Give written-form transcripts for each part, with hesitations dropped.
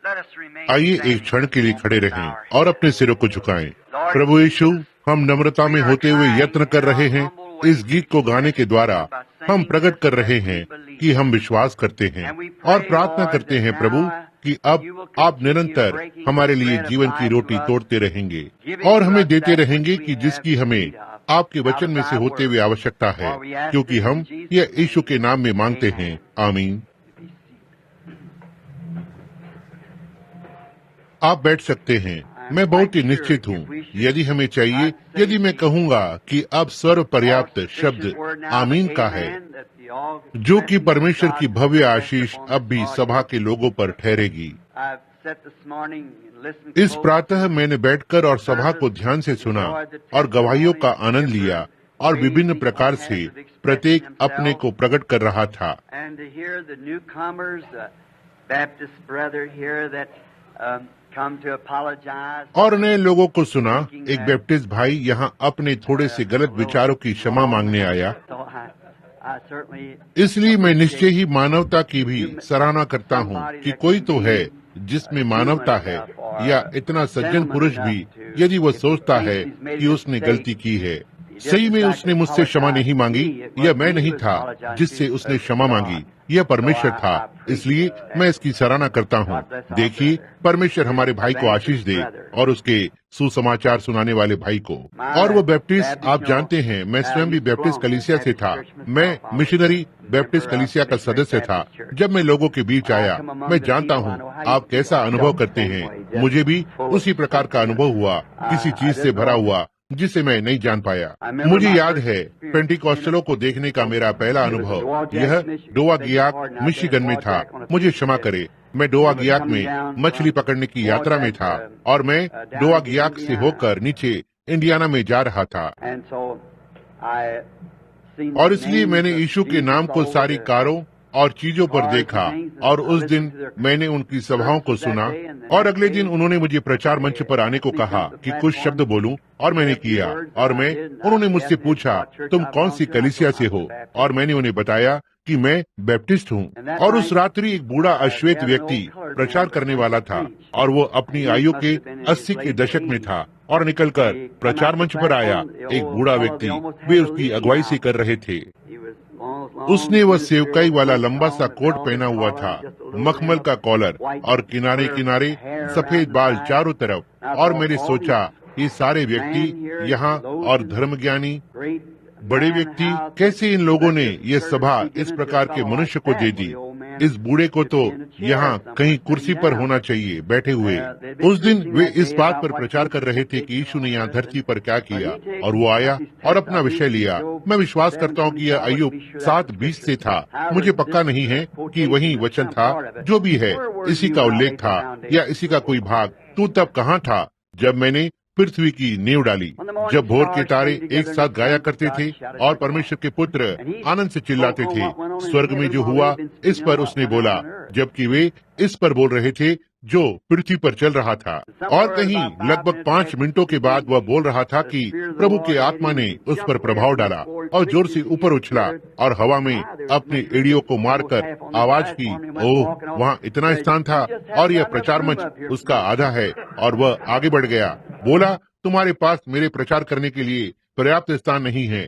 आइए एक क्षण के लिए खड़े रहें और अपने सिरों को झुकाएं। प्रभु यीशु, हम नम्रता में होते हुए यत्न कर रहे हैं। इस गीत को गाने के द्वारा हम प्रकट कर रहे हैं कि हम विश्वास करते हैं और प्रार्थना करते हैं प्रभु कि अब आप निरंतर हमारे लिए जीवन की रोटी तोड़ते रहेंगे और हमें देते रहेंगे कि जिसकी हमें आपके वचन में से होते हुए आवश्यकता है, क्योंकि हम यह यीशु के नाम में मांगते हैं। आमीन। आप बैठ सकते हैं। मैं बहुत ही निश्चित हूँ, यदि हमें चाहिए, यदि मैं कहूँगा कि अब सर्व पर्याप्त शब्द आमीन का है, जो कि परमेश्वर की भव्य आशीष अब भी सभा के लोगों पर ठहरेगी। इस प्रातः मैंने बैठकर और सभा को ध्यान से सुना और गवाहियों का आनंद लिया और विभिन्न प्रकार से प्रत्येक अपने को प्रकट कर रहा था। और नए लोगों को सुना। एक बैप्टिस्ट भाई यहाँ अपने थोड़े से गलत विचारों की क्षमा मांगने आया। इसलिए मैं निश्चय ही मानवता की भी सराहना करता हूँ कि कोई तो है जिसमें मानवता है, या इतना सज्जन पुरुष भी यदि वो सोचता है कि उसने गलती की है। सही में उसने मुझसे क्षमा नहीं मांगी। यह मैं नहीं था जिससे उसने क्षमा मांगी, यह परमेश्वर था। इसलिए मैं इसकी सराहना करता हूँ। देखिए, परमेश्वर हमारे भाई को आशीष दे और उसके सुसमाचार सुनाने वाले भाई को। और वो बैप्टिस्ट, आप जानते हैं, मैं स्वयं भी बैप्टिस्ट कलीसिया से था। मैं मिशनरी बैप्टिस्ट कलीसिया का सदस्य था। जब मैं लोगों के बीच आया, मैं जानता हूँ आप कैसा अनुभव करते हैं। मुझे भी उसी प्रकार का अनुभव हुआ, किसी चीज से भरा हुआ जिसे मैं नहीं जान पाया। मुझे याद है पेंटिकॉस्टलों को देखने का मेरा पहला अनुभव यह डोवागियाक मिशिगन में था। मुझे क्षमा करे, मैं डोवागियाक में मछली पकड़ने की यात्रा में था और मैं डोवागियाक से होकर नीचे इंडियाना में जा रहा था। और इसलिए मैंने यीशु के नाम को सारी कारों और चीजों पर देखा। और उस दिन मैंने उनकी सभाओं को सुना और अगले दिन उन्होंने मुझे प्रचार मंच पर आने को कहा कि कुछ शब्द बोलूं, और मैंने किया। और उन्होंने मुझसे पूछा, तुम कौन सी कलीसिया से हो? और मैंने उन्हें बताया कि मैं बैप्टिस्ट हूँ। और उस रात्रि एक बूढ़ा अश्वेत व्यक्ति प्रचार करने वाला था और वो अपनी आयु के 80 के दशक में था और निकलकर प्रचार मंच पर आया। एक बूढ़ा व्यक्ति, वे उसकी अगुवाई से कर रहे थे। उसने वह सेवकाई वाला लंबा सा कोट पहना हुआ था, मखमल का कॉलर और किनारे किनारे सफेद बाल चारों तरफ। और मैंने सोचा, ये सारे व्यक्ति यहाँ और धर्मज्ञानी बड़े व्यक्ति, कैसे इन लोगों ने ये सभा इस प्रकार के मनुष्य को दे दी? इस बूढ़े को तो यहाँ कहीं कुर्सी पर होना चाहिए बैठे हुए। उस दिन वे इस बात पर प्रचार कर रहे थे कि यीशु ने यहाँ धरती पर क्या किया, और वो आया और अपना विषय लिया। मैं विश्वास करता हूँ कि यह अय्यूब 7:20 से था। मुझे पक्का नहीं है कि वही वचन था। जो भी है, इसी का उल्लेख था या इसी का कोई भाग। तू तब कहाँ था जब मैंने पृथ्वी की नींव डाली, जब भोर के तारे एक साथ गाया करते थे और परमेश्वर के पुत्र आनंद से चिल्लाते थे? स्वर्ग में जो हुआ इस पर उसने बोला, जबकि वे इस पर बोल रहे थे जो पृथ्वी पर चल रहा था। और कहीं लगभग 5 मिनटों के बाद वह बोल रहा था कि प्रभु के आत्मा ने उस पर प्रभाव डाला और जोर से ऊपर उछला और हवा में अपनी एड़ियों को मारकर आवाज की, ओह, वहाँ इतना स्थान था और यह प्रचार मंच उसका आधा है। और वह आगे बढ़ गया, बोला, तुम्हारे पास मेरे प्रचार करने के लिए पर्याप्त स्थान नहीं है।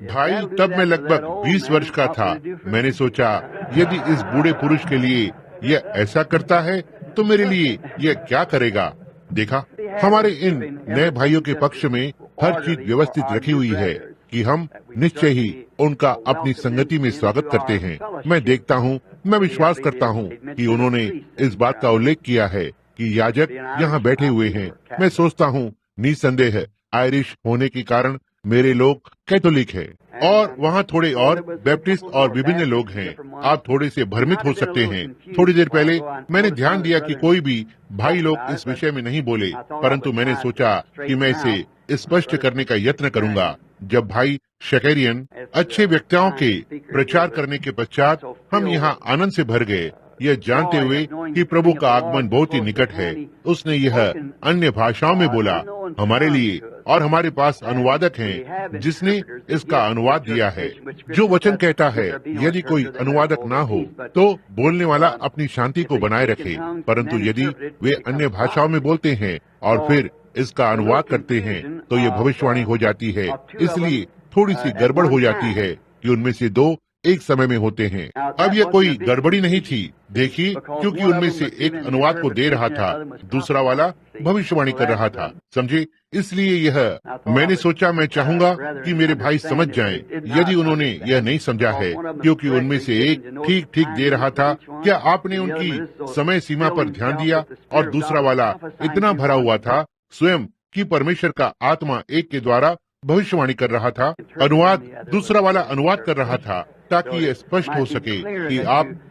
भाई, तब मैं लगभग 20 वर्ष का था। मैंने सोचा, यदि इस बूढ़े पुरुष के लिए यह ऐसा करता है तो मेरे लिए यह क्या करेगा? देखा, हमारे इन नए भाइयों के पक्ष में हर चीज व्यवस्थित रखी हुई है कि हम निश्चय ही उनका अपनी संगति में स्वागत करते हैं। मैं देखता हूँ, मैं विश्वास करता हूँ कि उन्होंने इस बात का उल्लेख किया है कि याजक यहाँ बैठे हुए हैं। मैं सोचता हूँ, निसंदेह आयरिश होने के कारण मेरे लोग कैथोलिक है और वहाँ थोड़े और बैप्टिस्ट और विभिन्न लोग हैं। आप थोड़े से भ्रमित हो सकते हैं। थोड़ी देर पहले मैंने ध्यान दिया कि कोई भी भाई लोग इस विषय में नहीं बोले, परंतु मैंने सोचा कि मैं इसे स्पष्ट करने का यत्न करूंगा। जब भाई शकरियन अच्छे व्यक्तियों के प्रचार करने के पश्चात हम यहाँ आनंद से भर गए, यह जानते हुए कि प्रभु का आगमन बहुत ही निकट है। उसने यह अन्य भाषाओं में बोला। हमारे लिए और हमारे पास अनुवादक हैं जिसने इसका अनुवाद दिया है। जो वचन कहता है, यदि कोई अनुवादक ना हो तो बोलने वाला अपनी शांति को बनाए रखे, परंतु यदि वे अन्य भाषाओं में बोलते हैं और फिर इसका अनुवाद करते हैं तो ये भविष्यवाणी हो जाती है। इसलिए थोड़ी सी गड़बड़ हो जाती है कि उनमें से दो एक समय में होते हैं। अब यह कोई गड़बड़ी नहीं थी, देखिए, क्योंकि उनमें से एक अनुवाद को दे रहा था, दूसरा वाला भविष्यवाणी कर रहा था, समझे। इसलिए यह मैंने सोचा, मैं चाहूंगा कि मेरे भाई समझ जाएं, यदि उन्होंने यह नहीं समझा है, क्योंकि उनमें से एक ठीक ठीक दे रहा था। क्या आपने उनकी समय सीमा पर ध्यान दिया? और दूसरा वाला इतना भरा हुआ था स्वयं कि परमेश्वर का आत्मा एक के द्वारा भविष्यवाणी कर रहा था, अनुवाद दूसरा वाला अनुवाद कर रहा था, ताकि यह स्पष्ट हो सके कि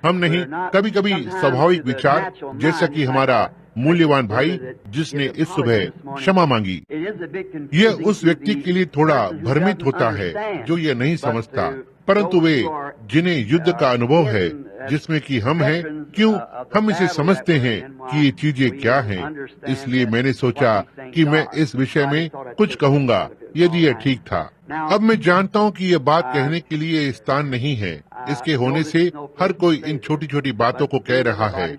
हम नहीं, कभी कभी स्वाभाविक विचार, जैसा कि हमारा मूल्यवान भाई जिसने इस सुबह क्षमा मांगी, यह उस व्यक्ति के लिए थोड़ा भ्रमित होता है जो यह नहीं समझता, परंतु वे जिन्हें युद्ध का अनुभव है जिसमें कि हम हैं, क्यों हम इसे समझते हैं कि ये चीजें क्या हैं। इसलिए मैंने सोचा कि मैं इस विषय में कुछ कहूंगा, यदि यह ठीक था। अब मैं जानता हूं कि यह बात कहने के लिए स्थान नहीं है, इसके होने से हर कोई इन छोटी छोटी बातों को कह रहा है।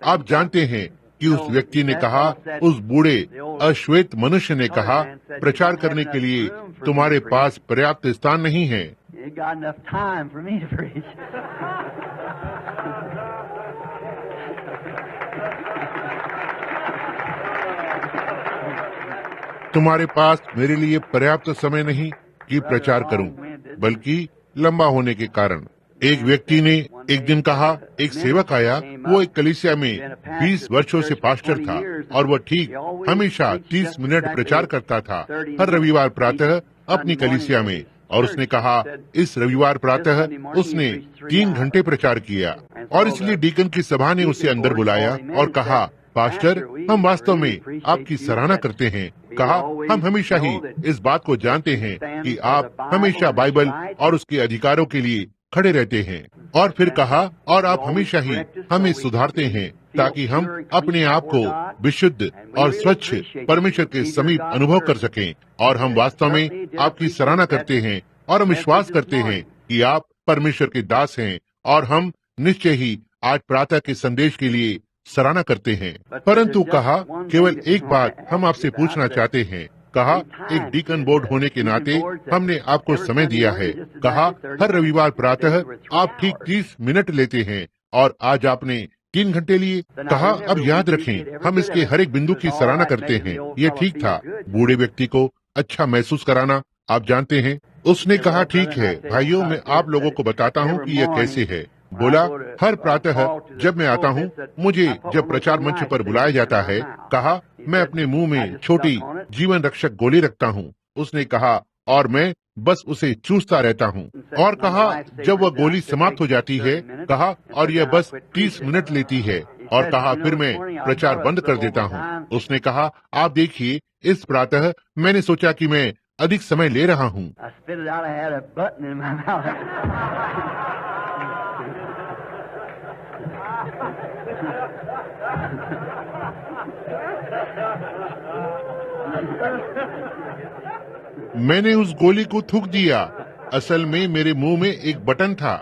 आप जानते हैं कि उस व्यक्ति ने कहा, उस बूढ़े अश्वेत मनुष्य ने कहा, प्रचार करने के लिए तुम्हारे पास पर्याप्त स्थान नहीं है। तुम्हारे पास मेरे लिए पर्याप्त समय नहीं कि प्रचार करूं, बल्कि लंबा होने के कारण। एक व्यक्ति ने एक दिन कहा, एक सेवक आया, वो एक कलीसिया में 20 वर्षों से पास्टर था और वह ठीक हमेशा 30 मिनट प्रचार करता था हर रविवार प्रातः अपनी कलीसिया में। और उसने कहा, इस रविवार प्रातः उसने 3 घंटे प्रचार किया, और इसलिए डीकन की सभा ने उसे अंदर बुलाया और कहा, पास्टर, हम वास्तव में आपकी सराहना करते हैं। कहा, हम हमेशा ही इस बात को जानते हैं कि आप हमेशा बाइबल और उसके अधिकारों के लिए खड़े रहते हैं। और फिर कहा, और आप हमेशा ही हमें सुधारते हैं ताकि हम अपने आप को विशुद्ध और स्वच्छ परमेश्वर के समीप अनुभव कर सकें। और हम वास्तव में आपकी सराहना करते हैं और हम विश्वास करते हैं कि आप परमेश्वर के दास हैं, और हम निश्चय ही आज प्रातः के संदेश के लिए सराहना करते हैं। परंतु कहा, केवल एक बात हम आपसे पूछना चाहते हैं। कहा, एक डीकन बोर्ड होने के नाते हमने आपको समय दिया है। कहा, हर रविवार प्रातः आप ठीक 30 मिनट लेते हैं और आज आपने 3 घंटे लिए। कहा, अब याद रखें, हम इसके हर एक बिंदु की सराहना करते हैं। ये ठीक था, बूढ़े व्यक्ति को अच्छा महसूस कराना, आप जानते हैं। उसने कहा, ठीक है भाइयों, मैं आप लोगों को बताता हूँ कि यह कैसे है। बोला, हर प्रातः जब मैं आता हूँ, मुझे जब प्रचार मंच पर बुलाया जाता है, कहा, मैं अपने मुंह में छोटी जीवन रक्षक गोली रखता हूँ। उसने कहा, और मैं बस उसे चूसता रहता हूँ। और कहा, जब वह गोली समाप्त हो जाती है, कहा, और यह बस 30 मिनट लेती है, और कहा, फिर मैं प्रचार बंद कर देता हूँ। उसने कहा, आप देखिए, इस प्रातः मैंने सोचा कि मैं अधिक समय ले रहा हूँ। मैंने उस गोली को थूक दिया। असल में मेरे मुंह में एक बटन था।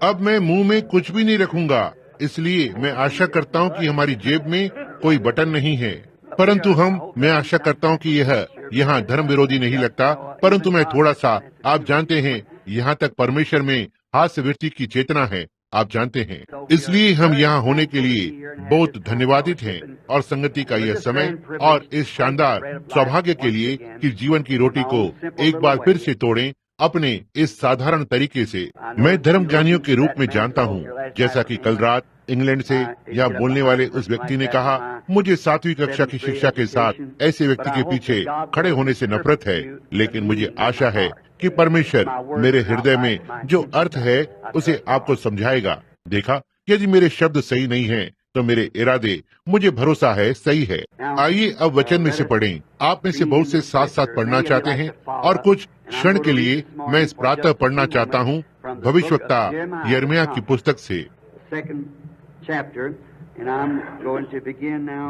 अब मैं मुंह में कुछ भी नहीं रखूंगा, इसलिए मैं आशा करता हूं कि हमारी जेब में कोई बटन नहीं है। परंतु मैं आशा करता हूं कि यह यहाँ धर्म विरोधी नहीं लगता, परंतु मैं थोड़ा सा, आप जानते हैं, यहाँ तक परमेश्वर में हास्य वृत्ति की चेतना है, आप जानते हैं। इसलिए हम यहाँ होने के लिए बहुत धन्यवादित हैं, और संगति का यह समय और इस शानदार सौभाग्य के लिए कि जीवन की रोटी को एक बार फिर से तोड़ें अपने इस साधारण तरीके से। मैं धर्म ज्ञानियों के रूप में जानता हूँ, जैसा कि कल रात इंग्लैंड से या बोलने वाले उस व्यक्ति ने कहा, मुझे 7वीं कक्षा की शिक्षा के साथ ऐसे व्यक्ति के पीछे खड़े होने से नफरत है, लेकिन मुझे आशा है कि परमेश्वर मेरे हृदय में जो अर्थ है उसे आपको समझाएगा। देखा, यदि मेरे शब्द सही नहीं हैं, तो मेरे इरादे, मुझे भरोसा है, सही है। आइए अब वचन में से पढ़ें। आप में से बहुत से साथ साथ पढ़ना चाहते हैं, और कुछ क्षण के लिए मैं इस प्रातः पढ़ना चाहता हूँ भविष्यवक्ता यिर्मयाह की पुस्तक से।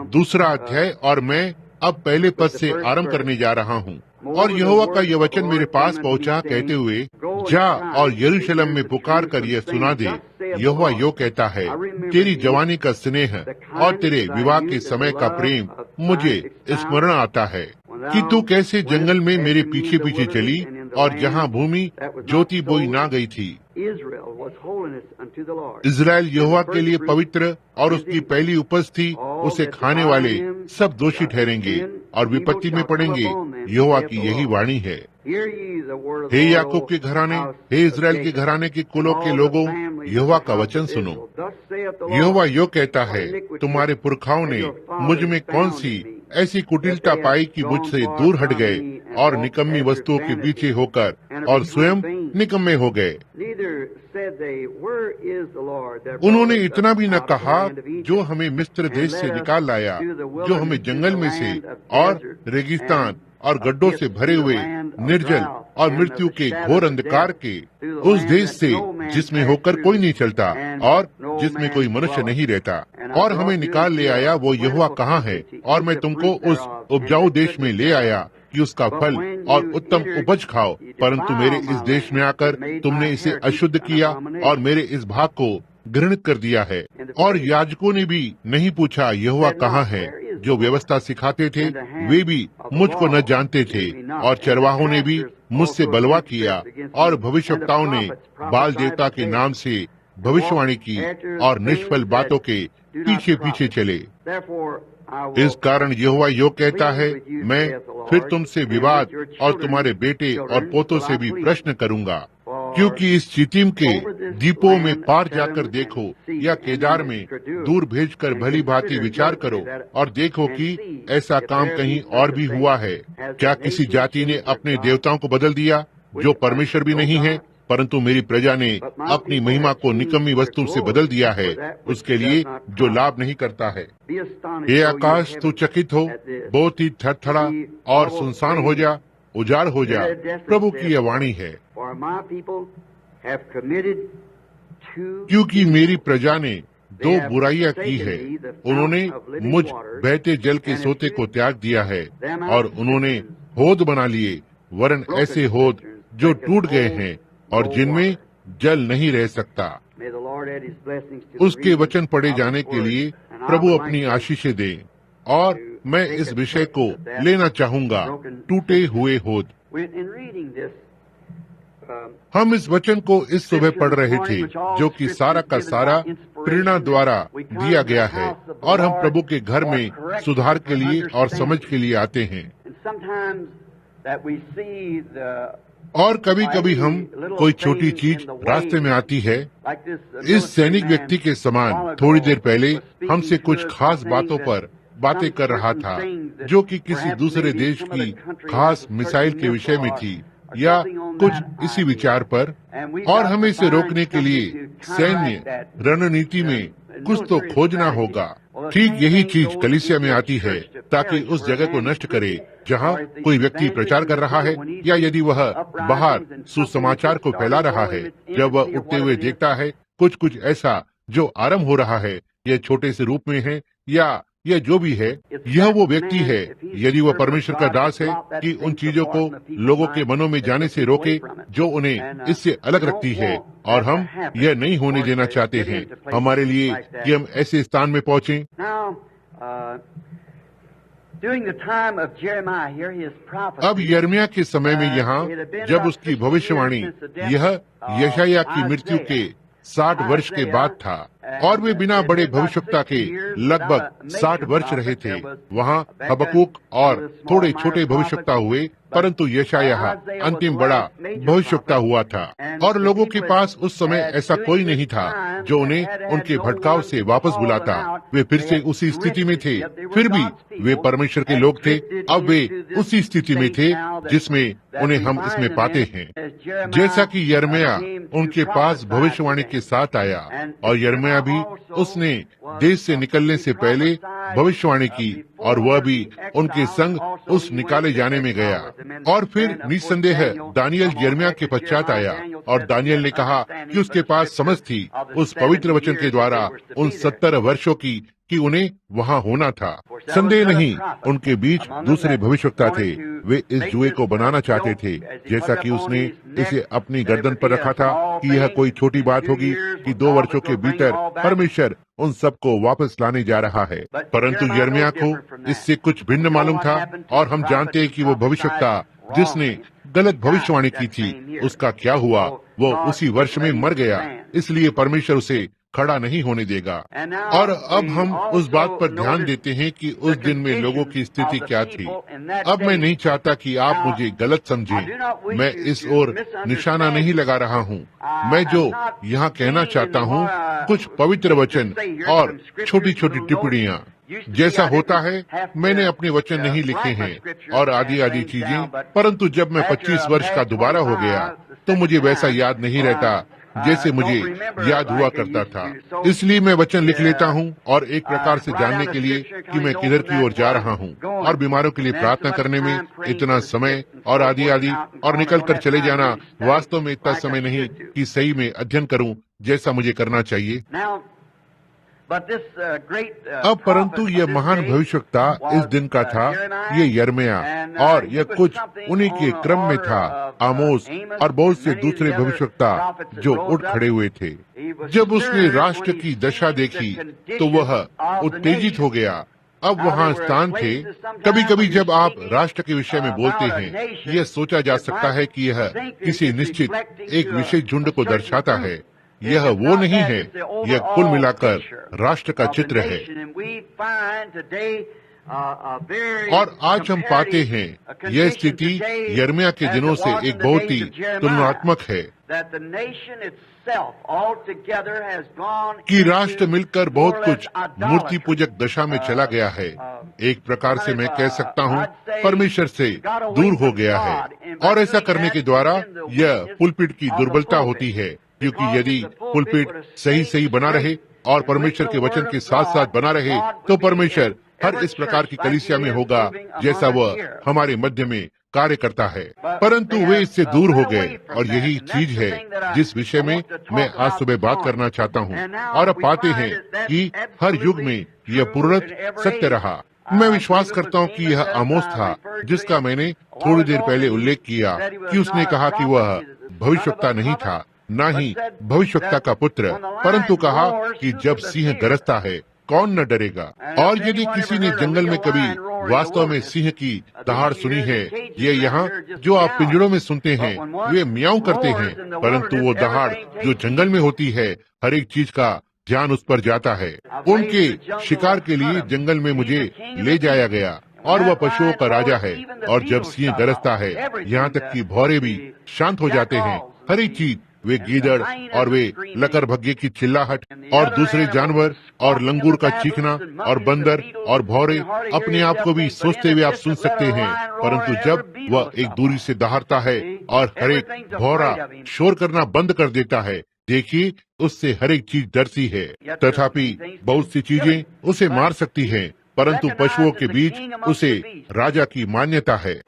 दूसरा अध्याय, और मैं अब पहले पद से आरंभ करने जा रहा हूँ। और यहोवा का यह वचन मेरे पास पहुँचा कहते हुए, जा और यरूशलेम में पुकार कर यह सुना दे, यहोवा यो कहता है, तेरी जवानी का स्नेह और तेरे विवाह के समय का प्रेम मुझे स्मरण आता है कि तू कैसे जंगल में मेरे पीछे पीछे चली, और जहाँ भूमि ज्योति बोई ना गई थी। इज़राइल यहोवा के लिए पवित्र और उसकी पहली उपज थी। उसे खाने वाले सब दोषी ठहरेंगे और विपत्ति में पड़ेंगे। यहोवा की यही वाणी है। हे याकूब के घराने, हे इज़राइल के घराने के कुलों के लोगों, यहोवा का वचन सुनो। यहोवा यो कहता है, तुम्हारे पुरखाओं ने मुझ में कौन सी ऐसी कुटिलता पाई कि मुझसे दूर हट गए और निकम्मी वस्तुओं के पीछे होकर और स्वयं निकम्मे हो गए। उन्होंने इतना भी न कहा, जो हमें मिस्र देश से निकाल लाया, जो हमें जंगल में से और रेगिस्तान और गड्ढों से भरे हुए निर्जल और मृत्यु के घोर अंधकार के उस देश से जिसमें होकर कोई नहीं चलता और जिसमें कोई मनुष्य नहीं रहता, और हमें निकाल ले आया। वो यहोवा कहाँ है? और मैं तुमको उस उपजाऊ देश में ले आया कि उसका फल और उत्तम उपज खाओ। परंतु मेरे इस देश में आकर तुमने इसे अशुद्ध किया और मेरे इस भाग को घृणित कर दिया है। और याजकों ने भी नहीं पूछा यहोवा कहाँ है। जो व्यवस्था सिखाते थे वे भी मुझको न जानते थे, और चरवाहों ने भी मुझसे बलवा किया, और भविष्यवक्ताओं ने बाल देवता के नाम से भविष्यवाणी की और निष्फल बातों के पीछे पीछे चले। इस कारण यहोवा यो कहता है, मैं फिर तुमसे विवाद और तुम्हारे बेटे और पोतों से भी प्रश्न करूंगा। क्योंकि इस चितीम के दीपों में पार जाकर देखो, या केदार में दूर भेजकर भली भांति विचार करो और देखो कि ऐसा काम कहीं और भी हुआ है। क्या किसी जाति ने अपने देवताओं को बदल दिया, जो परमेश्वर भी नहीं है? परंतु मेरी प्रजा ने अपनी महिमा को निकम्मी वस्तु से बदल दिया है, उसके लिए जो लाभ नहीं करता है। हे आकाश, तू चकित हो, बहुत ही थरथरा और सुनसान हो जा, उजाड़ हो जा। प्रभु की यह वाणी है, क्योंकि मेरी प्रजा ने दो बुराइयां की है। उन्होंने मुझ बहते जल के सोते को त्याग दिया है, और उन्होंने होद बना लिए, वरन ऐसे होद जो टूट गए हैं और जिनमें जल नहीं रह सकता। उसके वचन पढ़े जाने के लिए प्रभु अपनी आशीषें दे। और मैं इस विषय को लेना चाहूंगा, टूटे हुए होद। हम इस वचन को इस सुबह पढ़ रहे थे, जो कि सारा का सारा प्रेरणा द्वारा दिया गया है, और हम प्रभु के घर में सुधार के लिए और समझ के लिए आते हैं। और कभी कभी हम कोई छोटी चीज रास्ते में आती है। इस सैनिक व्यक्ति के समान थोड़ी देर पहले हमसे कुछ खास बातों पर बातें कर रहा था, जो कि किसी दूसरे देश की खास मिसाइल के विषय में थी, या कुछ इसी विचार पर। और हमें इसे रोकने के लिए सैन्य रणनीति में कुछ तो खोजना होगा। ठीक यही चीज कलीसिया में आती है, ताकि उस जगह को नष्ट करे जहाँ कोई व्यक्ति प्रचार कर रहा है, या यदि वह बाहर सुसमाचार को फैला रहा है। जब वह उठते हुए देखता है कुछ ऐसा जो आरंभ हो रहा है, यह छोटे से रूप में है या यह जो भी है, यह वो व्यक्ति है, यदि वह परमेश्वर का दास है, कि उन चीजों को लोगों के मनों में जाने से रोके जो उन्हें इससे अलग रखती है। और हम यह नहीं होने देना चाहते हैं हमारे लिए कि हम ऐसे स्थान में पहुंचे। अब यिर्मयाह के समय में यहाँ, जब उसकी भविष्यवाणी यह यशायाह की मृत्यु के 60 वर्ष के बाद था, और वे बिना बड़े भविष्यवक्ता के लगभग 60 वर्ष रहे थे। वहाँ हबक्कूक और थोड़े छोटे भविष्यवक्ता हुए, परंतु यशायाह अंतिम बड़ा भविष्यवक्ता हुआ था। और लोगों के पास उस समय ऐसा कोई नहीं था जो उन्हें उनके भटकाव से वापस बुलाता। वे फिर से उसी स्थिति में थे, फिर भी वे परमेश्वर के लोग थे। अब वे उसी स्थिति में थे जिसमें उन्हें हम इसमें पाते हैं। जैसा कि यिर्मयाह उनके पास भविष्यवाणी के साथ आया और यिर्मयाह भी उसने देश से निकलने से पहले भविष्यवाणी की और वह भी उनके संग उस निकाले जाने में गया। और फिर निस्संदेह दानियल यिर्मयाह के पश्चात आया और दानियल ने कहा कि उसके पास समझ थी उस पवित्र वचन के द्वारा उन 70 वर्षों की कि उन्हें वहाँ होना था। संदेह नहीं, उनके बीच दूसरे भविष्यवक्ता थे। वे इस जुए को बनाना चाहते थे, जैसा कि उसने इसे अपनी गर्दन पर रखा था कि यह कोई छोटी बात होगी कि 2 वर्षों के भीतर परमेश्वर उन सबको वापस लाने जा रहा है। परंतु यिर्मयाह को इससे कुछ भिन्न मालूम था और हम जानते हैं कि वो भविष्यवक्ता जिसने गलत भविष्यवाणी की थी, उसका क्या हुआ। वो उसी वर्ष में मर गया, इसलिए परमेश्वर उसे खड़ा नहीं होने देगा। और अब हम उस बात पर ध्यान देते हैं कि उस दिन में लोगों की स्थिति क्या थी। अब मैं नहीं चाहता कि आप मुझे गलत समझें। मैं इस ओर निशाना नहीं लगा रहा हूँ। मैं जो यहाँ कहना चाहता हूँ, कुछ पवित्र वचन और छोटी छोटी टिप्पणियाँ। जैसा होता है, मैंने अपने वचन नहीं लिखे हैं और आदि आदि चीजें, परंतु जब मैं 25 वर्ष का दोबारा हो गया तो मुझे वैसा याद नहीं रहता जैसे मुझे याद हुआ करता था। इसलिए मैं वचन लिख लेता हूँ और एक प्रकार से जानने के लिए कि मैं किधर की ओर जा रहा हूँ, और बीमारों के लिए प्रार्थना करने में इतना समय और आदि आदि, और निकल कर चले जाना वास्तव में इतना समय नहीं कि सही में अध्ययन करूँ जैसा मुझे करना चाहिए। अब परंतु यह महान भविष्यवक्ता इस दिन का था, ये यिर्मयाह, और यह कुछ उन्हीं के क्रम में था, आमोस और बहुत से दूसरे भविष्यवक्ता जो उठ खड़े हुए थे। जब उसने राष्ट्र की दशा देखी तो वह उत्तेजित हो गया। अब वहाँ स्थान थे। कभी कभी जब आप राष्ट्र के विषय में बोलते हैं, यह सोचा जा सकता है कि यह किसी निश्चित एक विशेष झुंड को दर्शाता है। यह वो नहीं है, यह कुल मिलाकर राष्ट्र का चित्र है। और आज हम पाते हैं यह स्थिति यिर्मयाह के दिनों से एक बहुत ही तुलनात्मक है कि राष्ट्र मिलकर बहुत कुछ मूर्ति पूजक दशा में चला गया है। एक प्रकार से मैं कह सकता हूँ परमेश्वर से दूर हो गया है, और ऐसा करने के द्वारा यह पुलपिट की दुर्बलता होती है, क्योंकि यदि पुलपिट सही बना रहे और परमेश्वर के वचन के साथ साथ बना रहे तो परमेश्वर हर इस प्रकार की कलीसिया में होगा जैसा वह हमारे मध्य में कार्य करता है। परंतु वे इससे दूर हो गए, और यही चीज है जिस विषय में मैं आज सुबह बात करना चाहता हूँ। और अब पाते हैं कि हर युग में यह पूर्णतः सत्य रहा। मैं विश्वास करता हूँ कि यह आमोस था जिसका मैंने थोड़ी देर पहले उल्लेख किया कि उसने कहा कि वह भविष्यवक्ता नहीं था, न ही भविष्यवक्ता का पुत्र, परंतु कहा कि जब सिंह गरजता है कौन न डरेगा। और यदि किसी ने जंगल में कभी वास्तव में सिंह की दहाड़ सुनी है, ये यहाँ जो आप पिंजड़ों में सुनते हैं वे म्याऊं करते हैं, परंतु वो दहाड़ जो जंगल में होती है, हर एक चीज का ध्यान उस पर जाता है। उनके शिकार के लिए जंगल में मुझे ले जाया गया, और वह पशुओं का राजा है। और जब सिंह गरजता है, यहाँ तक कि भौरे भी शांत हो जाते हैं। हर एक चीज, वे गीदड़ और वे लकड़भग्गे की चिल्लाहट और दूसरे जानवर और लंगूर का चीखना और बंदर और भौरे अपने आप को भी सोचते हुए आप सुन सकते हैं। परंतु जब वह एक दूरी से दहाड़ता है और हर एक भौरा शोर करना बंद कर देता है, देखिए उससे हर एक चीज डरती है। तथापि बहुत सी चीजें उसे मार सकती हैं, परंतु पशुओं के बीच उसे राजा की मान्यता है।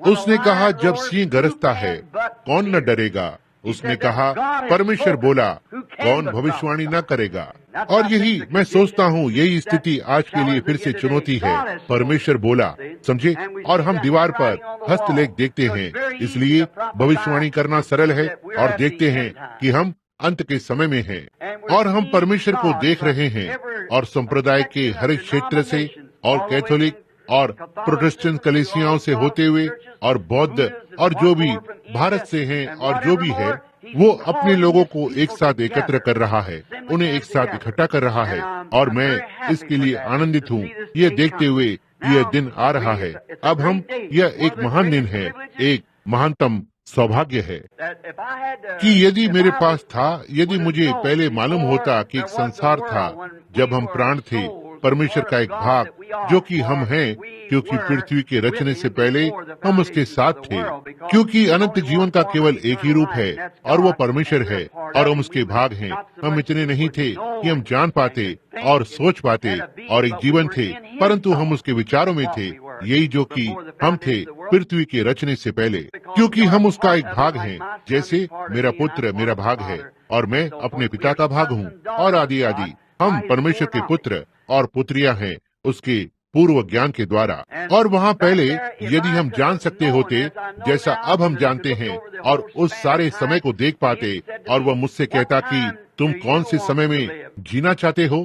उसने कहा जब सिंह गरजता है कौन न डरेगा। उसने कहा परमेश्वर बोला कौन भविष्यवाणी न करेगा। और यही मैं सोचता हूँ, यही स्थिति आज के लिए फिर से चुनौती है। परमेश्वर बोला, समझे, और हम दीवार पर हस्तलेख देखते हैं। इसलिए भविष्यवाणी करना सरल है, और देखते हैं कि हम अंत के समय में हैं, और हम परमेश्वर को देख रहे हैं। और संप्रदाय के हर एक क्षेत्र से और कैथोलिक और प्रोटेस्टेंट कलीसियाओं से होते हुए और बौद्ध और जो भी भारत से हैं और जो भी है, वो अपने लोगों को एक साथ एकत्र कर रहा है, उन्हें एक साथ इकट्ठा कर रहा है। और मैं इसके लिए आनंदित हूँ, ये देखते हुए यह दिन आ रहा है। अब हम, यह एक महान दिन है, एक महानतम सौभाग्य है कि यदि मेरे पास था, यदि मुझे पहले मालूम होता कि एक संसार था जब हम प्राण थे, परमेश्वर का एक भाग जो कि हम हैं, क्योंकि पृथ्वी के रचने से पहले हम उसके साथ थे। क्योंकि अनंत जीवन का केवल एक ही रूप है और वो परमेश्वर है और हम उसके भाग हैं। हम इतने नहीं थे कि हम जान पाते और सोच पाते और एक जीवन थे, परंतु हम उसके विचारों में थे, यही जो कि हम थे पृथ्वी के रचने से पहले। क्योंकि हम उसका एक भाग हैं, जैसे मेरा पुत्र मेरा भाग है और मैं अपने पिता का भाग हूँ, और आदि आदि। हम परमेश्वर के पुत्र और पुत्रियां हैं उसके पूर्व ज्ञान के द्वारा। और वहाँ पहले यदि हम जान सकते होते जैसा अब हम जानते हैं और उस सारे समय को देख पाते, और वह मुझसे कहता कि तुम कौन से समय में जीना चाहते हो,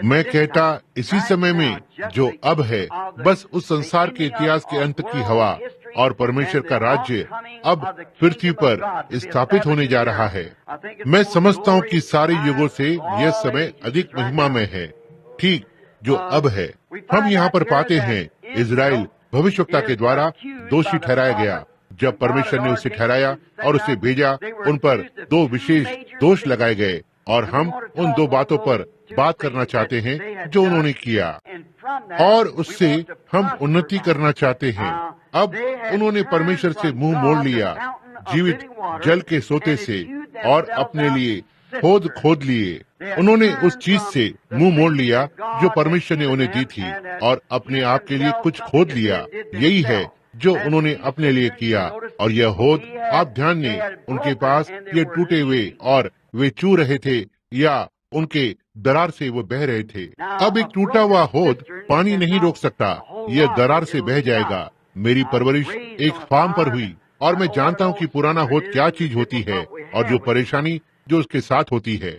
मैं कहता इसी समय में जो अब है, बस उस संसार के इतिहास के अंत की हवा, और परमेश्वर का राज्य अब पृथ्वी पर स्थापित होने जा रहा है। मैं समझता हूँ कि सारे युगों से यह समय अधिक महिमामय है, ठीक जो अब है। हम यहाँ पर पाते हैं इजराइल भविष्यवक्ता के द्वारा दोषी ठहराया गया। जब परमेश्वर ने उसे ठहराया और उसे भेजा, उन पर दो विशेष दोष लगाए गए, और हम उन दो बातों पर बात करना चाहते हैं जो उन्होंने किया, और उससे हम उन्नति करना चाहते हैं। अब उन्होंने परमेश्वर से मुंह मोड़ लिया, जीवित जल के सोते से, और अपने लिए खोद लिए। उन्होंने उस चीज से मुंह मोड़ लिया जो परमेश्वर ने उन्हें दी थी, और अपने आप के लिए कुछ खोद लिया। यही है जो उन्होंने अपने लिए किया। और यह होद, आप ध्यान दें, उनके पास ये टूटे हुए, और वे चू रहे थे, या उनके दरार से वो बह रहे थे। अब एक टूटा हुआ होद पानी नहीं रोक सकता, यह दरार से बह जाएगा। मेरी परवरिश एक फार्म पर हुई, और मैं जानता हूँ कि पुराना होद क्या चीज होती है, और जो परेशानी जो उसके साथ होती है।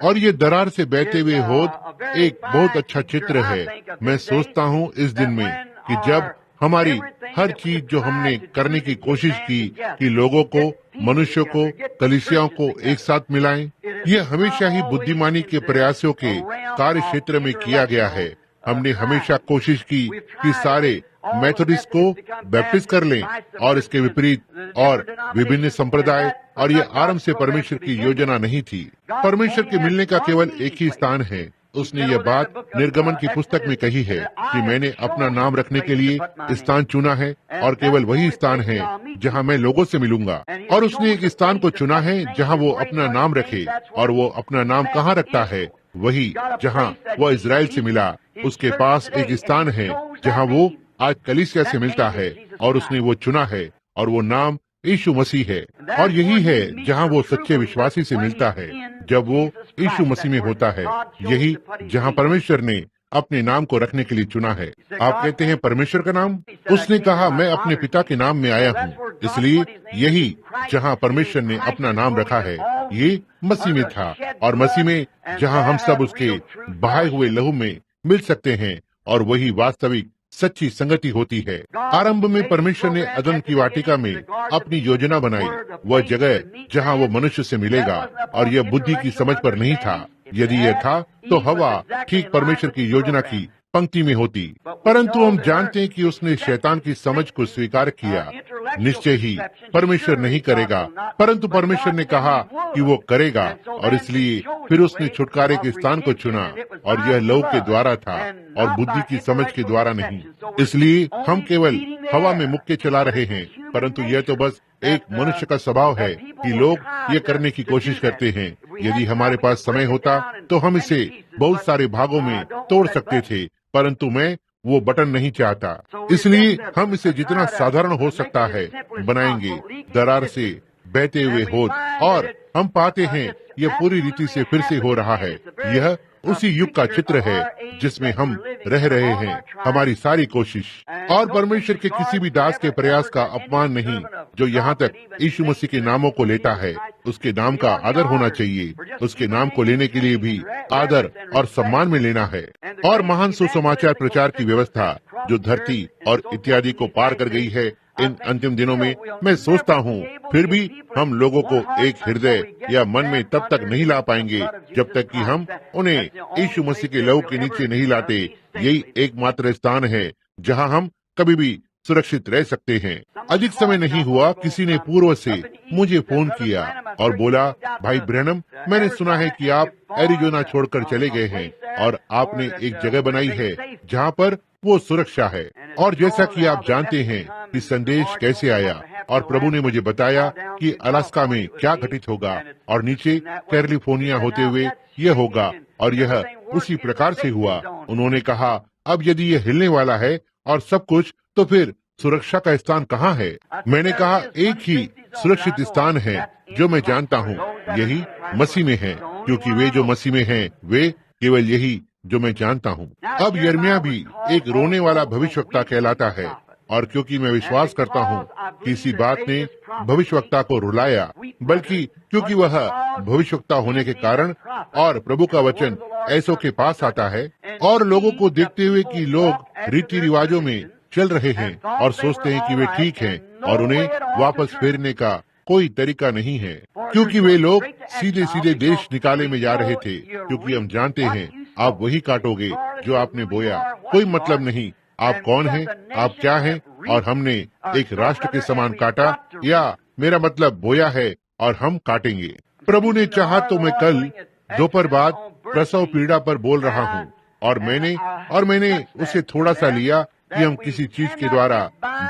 और ये दरार से बहते हुए होद एक बहुत अच्छा चित्र है। मैं सोचता हूँ इस दिन में कि जब हमारी हर चीज जो हमने करने की कोशिश की कि लोगों को, मनुष्यों को, कलीसियाओं को एक साथ मिलाएं, यह हमेशा ही बुद्धिमानी के प्रयासों के कार्य क्षेत्र में किया गया है। हमने हमेशा कोशिश की कि सारे मेथोडिस्ट को बैप्टिस्ट कर लें, और इसके विपरीत और विभिन्न संप्रदाय, और यह आरंभ से परमेश्वर की योजना नहीं थी। परमेश्वर के मिलने का केवल एक ही स्थान है। उसने यह बात निर्गमन की पुस्तक में कही है कि मैंने अपना नाम रखने के लिए स्थान चुना है, और केवल वही स्थान है जहां मैं लोगों से मिलूंगा। और उसने एक स्थान को चुना है जहां वो अपना नाम रखे, और वो अपना नाम कहाँ रखता है? वही जहां वो इजराइल से मिला। उसके पास एक स्थान है जहां वो आज कलीसिया से मिलता है, और उसने वो चुना है, और वो नाम यीशु मसीह है। और यही है जहां वो सच्चे विश्वासी से मिलता है, जब वो यीशु मसीह में होता है। यही जहां परमेश्वर ने अपने नाम को रखने के लिए चुना है। आप कहते हैं परमेश्वर का नाम? उसने कहा मैं अपने पिता के नाम में आया हूँ। इसलिए यही जहां परमेश्वर ने अपना नाम रखा है, ये मसीह में था, और मसीह में जहां हम सब उसके बहाए हुए लहू में मिल सकते हैं, और वही वास्तविक सच्ची संगति होती है। आरंभ में परमेश्वर ने अदन की वाटिका में अपनी योजना बनाई, वह जगह जहां वो मनुष्य से मिलेगा, और यह बुद्धि की समझ पर नहीं था। यदि यह था तो हवा ठीक परमेश्वर की योजना की पंक्ति में होती। परंतु हम जानते हैं कि उसने शैतान की समझ को स्वीकार किया। निश्चय ही परमेश्वर नहीं करेगा, परंतु परमेश्वर ने कहा कि वो करेगा, और इसलिए फिर उसने छुटकारे के स्थान को चुना, और यह लहू के द्वारा था और बुद्धि की समझ के द्वारा नहीं। इसलिए हम केवल हवा में मुक्के चला रहे हैं, परंतु यह तो बस एक मनुष्य का स्वभाव है कि लोग ये करने की कोशिश करते हैं। यदि हमारे पास समय होता तो हम इसे बहुत सारे भागों में तोड़ सकते थे, परंतु मैं वो बटन नहीं चाहता। इसलिए हम इसे जितना साधारण हो सकता है बनाएंगे, दरार से बहते हुए होद। और हम पाते हैं यह पूरी रीति से फिर से हो रहा है। यह उसी युग का चित्र है जिसमें हम रह रहे हैं, हमारी सारी कोशिश। और परमेश्वर के किसी भी दास के प्रयास का अपमान नहीं जो यहाँ तक यीशु मसीह के नामों को लेता है। उसके नाम का आदर होना चाहिए। उसके नाम को लेने के लिए भी आदर और सम्मान में लेना है। और महान सुसमाचार प्रचार की व्यवस्था जो धरती और इत्यादि को पार कर गई है इन अंतिम दिनों में, मैं सोचता हूँ फिर भी हम लोगों को एक हृदय या मन में तब तक नहीं ला पाएंगे जब तक कि हम उन्हें यीशु मसीह के लहू के नीचे नहीं लाते। यही एकमात्र स्थान है जहाँ हम कभी भी सुरक्षित रह सकते हैं। अधिक समय नहीं हुआ, किसी ने पूर्व से मुझे फोन किया और बोला, भाई ब्रैनम, मैंने सुना है कि आप एरिजोना छोड़कर चले गए हैं और आपने एक जगह बनाई है जहाँ पर वो सुरक्षा है। और जैसा कि आप जानते हैं कि संदेश कैसे आया और प्रभु ने मुझे बताया कि अलास्का में क्या घटित होगा और नीचे कैलिफोर्निया होते हुए यह होगा, और यह उसी प्रकार से हुआ। उन्होंने कहा, अब यदि यह हिलने वाला है और सब कुछ, तो फिर सुरक्षा का स्थान कहाँ है? मैंने कहा, एक ही सुरक्षित स्थान है जो मैं जानता हूँ, यही मसीह में है, क्योंकि वे जो मसीह में हैं वे केवल यही जो मैं जानता हूँ। अब यिर्मयाह भी एक रोने वाला भविष्यवक्ता कहलाता है, और क्योंकि मैं विश्वास करता हूँ कि इसी बात ने भविष्यवक्ता को रुलाया, बल्कि क्योंकि वह भविष्यवक्ता होने के कारण और प्रभु का वचन ऐसों के पास आता है, और लोगों को देखते हुए कि लोग रीति रिवाजों में चल रहे हैं और सोचते हैं कि वे ठीक हैं और उन्हें वापस फेरने का कोई तरीका नहीं है, क्योंकि वे लोग सीधे सीधे देश निकाले में जा रहे थे। क्योंकि हम जानते हैं आप वही काटोगे जो आपने बोया, कोई मतलब नहीं आप कौन हैं, आप क्या हैं, और हमने एक राष्ट्र के समान काटा, या मेरा मतलब बोया है और हम काटेंगे। प्रभु ने चाहा तो मैं कल दोपहर बाद प्रसव पीड़ा पर बोल रहा हूँ, और मैंने उसे थोड़ा सा लिया कि हम किसी चीज के द्वारा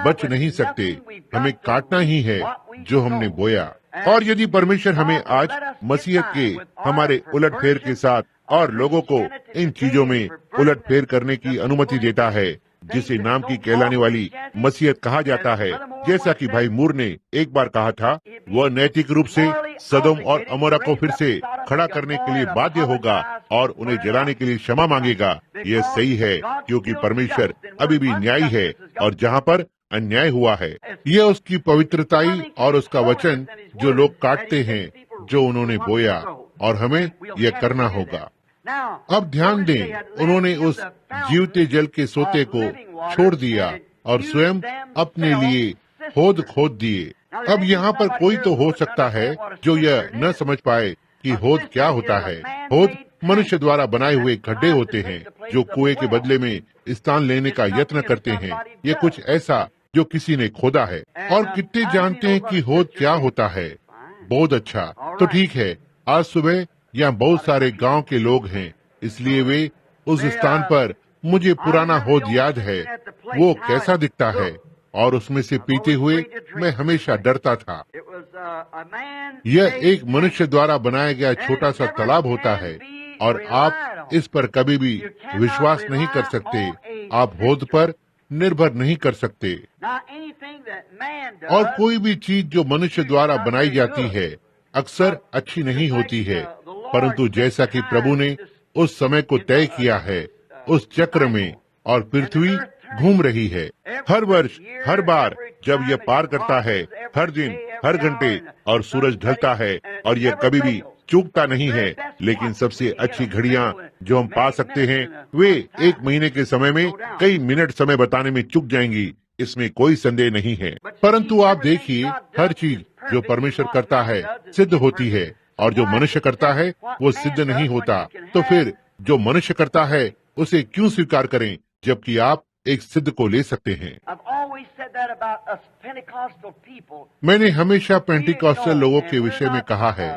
बच नहीं सकते, हमें काटना ही है जो हमने बोया। और यदि परमेश्वर हमें आज मसीहत के हमारे उलटफेर के साथ और लोगों को इन चीजों में उलटफेर करने की अनुमति देता है, जिसे नाम की कहलाने वाली मसीहत कहा जाता है, जैसा कि भाई मूर ने एक बार कहा था, वह नैतिक रूप से सदोम और अमोरा को फिर से खड़ा करने के लिए बाध्य होगा और उन्हें जलाने के लिए क्षमा मांगेगा। यह सही है, क्योंकि परमेश्वर अभी भी न्यायी है, और जहाँ पर अन्याय हुआ है, यह उसकी पवित्रताई और उसका वचन जो लोग काटते हैं, जो उन्होंने बोया, और हमें यह करना होगा। अब ध्यान दें, उन्होंने उस जीवते जल के सोते को छोड़ दिया और स्वयं अपने लिए खोद दिए। अब यहाँ पर कोई तो हो सकता है जो यह न समझ पाए कि होद क्या होता है। होद मनुष्य द्वारा बनाए हुए गड्ढे होते हैं जो कुएं के बदले में स्थान लेने का यत्न करते हैं। ये कुछ ऐसा जो किसी ने खोदा है। और कितने जानते हैं कि होद क्या होता है? बहुत अच्छा, तो ठीक है। आज सुबह यहाँ बहुत सारे गांव के लोग हैं, इसलिए वे उस स्थान पर, मुझे पुराना होद याद है, वो कैसा दिखता है, और उसमें से पीते हुए मैं हमेशा डरता था। यह एक मनुष्य द्वारा बनाया गया छोटा सा तालाब होता है, और आप इस पर कभी भी विश्वास नहीं कर सकते। आप होद पर निर्भर नहीं कर सकते। और कोई भी चीज जो मनुष्य द्वारा बनाई जाती है अक्सर अच्छी नहीं होती है, परंतु जैसा कि प्रभु ने उस समय को तय किया है, उस चक्र में, और पृथ्वी घूम रही है हर वर्ष, हर बार जब यह पार करता है, हर दिन, हर घंटे, और सूरज ढलता है, और यह कभी भी चूकता नहीं है। लेकिन सबसे अच्छी घड़ियां जो हम पा सकते हैं, वे एक महीने के समय में कई मिनट समय बताने में चूक जाएंगी, इसमें कोई संदेह नहीं है। परंतु आप देखिए, हर चीज जो परमेश्वर करता है सिद्ध होती है, और जो मनुष्य करता है वो सिद्ध नहीं होता। तो फिर जो मनुष्य करता है उसे क्यों स्वीकार करें, जबकि आप एक सिद्ध को ले सकते हैं। मैंने हमेशा पेंटिकॉस्टल लोगों के विषय में कहा है,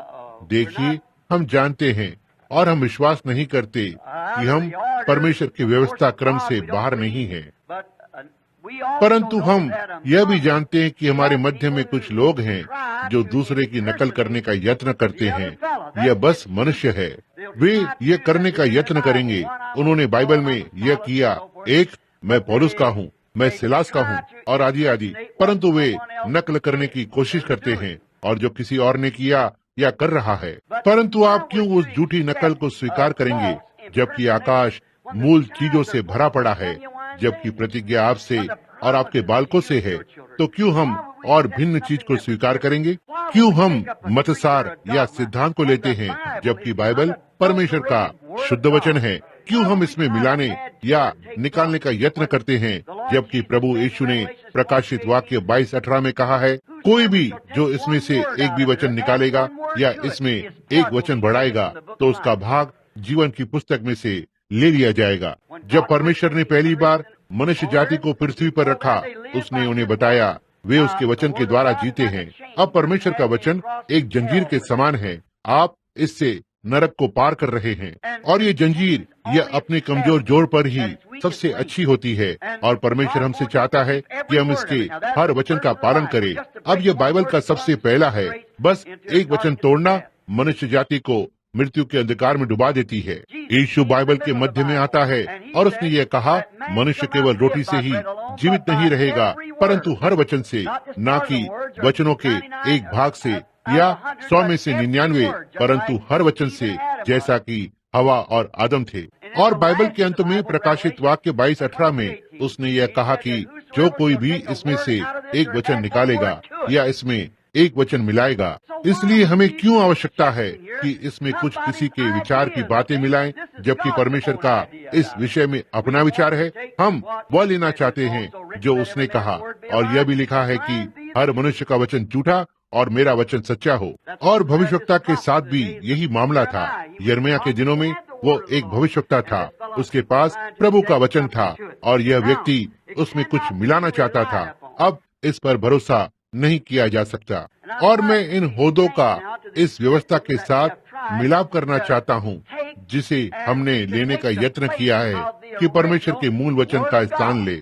देखिए, हम जानते हैं और हम विश्वास नहीं करते कि हम परमेश्वर की व्यवस्था क्रम से बाहर नहीं हैं, परंतु हम यह भी जानते हैं कि हमारे मध्य में कुछ लोग हैं जो दूसरे की नकल करने का यत्न करते हैं। यह बस मनुष्य है, वे यह करने का यत्न करेंगे। उन्होंने बाइबल में यह किया, एक मैं पौलुस का हूँ, मैं सिलास का हूँ, और आदि आदि, परंतु वे नकल करने की कोशिश करते हैं, और जो किसी और ने किया या कर रहा है। परंतु आप क्यों उस झूठी नकल को स्वीकार करेंगे, जबकि आकाश मूल चीजों से भरा पड़ा है, जबकि प्रतिज्ञा आपसे और आपके बालकों से है। तो क्यों हम और भिन्न चीज को स्वीकार करेंगे? क्यों हम मतसार या सिद्धांत को लेते हैं, जबकि बाइबल परमेश्वर का शुद्ध वचन है? क्यों हम इसमें मिलाने या निकालने का यत्न करते हैं, जबकि प्रभु यीशु ने प्रकाशित वाक्य 22:18 में कहा है, कोई भी जो इसमें से एक भी वचन निकालेगा या इसमें एक वचन बढ़ाएगा, तो उसका भाग जीवन की पुस्तक में से ले लिया जाएगा। जब परमेश्वर ने पहली बार मनुष्य जाति को पृथ्वी पर रखा, उसने उन्हें बताया वे उसके वचन के द्वारा जीते हैं। अब परमेश्वर का वचन एक जंजीर के समान है। आप इससे नरक को पार कर रहे हैं, और ये जंजीर यह अपने कमजोर जोड़ पर ही सबसे अच्छी होती है, और परमेश्वर हमसे चाहता है कि हम इसके हर वचन का पालन करें। अब यह बाइबल का सबसे पहला है। बस एक वचन तोड़ना मनुष्य जाति को मृत्यु के अंधकार में डुबा देती है। यीशु बाइबल के मध्य में आता है और उसने यह कहा, मनुष्य केवल रोटी से ही जीवित नहीं रहेगा, परंतु हर वचन से, ना कि वचनों के एक भाग से या 100 में से 99, परंतु हर वचन से, जैसा कि हवा और आदम थे। और बाइबल के अंत में प्रकाशित वाक्य 22:18 में उसने यह कहा कि जो कोई भी इसमें से एक वचन निकालेगा या इसमें एक वचन मिलाएगा। इसलिए हमें क्यों आवश्यकता है कि इसमें कुछ किसी के विचार की बातें मिलाएं, जबकि परमेश्वर का इस विषय में अपना विचार है। हम वह लेना चाहते हैं जो उसने कहा, और यह भी लिखा है कि हर मनुष्य का वचन झूठा और मेरा वचन सच्चा हो। और भविष्यवक्ता के साथ भी यही मामला था। यिर्मयाह के दिनों में वो एक भविष्यवक्ता था, उसके पास प्रभु का वचन था और यह व्यक्ति उसमें कुछ मिलाना चाहता था। अब इस पर भरोसा नहीं किया जा सकता, और मैं इन होदों का इस व्यवस्था के साथ मिलाप करना चाहता हूँ जिसे हमने लेने का यत्न किया है कि परमेश्वर के मूल वचन का स्थान ले,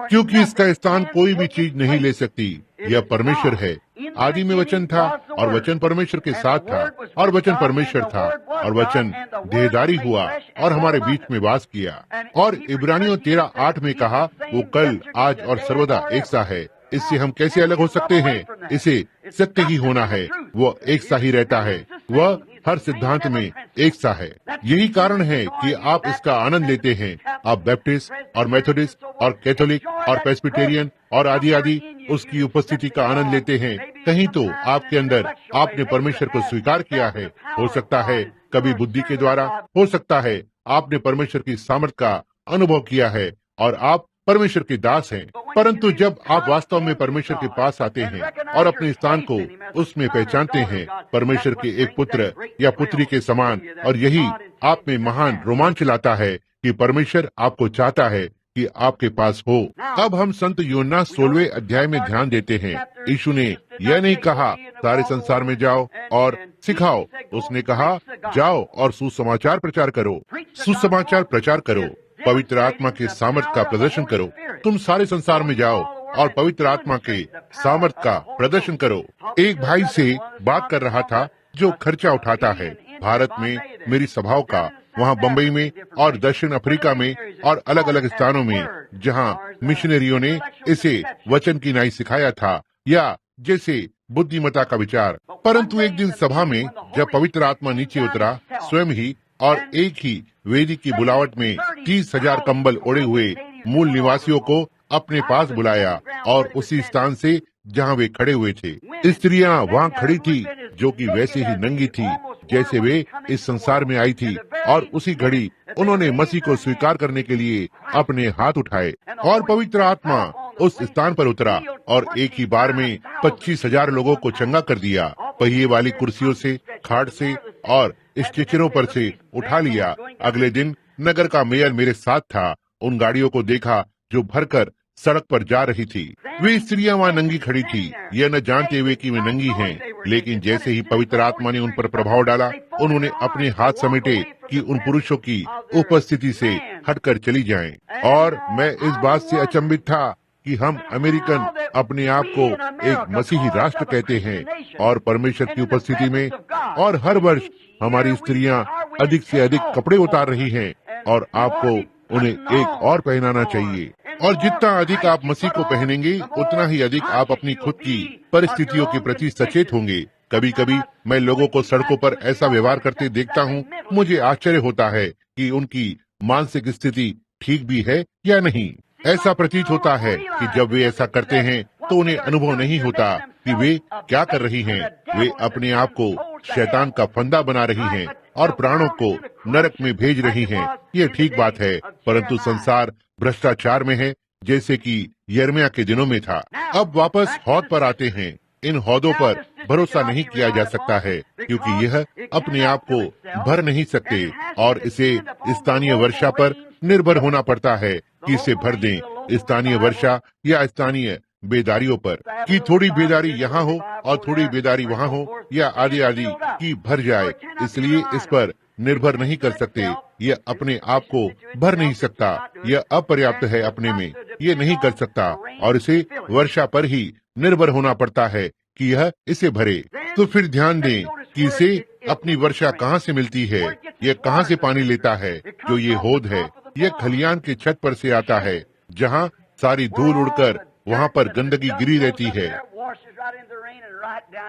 क्योंकि इसका स्थान कोई भी चीज नहीं ले सकती। यह परमेश्वर है। आदि में वचन था और वचन परमेश्वर के साथ था और वचन परमेश्वर था और वचन देहधारी हुआ और हमारे बीच में वास किया। और इब्रानियों 13:8 में कहा, वो कल, आज और सर्वदा एक सा है। इससे हम कैसे अलग हो सकते हैं? इसे सत्य ही होना है। वह एक सा ही रहता है, वह हर सिद्धांत में एक सा है। यही कारण है कि आप इसका आनंद लेते हैं। आप बैप्टिस्ट और मेथोडिस्ट और कैथोलिक और प्रेस्बिटेरियन और आदि आदि उसकी उपस्थिति का आनंद लेते हैं। कहीं तो आपके अंदर आपने परमेश्वर को स्वीकार किया है। हो सकता है कभी बुद्धि के द्वारा, हो सकता है आपने परमेश्वर की सामर्थ का अनुभव किया है और आप परमेश्वर के दास हैं। परंतु जब आप वास्तव में परमेश्वर के पास आते हैं और अपने स्थान को उसमें पहचानते हैं, परमेश्वर के एक पुत्र या पुत्री के समान, और यही आप में महान रोमांच लाता है कि परमेश्वर आपको चाहता है कि आपके पास हो। अब हम संत यूहन्ना 16वें अध्याय में ध्यान देते हैं। यीशु ने यह नहीं कहा सारे संसार में जाओ और सिखाओ। उसने कहा जाओ और सुसमाचार प्रचार करो। सुसमाचार प्रचार करो, पवित्र आत्मा के सामर्थ का प्रदर्शन करो। तुम सारे संसार में जाओ और पवित्र आत्मा के सामर्थ का प्रदर्शन करो। एक भाई से बात कर रहा था जो खर्चा उठाता है भारत में मेरी सभाओं का, वहाँ बम्बई में और दक्षिण अफ्रीका में और अलग अलग स्थानों में जहाँ मिशनरियों ने इसे वचन की नाई सिखाया था, या जैसे बुद्धिमता का विचार। परंतु एक दिन सभा में जब पवित्र आत्मा नीचे उतरा स्वयं ही, और एक ही वेदी की बुलावट में 30,000 कंबल ओढ़े हुए मूल निवासियों को अपने पास बुलाया, और उसी स्थान से जहाँ वे खड़े हुए थे, स्त्रियां वहाँ खड़ी थी जो कि वैसे ही नंगी थी जैसे वे इस संसार में आई थी। और उसी घड़ी उन्होंने मसीह को स्वीकार करने के लिए अपने हाथ उठाए और पवित्र आत्मा उस स्थान पर उतरा और एक ही बार में 25,000 लोगों को चंगा कर दिया। पहिए वाली कुर्सियों से, खाट से और स्ट्रेचरों पर से उठा लिया। अगले दिन नगर का मेयर मेरे साथ था। उन गाड़ियों को देखा जो भरकर सड़क पर जा रही थी। वे स्त्रियां वहाँ नंगी खड़ी थी, यह न जानते हुए कि वे नंगी हैं। लेकिन जैसे ही पवित्र आत्मा ने उन पर प्रभाव डाला, उन्होंने अपने हाथ समेटे कि उन पुरुषों की उपस्थिति से हटकर चली जाएं। और मैं इस बात से अचंभित था कि हम अमेरिकन अपने आप को एक मसीही राष्ट्र कहते हैं और परमेश्वर की उपस्थिति में, और हर वर्ष हमारी स्त्रियां अधिक से अधिक कपड़े उतार रही हैं, और आपको उन्हें एक और पहनाना चाहिए। और जितना अधिक आप मसीह को पहनेंगे, उतना ही अधिक आप अपनी खुद की परिस्थितियों के प्रति सचेत होंगे। कभी कभी मैं लोगों को सड़कों पर ऐसा व्यवहार करते देखता हूँ, मुझे आश्चर्य होता है कि उनकी मानसिक स्थिति ठीक भी है या नहीं। ऐसा प्रतीत होता है कि जब वे ऐसा करते हैं तो उन्हें अनुभव नहीं होता कि वे क्या कर रही हैं। वे अपने आप को शैतान का फंदा बना रही हैं और प्राणों को नरक में भेज रही हैं। ये ठीक बात है, परंतु संसार भ्रष्टाचार में है, जैसे कि यिर्मयाह के दिनों में था। अब वापस हौद पर आते हैं। इन हौदों पर भरोसा नहीं किया जा सकता है, क्योंकि यह अपने आप को भर नहीं सकते और इसे स्थानीय वर्षा पर निर्भर होना पड़ता है कि इसे भर दें स्थानीय वर्षा या स्थानीय बेदारियों पर, कि थोड़ी बेदारी यहाँ हो और थोड़ी बेदारी वहाँ हो, या आदि आदि की भर जाए। इसलिए इस पर निर्भर नहीं कर सकते। यह अपने आप को भर नहीं सकता, यह अपर्याप्त है अपने में, ये नहीं कर सकता, और इसे वर्षा पर ही निर्भर होना पड़ता है कि यह इसे भरे। तो फिर ध्यान दें कि इसे अपनी वर्षा कहाँ से मिलती है, यह कहाँ से पानी लेता है। जो ये होद है, यह खलियान की छत पर से आता है, जहाँ सारी धूल उड़कर वहाँ पर गंदगी गिरी रहती है।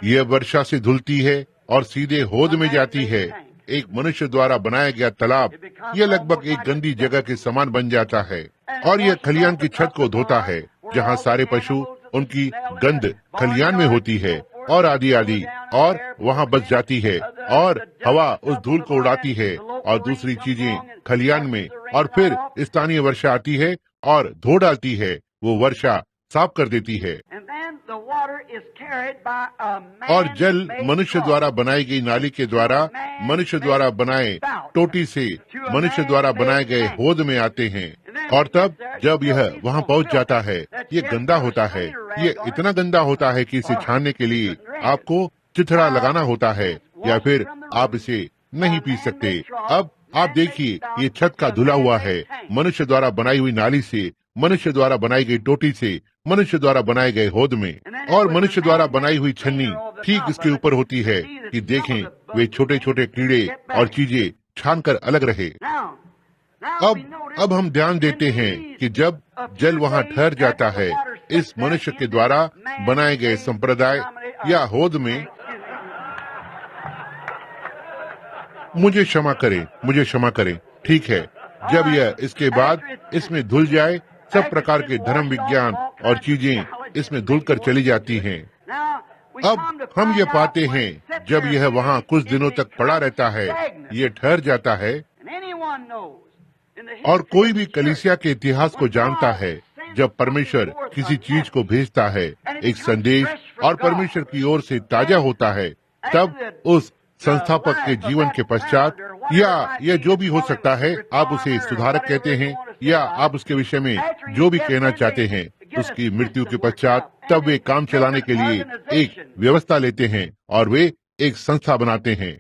यह वर्षा से धुलती है और सीधे होद में जाती है। एक मनुष्य द्वारा बनाया गया तालाब यह लगभग एक गंदी जगह के समान बन जाता है, और यह खलियान की छत को धोता है, जहाँ सारे पशु, उनकी गंध खलियान में होती है, और आदि आदि, और वहाँ बस जाती है, और हवा उस धूल को उड़ाती है और दूसरी चीजें खलियान में, और फिर स्थानीय वर्षा आती है और धो डालती है। वो वर्षा साफ कर देती है। और जल मनुष्य द्वारा बनाई गई नाली के द्वारा, मनुष्य द्वारा बनाए टोटी से मनुष्य द्वारा बनाए गए होद में आते हैं, और तब जब यह वहाँ पहुँच जाता है, ये गंदा होता है। ये इतना गंदा होता है कि इसे छानने के लिए आपको चिथड़ा लगाना होता है, या फिर आप इसे नहीं पी सकते। अब आप देखिए, ये छत का धुला हुआ है, मनुष्य द्वारा बनाई हुई नाली से, मनुष्य द्वारा बनाई गई टोटी से, मनुष्य द्वारा बनाए गए होद में, और मनुष्य द्वारा बनाई हुई छन्नी ठीक इसके ऊपर होती है कि देखें वे छोटे छोटे कीड़े और चीजें छान कर अलग रहे। अब हम ध्यान देते हैं कि जब जल वहाँ ठहर जाता है, इस मनुष्य के द्वारा बनाए गए संप्रदाय या होद में, मुझे क्षमा करें, ठीक है, जब यह इसके बाद इसमें धुल जाए, सब प्रकार के धर्म विज्ञान और चीजें इसमें धुलकर चली जाती हैं। अब हम ये पाते हैं, जब यह वहाँ कुछ दिनों तक पड़ा रहता है, ये ठहर जाता है, और कोई भी कलीसिया के इतिहास को जानता है, जब परमेश्वर किसी चीज को भेजता है, एक संदेश, और परमेश्वर की ओर से ताजा होता है, तब उस संस्थापक के जीवन के पश्चात, या यह जो भी हो सकता है, आप उसे सुधारक कहते हैं, या आप उसके विषय में जो भी कहना चाहते हैं, उसकी मृत्यु के पश्चात, तब वे काम चलाने के लिए एक व्यवस्था लेते हैं और वे एक संस्था बनाते हैं।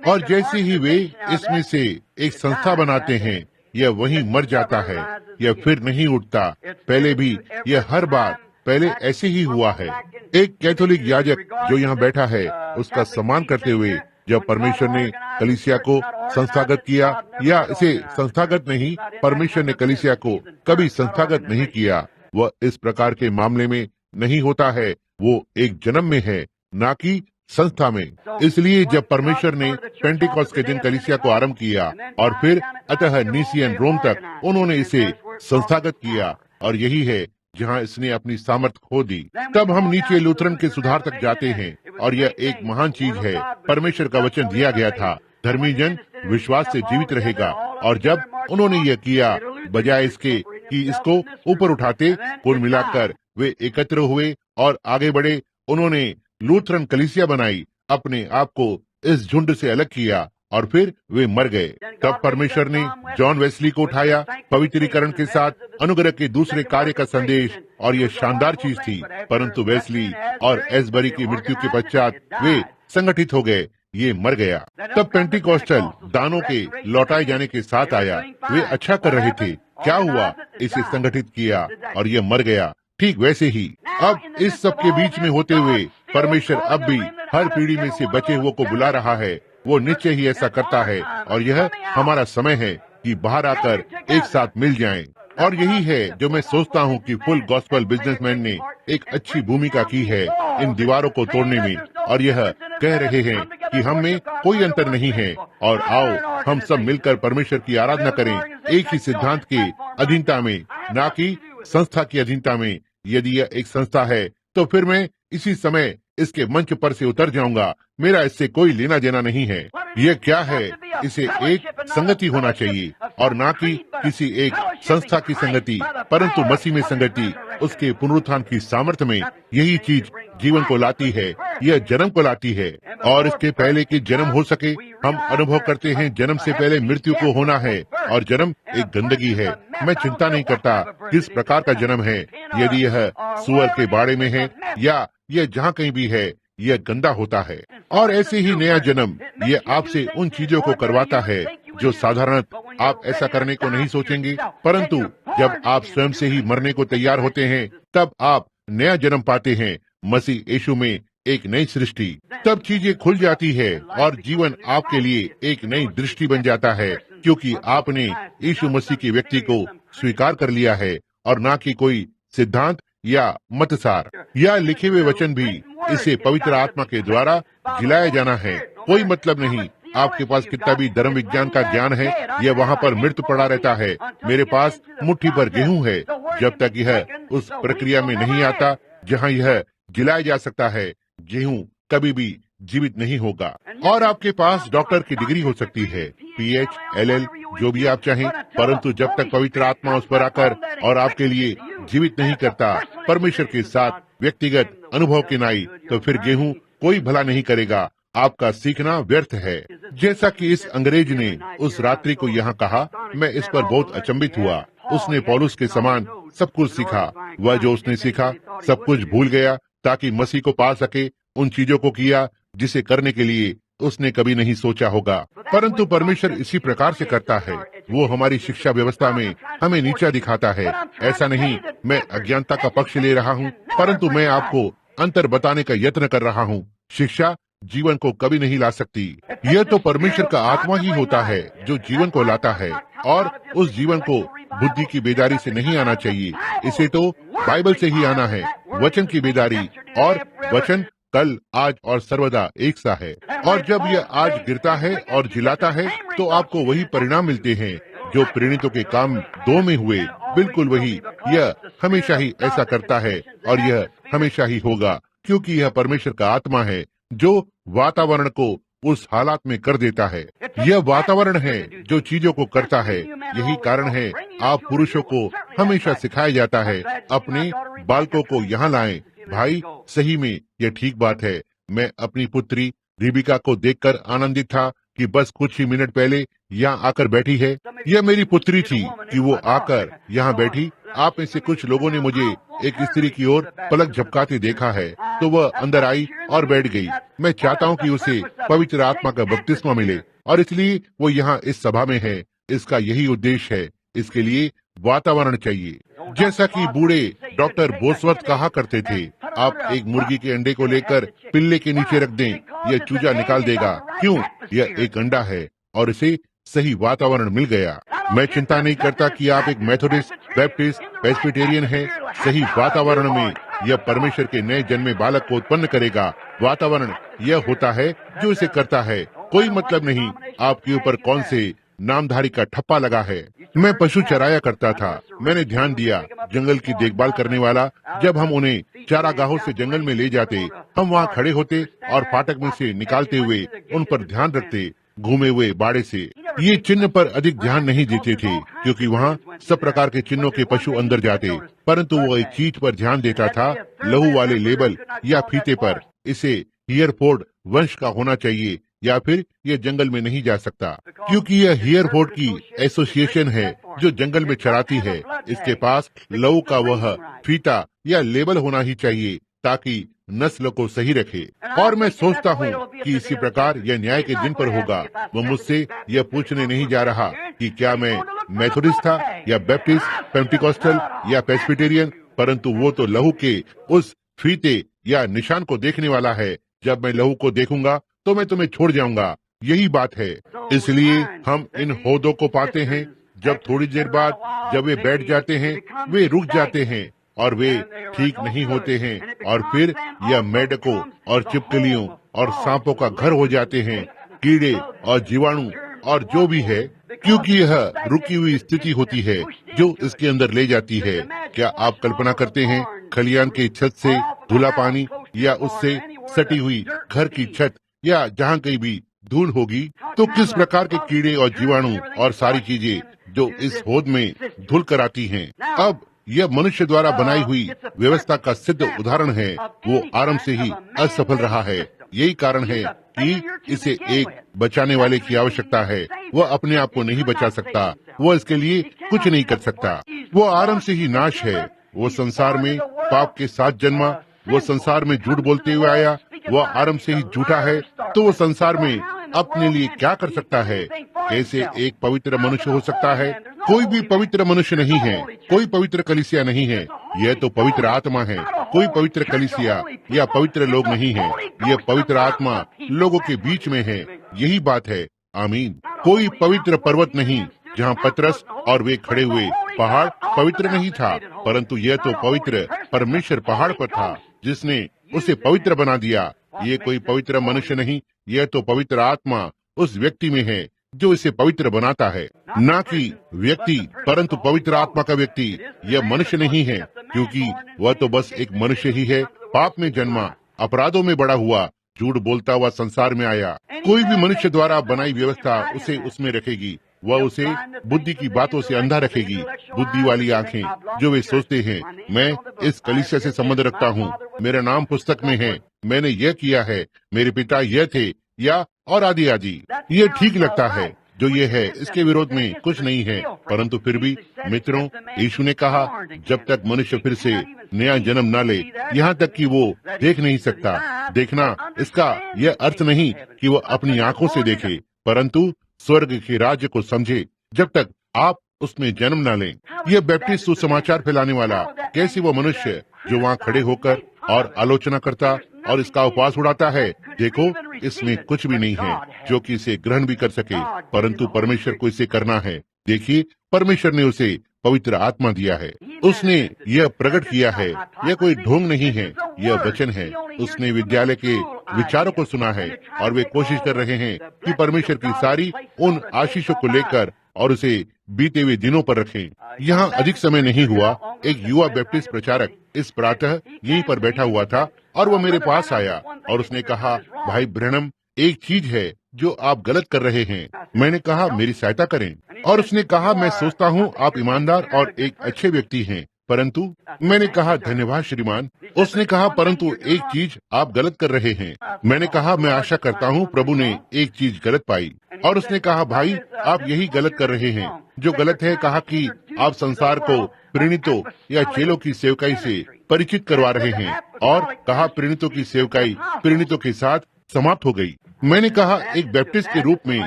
और जैसे ही वे इसमें से एक संस्था बनाते हैं, यह वहीं मर जाता है, यह फिर नहीं उठता। पहले भी यह हर बार पहले ऐसे ही हुआ है। एक कैथोलिक याजक जो यहाँ बैठा है, उसका सम्मान करते हुए, जब परमेश्वर ने कलीसिया को संस्थागत किया, या इसे संस्थागत नहीं, परमेश्वर ने कलीसिया को कभी संस्थागत नहीं किया। वह इस प्रकार के मामले में नहीं होता है, वो एक जन्म में है, ना कि संस्था में। इसलिए जब परमेश्वर ने पेंटिकॉस्ट के दिन कलीसिया को आरंभ किया, और फिर अतः नीसियन रोम तक उन्होंने इसे संस्थागत किया, और यही है जहाँ इसने अपनी सामर्थ्य खो दी। तब हम नीचे लूथरन के सुधार तक जाते हैं, और यह एक महान चीज है। परमेश्वर का वचन दिया गया था, धर्मी जन विश्वास से जीवित रहेगा, और जब उन्होंने यह किया, बजाय इसके कि इसको ऊपर उठाते, कुल मिलाकर वे एकत्र हुए और आगे बढ़े। उन्होंने लूथरन कलीसिया बनाई, अपने आप को इस झुंड से अलग किया, और फिर वे मर गए। तब परमेश्वर ने जॉन वेस्ली को उठाया, पवित्रीकरण के साथ अनुग्रह के दूसरे कार्य का संदेश, और यह शानदार चीज थी। परंतु वेस्ली और एसबरी की मृत्यु के पश्चात वे संगठित हो गए, ये मर गया। तब पेंटिकॉस्टल दानों के लौटाए जाने के साथ आया। वे अच्छा कर रहे थे, क्या हुआ, इसे संगठित किया और यह मर गया। ठीक वैसे ही अब इस सब के बीच में होते हुए परमेश्वर अब भी हर पीढ़ी में से बचे हुए को बुला रहा है। वो निश्चय ही ऐसा करता है, और यह हमारा समय है कि बाहर आकर एक साथ मिल जाएं। और यही है जो मैं सोचता हूँ कि फुल गॉस्पेल बिजनेसमैन ने एक अच्छी भूमिका की है इन दीवारों को तोड़ने में, और यह कह रहे हैं कि हम में कोई अंतर नहीं है, और आओ हम सब मिलकर परमेश्वर की आराधना करें, एक ही सिद्धांत के अधीनता में, ना कि संस्था की अधीनता में। यदि यह एक संस्था है, तो फिर मैं इसी समय इसके मंच पर से उतर जाऊंगा। मेरा इससे कोई लेना देना नहीं है। यह क्या है, इसे एक संगति होना चाहिए, और ना कि किसी एक संस्था की संगति, परंतु मसीह में संगति, उसके पुनरुत्थान की सामर्थ्य में। यही चीज जीवन को लाती है, यह जन्म को लाती है। और इसके पहले कि जन्म हो सके, हम अनुभव करते हैं जन्म से पहले मृत्यु को होना है, और जन्म एक गंदगी है। मैं चिंता नहीं करता किस प्रकार का जन्म है, यदि यह सुअर के बाड़े में है या यह जहाँ कहीं भी है, यह गंदा होता है। और ऐसे ही नया जन्म, ये आपसे उन चीजों को करवाता है जो साधारण आप ऐसा करने को नहीं सोचेंगे, परंतु जब आप स्वयं से ही मरने को तैयार होते हैं, तब आप नया जन्म पाते हैं, मसीह यीशु में एक नई सृष्टि। तब चीजें खुल जाती है और जीवन आपके लिए एक नई दृष्टि बन जाता है, क्योंकि आपने यीशु मसीह के व्यक्ति को स्वीकार कर लिया है, और ना कि कोई सिद्धांत या मतसार या लिखे हुए वचन भी। इसे पवित्र आत्मा के द्वारा जिलाया जाना है। कोई मतलब नहीं आपके पास कितना भी धर्म विज्ञान का ज्ञान है, यह वहाँ पर मृत पड़ा रहता है। मेरे पास मुट्ठी भर गेहूं है, जब तक यह उस प्रक्रिया में नहीं आता जहाँ यह जिलाया जा सकता है, गेहूं कभी भी जीवित नहीं होगा। और आपके पास डॉक्टर की डिग्री हो सकती है, PH, LL, जो भी आप चाहें, परंतु जब तक पवित्र आत्मा उस पर आकर और आपके लिए जीवित नहीं करता परमेश्वर के साथ व्यक्तिगत अनुभव के नाई, तो फिर गेहूं कोई भला नहीं करेगा। आपका सीखना व्यर्थ है। जैसा कि इस अंग्रेज ने उस रात्रि को यहाँ कहा, मैं इस पर बहुत अचंभित हुआ। उसने पौलुस के समान सब कुछ सीखा। वह जो उसने सीखा सब कुछ भूल गया ताकि मसीह को पा सके। उन चीजों को किया जिसे करने के लिए उसने कभी नहीं सोचा होगा। परंतु परमेश्वर इसी प्रकार से करता है। वो हमारी शिक्षा व्यवस्था में हमें नीचा दिखाता है। ऐसा नहीं मैं अज्ञानता का पक्ष ले रहा हूँ, परंतु मैं आपको अंतर बताने का यत्न कर रहा हूँ। शिक्षा जीवन को कभी नहीं ला सकती। यह तो परमेश्वर का आत्मा ही होता है जो जीवन को लाता है, और उस जीवन को बुद्धि की बेदारी से नहीं आना चाहिए। इसे तो बाइबल से ही आना है, वचन की बेदारी। और वचन कल, आज और सर्वदा एक सा है। और जब यह आज गिरता है और जिलाता है, तो आपको वही परिणाम मिलते हैं जो प्रेरितों के काम 2 में हुए। बिल्कुल वही। यह हमेशा ही ऐसा करता है और यह हमेशा ही होगा, क्योंकि यह परमेश्वर का आत्मा है जो वातावरण को उस हालात में कर देता है। यह वातावरण है जो चीजों को करता है। यही कारण है आप पुरुषों को हमेशा सिखाया जाता है, अपने बालकों को यहाँ लाएं। भाई, सही में यह ठीक बात है। मैं अपनी पुत्री रिबिका को देखकर आनंदित था कि बस कुछ ही मिनट पहले यहाँ आकर बैठी है। यह मेरी पुत्री थी कि वो आकर यहाँ बैठी। आप में से कुछ लोगों ने मुझे एक स्त्री की ओर पलक झपकाते देखा है, तो वह अंदर आई और बैठ गई। मैं चाहता हूँ कि उसे पवित्र आत्मा का बपतिस्मा मिले, और इसलिए वो यहाँ इस सभा में है। इसका यही उद्देश्य है। इसके लिए वातावरण चाहिए। जैसा कि बूढ़े डॉक्टर बोसवर्थ कहा करते थे, आप एक मुर्गी के अंडे को लेकर पिल्ले के नीचे रख दें, यह चूजा निकाल देगा। क्यों? यह एक अंडा है और इसे सही वातावरण मिल गया। मैं चिंता नहीं करता कि आप एक मेथोडिस्ट, बैप्टिस्ट, प्रेस्बिटेरियन हैं। सही वातावरण में यह परमेश्वर के नए जन्मे बालक को उत्पन्न करेगा। वातावरण यह होता है जो इसे करता है। कोई मतलब नहीं आपके ऊपर कौन से नामधारी का ठप्पा लगा है। मैं पशु चराया करता था। मैंने ध्यान दिया, जंगल की देखभाल करने वाला, जब हम उन्हें चारागाहों से जंगल में ले जाते, हम वहाँ खड़े होते और फाटक में से निकालते हुए उन पर ध्यान रखते, घूमे हुए बाड़े से। ये चिन्ह पर अधिक ध्यान नहीं देते थे, क्योंकि वहाँ सब प्रकार के चिन्हों के पशु अंदर जाते, परंतु वो एक चीज पर ध्यान देता था, लहू वाले लेबल या फीते पर। इसे हियरफोर्ड वंश का होना चाहिए या फिर यह जंगल में नहीं जा सकता, क्योंकि यह हियरफोर्ड की एसोसिएशन है जो जंगल में चराती है। इसके पास लहू का वह फीता या लेबल होना ही चाहिए ताकि नस्ल को सही रखे। और मैं सोचता हूँ कि इसी प्रकार यह न्याय के दिन पर होगा। वो मुझसे यह पूछने नहीं जा रहा कि क्या मैं मेथोडिस्ट था या बैप्टिस्ट, पेंटिकॉस्टल या प्रेस्बिटेरियन, परंतु वो तो लहू के उस फीते या निशान को देखने वाला है। जब मैं लहू को देखूंगा तो मैं तुम्हें छोड़ जाऊंगा। यही बात है। इसलिए हम इन होदों को पाते हैं। जब थोड़ी देर बाद जब वे बैठ जाते हैं, वे रुक जाते हैं और वे ठीक नहीं होते हैं, और फिर यह मेढकों और छिपकलियों और सांपों का घर हो जाते हैं, कीड़े और जीवाणु और जो भी है, क्योंकि यह रुकी हुई स्थिति होती है जो इसके अंदर ले जाती है। क्या आप कल्पना करते हैं खलियान की छत से धुला पानी या उससे सटी हुई घर की छत या जहाँ कहीं भी धूल होगी, तो किस प्रकार के कीड़े और जीवाणु और सारी चीजें जो इस होद में धुल कर आती हैं। अब यह मनुष्य द्वारा बनाई हुई व्यवस्था का सिद्ध उदाहरण है। वो आरंभ से ही असफल रहा है। यही कारण है कि इसे एक बचाने वाले की आवश्यकता है। वह अपने आप को नहीं बचा सकता, वह इसके लिए कुछ नहीं कर सकता। वो आरंभ से ही नाश है। वो संसार में पाप के साथ जन्मा, वो संसार में झूठ बोलते हुए आया, वह आरंभ से ही झूठा है। तो वो संसार में अपने लिए क्या कर सकता है? कैसे एक पवित्र मनुष्य हो सकता है? कोई भी पवित्र मनुष्य नहीं है, कोई पवित्र कलीसिया नहीं है। यह तो पवित्र आत्मा है। कोई पवित्र कलीसिया या पवित्र लोग नहीं है। यह पवित्र आत्मा लोगों के बीच में है। यही बात है। आमीन। कोई पवित्र पर्वत नहीं जहाँ पतरस और वे खड़े हुए। पहाड़ पवित्र नहीं था, परंतु यह तो पवित्र परमेश्वर पहाड़ पर था जिसने उसे पवित्र बना दिया। ये कोई पवित्र मनुष्य नहीं, यह तो पवित्र आत्मा उस व्यक्ति में है जो इसे पवित्र बनाता है। न कि व्यक्ति, परंतु पवित्र आत्मा का व्यक्ति। यह मनुष्य नहीं है, क्योंकि वह तो बस एक मनुष्य ही है। पाप में जन्मा, अपराधों में बड़ा हुआ, झूठ बोलता हुआ संसार में आया। कोई भी मनुष्य द्वारा बनाई व्यवस्था उसे उसमें रखेगी। वह उसे बुद्धि की बातों से अंधा रखेगी। बुद्धि वाली आंखें, जो वे सोचते हैं मैं इस कलीसिया से संबंध रखता हूँ, मेरा नाम पुस्तक में है, मैंने यह किया है, मेरे पिता यह थे, या और आदि आदि। ये ठीक लगता है। जो ये है इसके विरोध में कुछ नहीं है, परंतु फिर भी मित्रों, यीशु ने कहा जब तक मनुष्य फिर से नया जन्म न ले, यहाँ तक कि वो देख नहीं सकता। देखना इसका यह अर्थ नहीं कि वो अपनी आंखों से देखे, परंतु स्वर्ग के राज्य को समझे। जब तक आप उसमें जन्म न लें। यह बैप्टिस्ट सुसमाचार फैलाने वाला कैसे वो मनुष्य जो वहाँ खड़े होकर और आलोचना करता और इसका उपवास उड़ाता है, देखो इसमें कुछ भी नहीं है जो कि इसे ग्रहण भी कर सके, परंतु परमेश्वर को इसे करना है। देखिए, परमेश्वर ने उसे पवित्र आत्मा दिया है। उसने यह प्रकट किया है। यह कोई ढोंग नहीं है, यह वचन है। उसने विद्यालय के विचारों को सुना है और वे कोशिश कर रहे हैं कि परमेश्वर की सारी उन आशीषों को लेकर और उसे बीते हुए दिनों पर रखें। यहाँ अधिक समय नहीं हुआ, एक युवा बैप्टिस्ट प्रचारक इस प्रातः यहीं पर बैठा हुआ था और वो मेरे पास आया और उसने कहा, भाई ब्रैनम, एक चीज है जो आप गलत कर रहे हैं। मैंने कहा, मेरी सहायता करें। और उसने कहा, मैं सोचता हूँ आप ईमानदार और एक अच्छे व्यक्ति हैं, परंतु मैंने कहा, धन्यवाद श्रीमान। उसने कहा, परंतु एक चीज आप गलत कर रहे हैं। मैंने कहा, मैं आशा करता हूँ प्रभु ने एक चीज गलत पाई। और उसने कहा, भाई आप यही गलत कर रहे हैं जो गलत है। कहा कि आप संसार को प्रेरितों या चेलों की सेवकाई से परिचित करवा रहे हैं, और कहा प्रेरितों की सेवकाई प्रेरितों के साथ समाप्त हो गई। मैंने कहा, एक बैप्टिस्ट के रूप में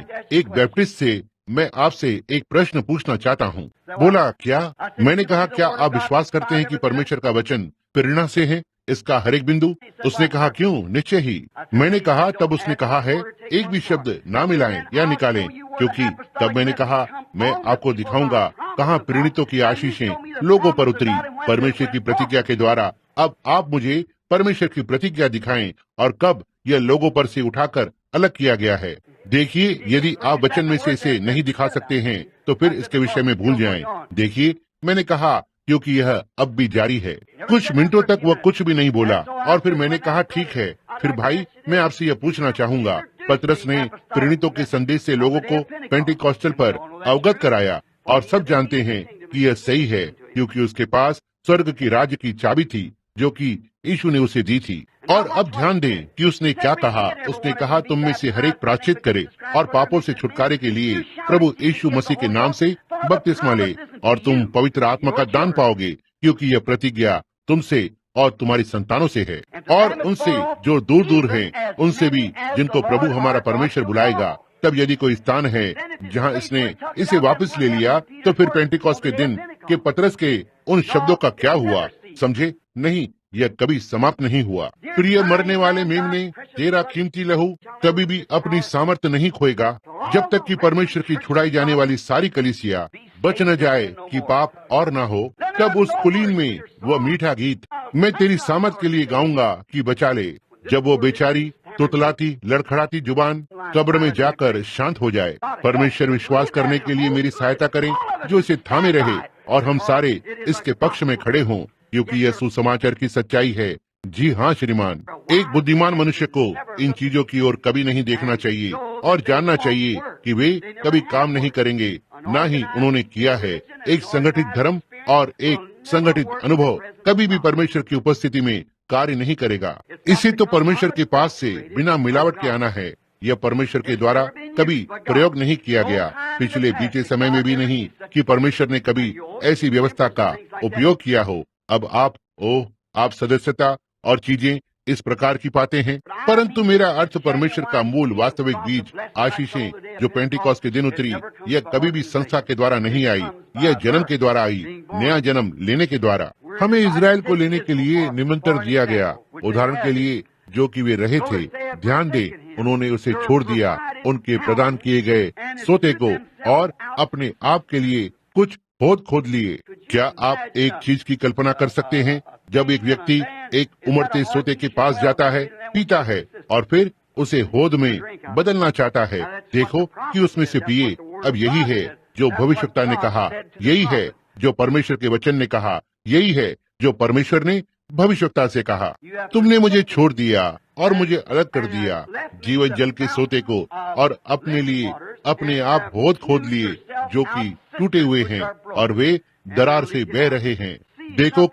एक बैप्टिस्ट से मैं आपसे एक प्रश्न पूछना चाहता हूँ। बोला, क्या? मैंने कहा, क्या आप विश्वास करते हैं कि परमेश्वर का वचन प्रेरणा से है, इसका हर एक बिंदु? उसने कहा, क्यों, निश्चय ही। मैंने कहा, तब उसने कहा है, एक भी शब्द ना मिलाएं या निकालें, क्योंकि तब मैंने कहा, मैं आपको दिखाऊंगा कहाँ प्रेरितों की आशीषें लोगों पर उतरी परमेश्वर की प्रतिज्ञा के द्वारा। अब आप मुझे परमेश्वर की प्रतिज्ञा दिखाएं और कब यह लोगों पर से उठाकर अलग किया गया है। देखिए, यदि आप वचन में से इसे नहीं दिखा सकते हैं तो फिर इसके विषय में भूल जाएं। देखिए, मैंने कहा, क्योंकि यह अब भी जारी है। कुछ मिनटों तक वह कुछ भी नहीं बोला और फिर मैंने कहा, ठीक है, फिर भाई मैं आपसे यह पूछना चाहूंगा, पतरस ने प्रेरितों के संदेश से लोगों को पेंटिकॉस्टल पर अवगत कराया और सब जानते हैं कि यह सही है, क्योंकि उसके पास स्वर्ग की राज्य की चाबी थी जो कि यीशु ने उसे दी थी। और अब ध्यान दें कि उसने क्या कहा। उसने कहा, तुम में से हर एक प्रायश्चित करे और पापों से छुटकारे के लिए प्रभु यीशु मसीह के नाम से बपतिस्मा ले और तुम पवित्र आत्मा का दान पाओगे, क्योंकि यह प्रतिज्ञा तुमसे और तुम्हारी संतानों से है और उनसे जो दूर दूर हैं, उनसे भी जिनको प्रभु हमारा परमेश्वर बुलाएगा। तब यदि कोई स्थान है जहाँ इसने इसे वापस ले लिया, तो फिर पेंटिकॉस्ट के दिन के पतरस के उन शब्दों का क्या हुआ? समझे? नहीं, यह कभी समाप्त नहीं हुआ। प्रिय मरने वाले मेमने, तेरा कीमती लहू कभी भी अपनी सामर्थ्य नहीं खोएगा जब तक कि परमेश्वर की छुड़ाई जाने वाली सारी कलीसिया बच न जाए कि पाप और न हो। तब उस कुलीन में वह मीठा गीत मैं तेरी सामर्थ के लिए गाऊंगा कि बचा ले, जब वो बेचारी तुतलाती लड़खड़ाती जुबान कब्र में जाकर शांत हो जाए। परमेश्वर विश्वास करने के लिए मेरी सहायता करें जो इसे थामे रहे और हम सारे इसके पक्ष में खड़े हों, क्योंकि यह सुसमाचार की सच्चाई है। जी हाँ श्रीमान, एक बुद्धिमान मनुष्य को इन चीजों की ओर कभी नहीं देखना चाहिए और जानना चाहिए कि वे कभी काम नहीं करेंगे, ना ही उन्होंने किया है। एक संगठित धर्म और एक संगठित अनुभव कभी भी परमेश्वर की उपस्थिति में कार्य नहीं करेगा। इसे तो परमेश्वर के पास से बिना मिलावट के आना है। यह परमेश्वर के द्वारा कभी प्रयोग नहीं किया गया, पिछले बीते समय में भी नहीं कि परमेश्वर ने कभी ऐसी व्यवस्था का उपयोग किया हो। अब आप सदस्यता और चीजें इस प्रकार की पाते हैं, परंतु मेरा अर्थ परमेश्वर का मूल वास्तविक बीज आशीषें जो पेंटिकॉस्ट के दिन उतरी, यह कभी भी संस्था के द्वारा नहीं आई, यह जन्म के द्वारा आई, नया जन्म लेने के द्वारा। हमें इजराइल को लेने के लिए निमंत्रण दिया गया, उदाहरण के लिए जो कि वे रहे थे। ध्यान दें, उन्होंने उसे छोड़ दिया, उनके प्रदान किए गए सोते को, और अपने आप के लिए कुछ खोद लिए। क्या आप एक चीज की कल्पना कर सकते हैं, जब एक व्यक्ति एक उमड़ते सोते के पास जाता है, पीता है और फिर उसे होद में बदलना चाहता है, देखो कि उसमें से पिए। अब यही है जो भविष्यवक्ता ने कहा, यही है जो परमेश्वर के वचन ने कहा, यही है जो परमेश्वर ने भविष्यवक्ता से कहा। तुमने मुझे छोड़ दिया और मुझे अलग कर दिया जीवन जल के सोते को, और अपने लिए अपने आप होद खोद लिए जो कि टूटे हुए हैं और वे दरार से बह रहे हैं। देखो,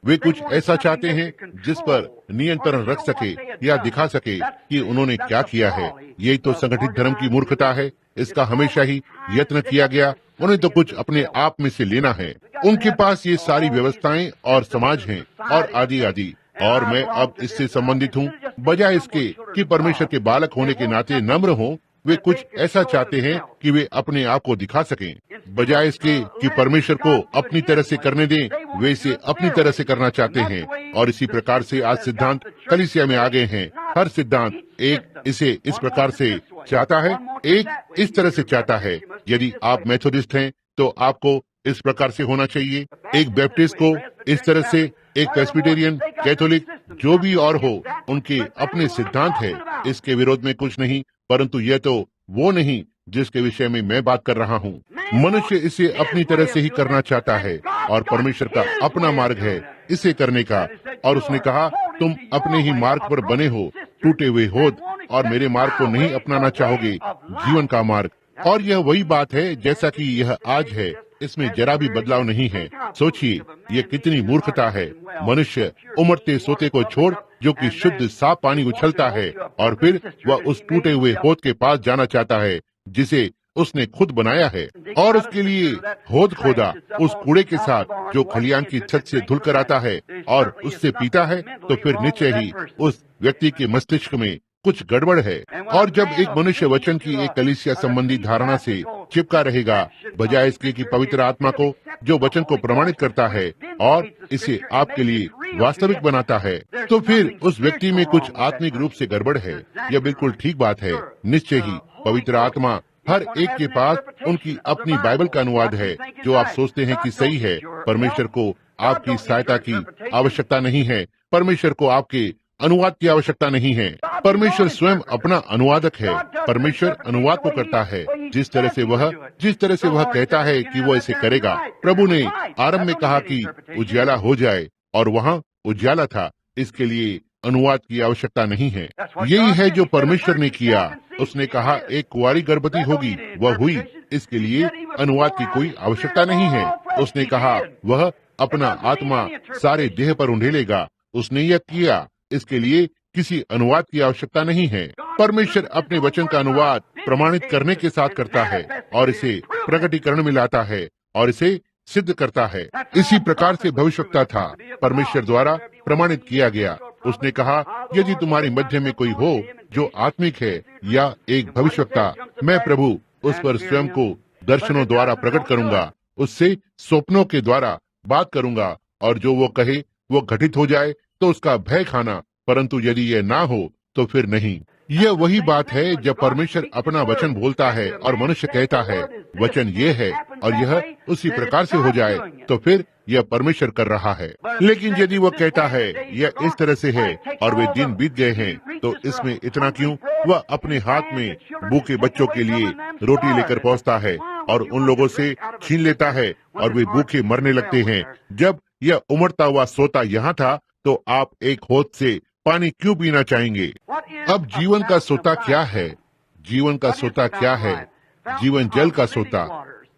वे कुछ ऐसा चाहते हैं जिस पर नियंत्रण रख सके या दिखा सके कि उन्होंने क्या किया है। यही तो संगठित धर्म की मूर्खता है। इसका हमेशा ही यत्न किया गया। उन्हें तो कुछ अपने आप में से लेना है। उनके पास ये सारी व्यवस्थाएं और समाज हैं और आदि आदि। और मैं अब इससे संबंधित हूँ, बजाय इसके कि परमेश्वर के बालक होने के नाते नम्र हों, वे कुछ ऐसा चाहते हैं कि वे अपने आप को दिखा सकें। बजाय इसके कि परमेश्वर को अपनी तरह से करने दें, वे इसे अपनी तरह से करना चाहते हैं। और इसी प्रकार से आज सिद्धांत कलीसिया में आ गए हैं। हर सिद्धांत एक इसे इस प्रकार से चाहता है, एक इस तरह से चाहता है। यदि आप मेथोडिस्ट हैं तो आपको इस प्रकार से होना चाहिए, एक बैप्टिस्ट को इस तरह से, एक प्रेस्बिटेरियन, कैथोलिक, जो भी और हो, उनके अपने सिद्धांत है। इसके विरोध में कुछ नहीं, परंतु यह तो वो नहीं जिसके विषय में मैं बात कर रहा हूँ। मनुष्य इसे अपनी तरह से ही करना चाहता है और परमेश्वर का अपना मार्ग है इसे करने का। और उसने कहा, तुम अपने ही मार्ग पर बने हो, टूटे हुए होद, और मेरे मार्ग को नहीं अपनाना चाहोगे, जीवन का मार्ग। और यह वही बात है जैसा कि यह आज है, इसमें जरा भी बदलाव नहीं है। सोचिए, यह कितनी मूर्खता है। मनुष्य उमड़ते सोते को छोड़, जो कि शुद्ध साफ पानी उछलता है, और फिर वह उस टूटे हुए होद के पास जाना चाहता है जिसे उसने खुद बनाया है, और उसके लिए होद खोदा उस कूड़े के साथ जो खलियान की छत से धुल कर आता है, और उससे पीता है, तो फिर निश्चय ही उस व्यक्ति के मस्तिष्क में कुछ गड़बड़ है। और जब एक मनुष्य वचन की एक कलीसिया संबंधी धारणा से चिपका रहेगा, बजाय इसके कि पवित्र आत्मा को, जो वचन को प्रमाणित करता है और इसे आपके लिए वास्तविक बनाता है, तो फिर उस व्यक्ति में कुछ आत्मिक रूप से गड़बड़ है। यह बिल्कुल ठीक बात है। निश्चय ही पवित्र आत्मा हर एक के पास उनकी अपनी बाइबल का अनुवाद है जो आप सोचते हैं कि सही है। परमेश्वर को आपकी सहायता की आवश्यकता नहीं है, परमेश्वर को आपके अनुवाद की आवश्यकता नहीं है। परमेश्वर स्वयं अपना अनुवादक है। परमेश्वर अनुवाद को करता है जिस तरह से वह कहता है कि वह इसे करेगा। प्रभु ने आरंभ में कहा कि उजियाला हो जाए, और वहाँ उजियाला था। इसके लिए अनुवाद की आवश्यकता नहीं है। यही है जो परमेश्वर ने किया। उसने कहा एक कुंवारी गर्भवती होगी, वह हुई। इसके लिए अनुवाद की कोई आवश्यकता नहीं है। उसने कहा वह अपना आत्मा सारे देह पर उंडेलेगा, उसने यह किया। इसके लिए किसी अनुवाद की आवश्यकता नहीं है। परमेश्वर अपने वचन का अनुवाद प्रमाणित करने के साथ करता है और इसे प्रकटीकरण में लाता है और इसे सिद्ध करता है। इसी प्रकार से भविष्यवक्ता था, परमेश्वर द्वारा प्रमाणित किया गया। उसने कहा, यदि तुम्हारे मध्य में कोई हो जो आत्मिक है या एक भविष्यवक्ता, मैं प्रभु उस पर स्वयं को दर्शनों द्वारा प्रकट करूंगा, उससे स्वप्नों के द्वारा बात करूंगा, और जो वो कहे वो घटित हो जाए तो उसका भय खाना, परंतु यदि यह ना हो तो फिर नहीं। यह वही बात है जब परमेश्वर अपना वचन बोलता है और मनुष्य कहता है वचन ये है और यह उसी प्रकार से हो जाए, तो फिर यह परमेश्वर कर रहा है। लेकिन यदि वह कहता है यह इस तरह से है और वे दिन बीत गए हैं, तो इसमें इतना क्यों? वह अपने हाथ में भूखे बच्चों के लिए रोटी लेकर पहुंचता है और उन लोगों से छीन लेता है और वे भूखे मरने लगते हैं। जब यह उमड़ता हुआ सोता यहाँ था, तो आप एक होद से पानी क्यों पीना चाहेंगे? अब जीवन का सोता क्या है? जीवन का सोता क्या है? जीवन जल का सोता,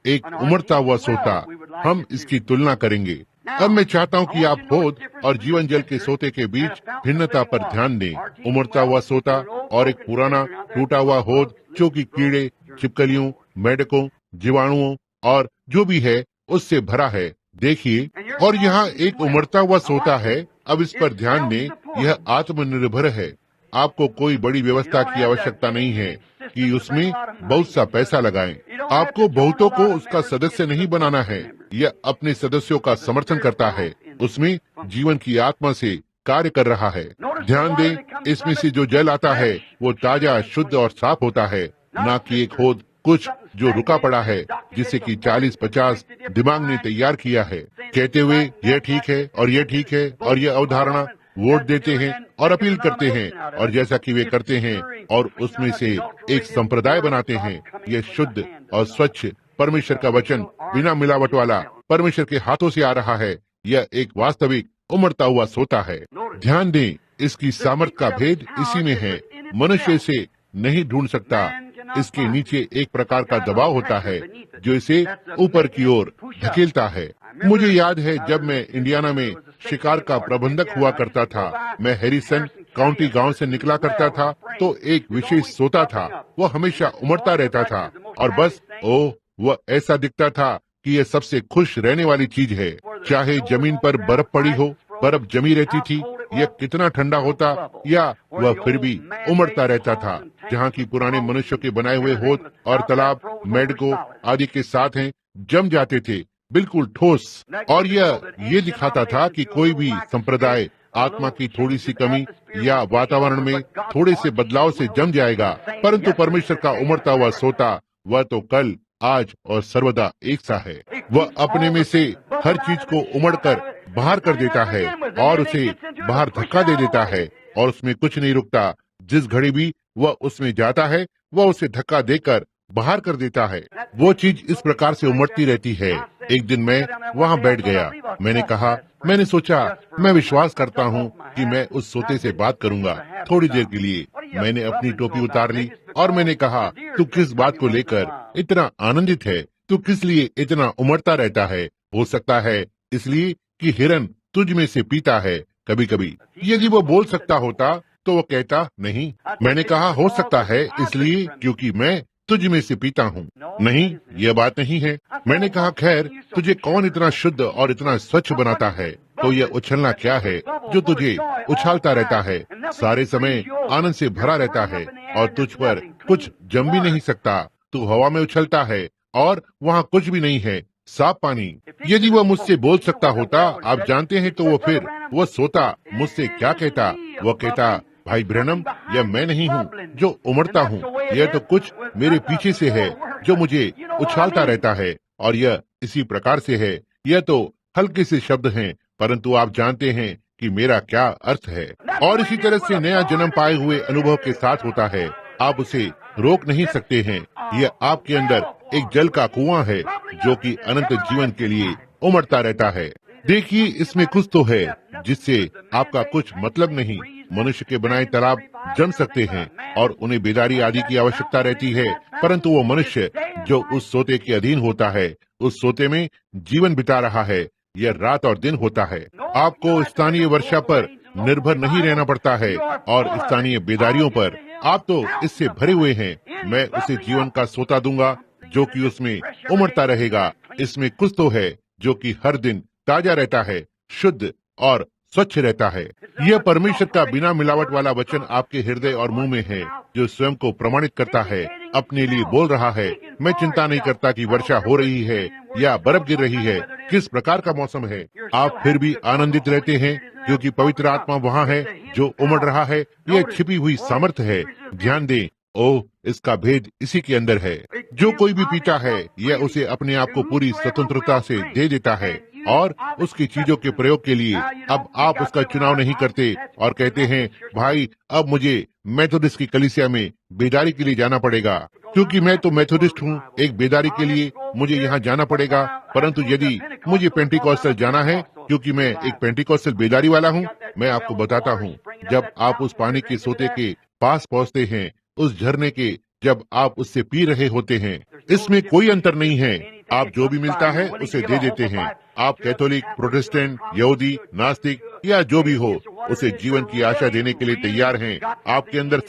एक उमड़ता हुआ सोता। हम इसकी तुलना करेंगे। अब मैं चाहता हूँ कि आप होद और जीवन जल के सोते के बीच भिन्नता पर ध्यान दें। उमड़ता हुआ सोता और एक पुराना टूटा हुआ होद जो कि कीड़े, छिपकलियों, मेढकों, जीवाणुओं और जो भी है उससे भरा है। देखिए, और यहाँ एक उमड़ता हुआ सोता है। अब इस पर ध्यान दें, यह आत्मनिर्भर है। आपको कोई बड़ी व्यवस्था की आवश्यकता नहीं है कि उसमें बहुत सा पैसा लगाएं। आपको बहुतों को उसका सदस्य नहीं बनाना है। यह अपने सदस्यों का समर्थन करता है, उसमें जीवन की आत्मा से कार्य कर रहा है। ध्यान दें, इसमें से जो जल आता है वो ताजा, शुद्ध और साफ होता है, न कि एक होद कुछ जो रुका पड़ा है जिसे कि 40-50 दिमाग ने तैयार किया है, कहते हुए यह ठीक है और यह ठीक है और यह अवधारणा वोट देते हैं और अपील करते हैं, और जैसा कि वे करते हैं और उसमें से एक संप्रदाय बनाते हैं। यह शुद्ध और स्वच्छ परमेश्वर का वचन बिना मिलावट वाला परमेश्वर के हाथों से आ रहा है। यह एक वास्तविक उमड़ता हुआ सोता है। ध्यान दें, इसकी सामर्थ का भेद इसी में है। मनुष्य इसे नहीं ढूंढ सकता। इसके नीचे एक प्रकार का दबाव होता है जो इसे ऊपर की ओर धकेलता है। मुझे याद है जब मैं इंडियाना में शिकार का प्रबंधक हुआ करता था, मैं हैरिसन काउंटी गांव से निकला करता था, तो एक विशेष सोता था। वह हमेशा उमड़ता रहता था और बस वह ऐसा दिखता था कि यह सबसे खुश रहने वाली चीज है। चाहे जमीन पर बर्फ पड़ी हो, बर्फ जमी रहती थी, यह कितना ठंडा होता, या वह फिर भी उमड़ता रहता था। जहाँ की पुराने मनुष्यों के बनाए हुए होद और तालाब मेढकों आदि के साथ हैं जम जाते थे, बिल्कुल ठोस। और यह ये दिखाता था कि कोई भी संप्रदाय आत्मा की थोड़ी सी कमी या वातावरण में थोड़े से बदलाव से जम जाएगा, परंतु परमेश्वर का उमड़ता हुआ सोता वह तो कल, आज और सर्वदा एक सा है। वह अपने में से हर चीज को उमड़कर बाहर कर देता है और उसे बाहर धक्का दे देता है, और उसमें कुछ नहीं रुकता। जिस घड़ी भी वह उसमें जाता है वह उसे धक्का देकर बाहर कर देता है। वो चीज इस प्रकार से उमड़ती रहती है। एक दिन मैं वहाँ बैठ गया। मैंने सोचा मैं विश्वास करता हूँ कि मैं उस सोते से बात करूंगा थोड़ी देर के लिए। मैंने अपनी टोपी उतार ली और मैंने कहा, तू किस बात को लेकर इतना आनंदित है? तू किस लिए इतना उमड़ता रहता है? हो सकता है इसलिए कि हिरन तुझ में से पीता है कभी कभी। यदि वो बोल सकता होता तो वो कहता नहीं। मैंने कहा, हो सकता है इसलिए क्योंकि मैं तुझ में से पीता हूँ। नहीं, यह बात नहीं है। मैंने कहा, खैर, तुझे कौन इतना शुद्ध और इतना स्वच्छ बनाता है? तो यह उछलना क्या है जो तुझे उछालता रहता है, सारे समय आनंद से भरा रहता है और तुझ पर कुछ जम भी नहीं सकता। तू हवा में उछलता है और वहाँ कुछ भी नहीं है, साफ पानी। यदि वह मुझसे बोल सकता होता, आप जानते हैं, तो वो फिर वह सोता मुझसे क्या कहता? वह कहता, भाई ब्रैनम, यह मैं नहीं हूँ जो उमड़ता हूँ, यह तो कुछ मेरे पीछे से है जो मुझे उछालता रहता है, और यह इसी प्रकार से है। यह तो हल्के से शब्द हैं, परंतु आप जानते हैं कि मेरा क्या अर्थ है। और इसी तरह से नया जन्म पाए हुए अनुभव के साथ होता है। आप उसे रोक नहीं सकते हैं। यह आपके अंदर एक जल का कुआं है जो कि अनंत जीवन के लिए उमड़ता रहता है। देखिए, इसमें कुछ तो है जिससे आपका कुछ मतलब नहीं। मनुष्य के बनाए तालाब जम सकते हैं और उन्हें बेदारी आदि की आवश्यकता रहती है, परंतु वो मनुष्य जो उस सोते के अधीन होता है, उस सोते में जीवन बिता रहा है, यह रात और दिन होता है। आपको स्थानीय वर्षा पर निर्भर नहीं रहना पड़ता है और स्थानीय बेदारियों पर। आप तो इससे भरे हुए हैं। मैं उसे जीवन का सोता दूंगा जो कि उसमें उमड़ता रहेगा। इसमें कुछ तो है जो कि हर दिन ताजा रहता है, शुद्ध और स्वच्छ रहता है। यह परमेश्वर का बिना मिलावट वाला वचन आपके हृदय और मुंह में है, जो स्वयं को प्रमाणित करता है, अपने लिए बोल रहा है। मैं चिंता नहीं करता कि वर्षा हो रही है या बर्फ गिर रही है, किस प्रकार का मौसम है। आप फिर भी आनंदित रहते हैं क्योंकि पवित्र आत्मा वहाँ है जो उमड़ रहा है। यह छिपी हुई सामर्थ्य है। ध्यान दें, इसका भेद इसी के अंदर है। जो कोई भी पीता है, यह उसे अपने आप को पूरी स्वतंत्रता से दे देता है और उसकी चीजों के प्रयोग के लिए अब आप उसका चुनाव नहीं करते और कहते हैं, भाई, अब मुझे मेथोडिस्ट की कलीसिया में बेदारी के लिए जाना पड़ेगा क्योंकि मैं तो मेथोडिस्ट हूँ। एक बेदारी के लिए मुझे यहाँ जाना पड़ेगा। परंतु यदि मुझे पेंटिकॉस्टल जाना है क्योंकि मैं एक पेंटिकॉस्टल बेदारी वाला हूँ, मैं आपको बताता हूँ, जब आप उस पानी के सोते के पास पहुँचते हैं, उस झरने के, जब आप उससे पी रहे होते हैं, इसमें कोई अंतर नहीं है। आप जो भी मिलता है उसे दे देते हैं। आप कैथोलिक, प्रोटेस्टेंट, यहूदी, नास्तिक या जो भी हो, उसे जीवन की आशा देने के लिए तैयार हैं। आपके अंदर